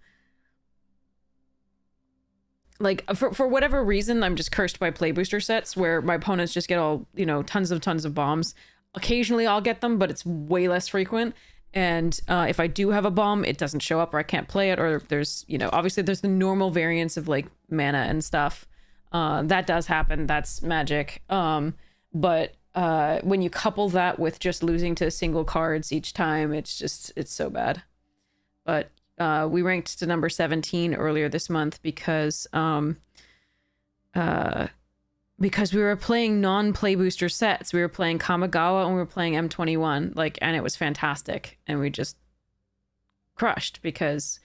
S1: Like, for whatever reason, I'm just cursed by play booster sets where my opponents just get all, you know, tons of bombs. Occasionally I'll get them, but it's way less frequent. And if I do have a bomb, it doesn't show up or I can't play it, or there's, you know, obviously there's the normal variants of like mana and stuff. That does happen. That's magic. But when you couple that with just losing to single cards each time, it's so bad. But we ranked to number 17 earlier this month because because we were playing non-play booster sets. We were playing Kamigawa and we were playing M21, like, and it was fantastic. And we just crushed because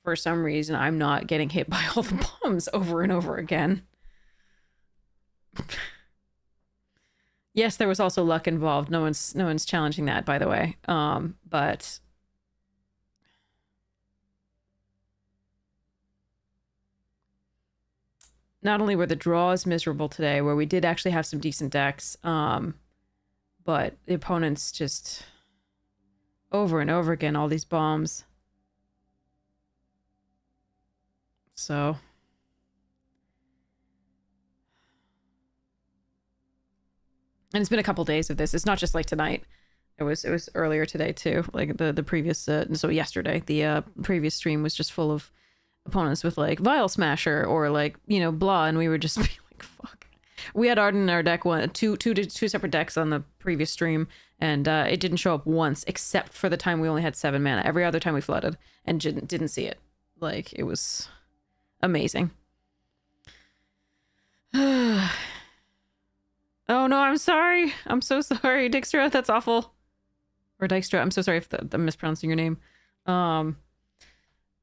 S1: for some reason I'm not getting hit by all the bombs over and over again. Yes, there was also luck involved. No one's challenging that, by the way. But not only were the draws miserable today, where we did actually have some decent decks, but the opponents just over and over again, all these bombs. So and it's been a couple days of this. It's not just like tonight. It was earlier today too. Like the previous so yesterday, the previous stream was just full of opponents with like Vial Smasher or like, you know, blah, and we were just like, fuck. We had Arden in our deck, two separate decks on the previous stream, and it didn't show up once except for the time we only had 7 mana. Every other time we flooded and didn't see it. Like, it was amazing. Oh no, I'm sorry. I'm so sorry, Dijkstra. That's awful. Or Dijkstra. I'm so sorry if I'm mispronouncing your name. But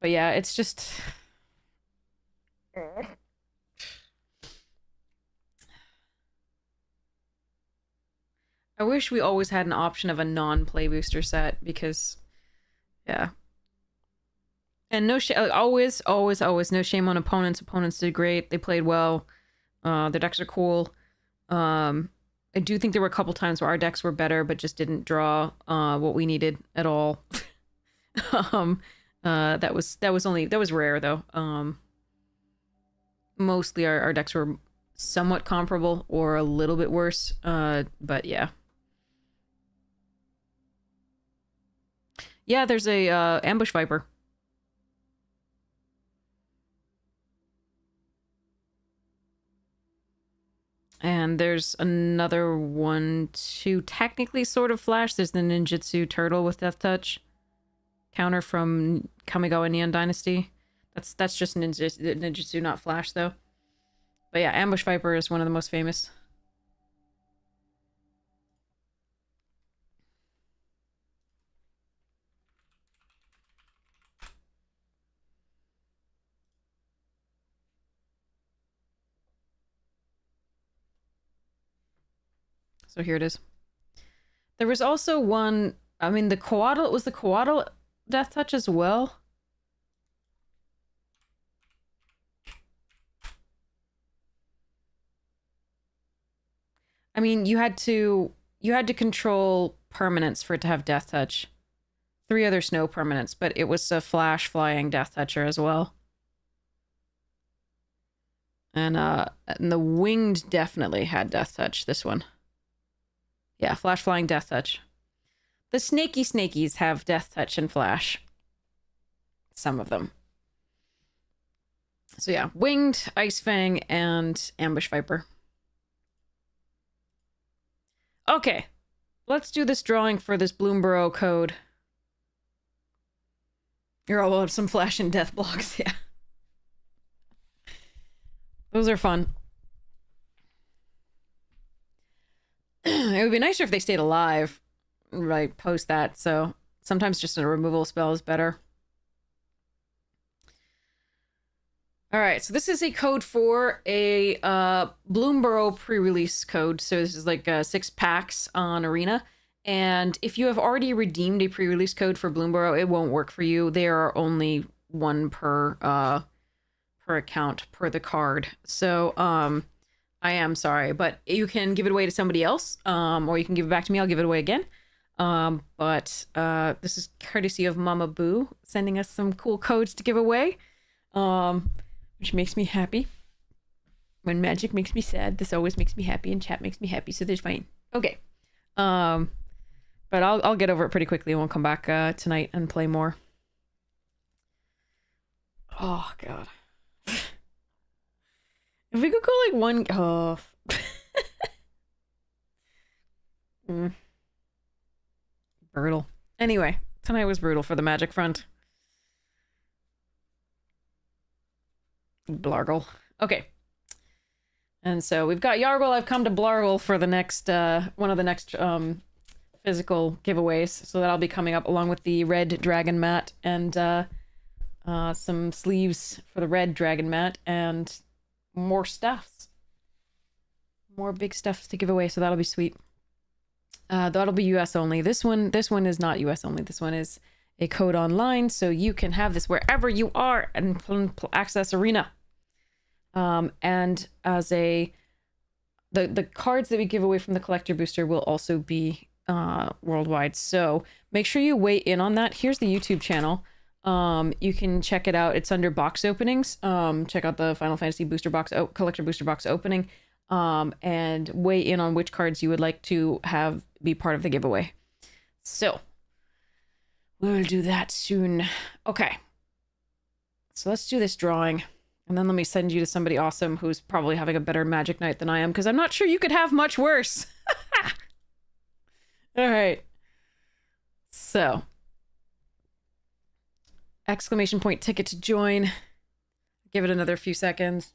S1: yeah, it's just... I wish we always had an option of a non-play booster set, because... Yeah. And no shame, always, no shame on opponents. Opponents did great. They played well. Their decks are cool. I do think there were a couple times where our decks were better, but just didn't draw what we needed at all. That was rare though. Mostly our decks were somewhat comparable or a little bit worse. But yeah. Yeah, there's a Ambush Viper. And there's another one too, technically sort of Flash. There's the Ninjutsu Turtle with Death Touch. Counter from Kamigawa Neon Dynasty. That's just Ninjutsu, not Flash though. But yeah, Ambush Viper is one of the most famous. So here it is. There was also one, I mean, the Coatl, was the Coatl Death Touch as well? I mean, you had to control permanents for it to have Death Touch. 3 other snow permanents, but it was a Flash Flying Death Toucher as well. And the Winged definitely had Death Touch, this one. Yeah, Flash Flying Death Touch. The Snakies have Death Touch and Flash. Some of them. So yeah, Winged, Ice Fang, and Ambush Viper. Okay, let's do this drawing for this Bloomborough code. You're all about some Flash and Death blocks, yeah. Those are fun. It would be nicer if they stayed alive right post that, so sometimes just a removal spell is better. Alright, so this is a code for a Bloomborough pre-release code. So this is like 6 packs on Arena. And if you have already redeemed a pre-release code for Bloomborough, it won't work for you. There are only 1 per account per the card. So I am sorry, but you can give it away to somebody else, or you can give it back to me. I'll give it away again. But this is courtesy of Mama Boo sending us some cool codes to give away, which makes me happy. When magic makes me sad, this always makes me happy, and chat makes me happy, so there's fine. Okay. But I'll get over it pretty quickly and we'll come back tonight and play more. Oh, God. If we could go like one... Oh. Brutal. Anyway, tonight was brutal for the Magic front. Blargle. Okay. And so we've got Yargle. I've come to Blargle for the next, one of the next physical giveaways. So that'll be coming up along with the red dragon mat and some sleeves for the red dragon mat and more stuffs. More big stuffs to give away. So that'll be sweet. That'll be US only. This one is not US only. This one is a code online, so you can have this wherever you are and access Arena. And as the cards that we give away from the collector booster will also be worldwide. So make sure you weigh in on that. Here's the YouTube channel. You can check it out. It's under box openings. Check out the Final Fantasy booster box collector booster box opening. And weigh in on which cards you would like to have be part of the giveaway. So we'll do that soon. Okay. So let's do this drawing. And then let me send you to somebody awesome who's probably having a better magic night than I am, because I'm not sure you could have much worse. All right. So. Exclamation point ticket to join. Give it another few seconds.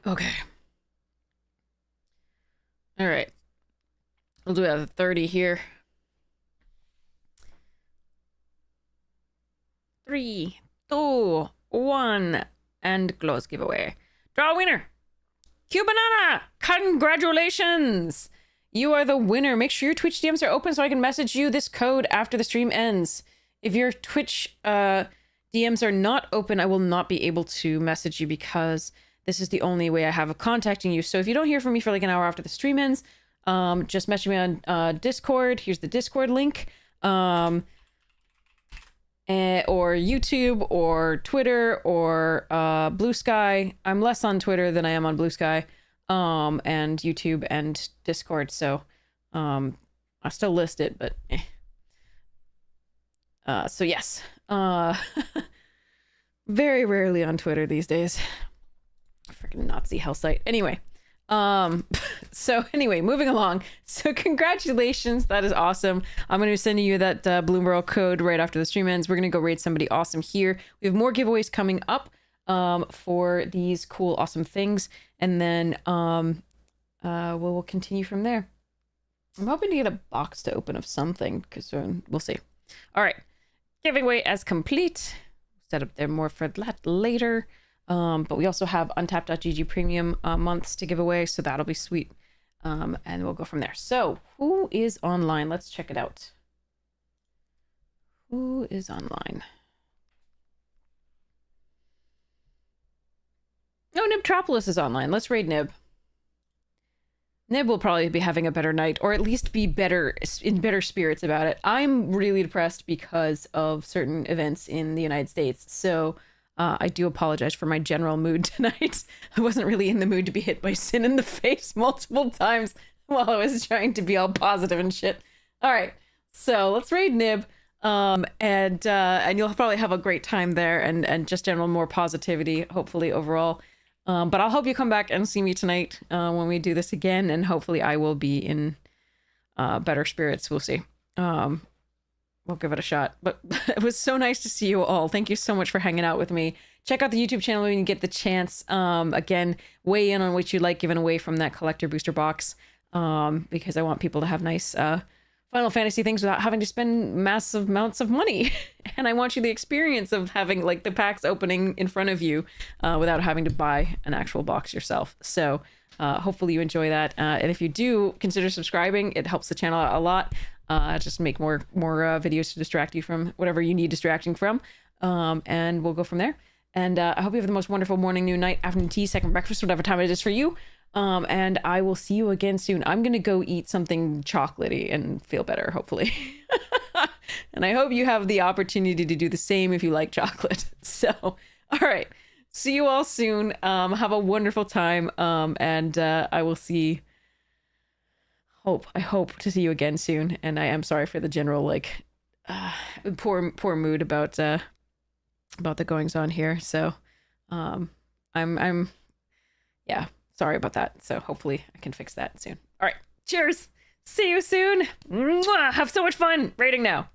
S1: Okay. All right. We'll do it at 30 here. 3, 2, 1, and close giveaway. Draw a winner. Cubanana! Congratulations! You are the winner. Make sure your Twitch DMs are open so I can message you this code after the stream ends. If your Twitch DMs are not open, I will not be able to message you because this is the only way I have of contacting you. So if you don't hear from me for like an hour after the stream ends, just message me on Discord. Here's the Discord link. Or YouTube or Twitter or Blue Sky. I'm less on Twitter than I am on Blue Sky. And YouTube and Discord. So I still list it, but so yes. Very rarely on Twitter these days. Freaking Nazi hell site. Anyway, so anyway, moving along. So congratulations, that is awesome. I'm going to be sending you that Bloomberg code right after the stream ends. We're going to go raid somebody awesome here. We have more giveaways coming up for these cool awesome things, and then we'll continue from there. I'm hoping to get a box to open of something, because we'll see. All right, giveaway as complete. Set up there more for that later. But we also have untapped.gg premium months to give away, so that'll be sweet. And we'll go from there. So who is online? Let's check it out. Who is online? Oh, Nibtropolis is online. Let's raid Nib. Nib will probably be having a better night, or at least be in better spirits about it. I'm really depressed because of certain events in the United States, so I do apologize for my general mood tonight. I wasn't really in the mood to be hit by Sin in the face multiple times while I was trying to be all positive and shit. All right, so let's raid Nib, and you'll probably have a great time there, and just general more positivity, hopefully overall. But I'll hope you come back and see me tonight when we do this again, and hopefully I will be in better spirits. We'll see. We'll give it a shot. But it was so nice to see you all. Thank you so much for hanging out with me. Check out the YouTube channel when you get the chance. Again, weigh in on what you like given away from that collector booster box, because I want people to have nice Final Fantasy things without having to spend massive amounts of money. And I want you the experience of having like the packs opening in front of you without having to buy an actual box yourself. So hopefully you enjoy that. And if you do, consider subscribing. It helps the channel out a lot. Just make more videos to distract you from whatever you need distracting from. And we'll go from there. And I hope you have the most wonderful morning, noon, night, afternoon tea, second breakfast, whatever time it is for you. And I will see you again soon. I'm going to go eat something chocolatey and feel better, hopefully. And I hope you have the opportunity to do the same if you like chocolate. So, all right. See you all soon. Have a wonderful time. And I will see... I hope to see you again soon. And I am sorry for the general, like, poor mood about the goings on here. So, I'm yeah, sorry about that. So hopefully I can fix that soon. All right. Cheers. See you soon. Mwah! Have so much fun raiding now.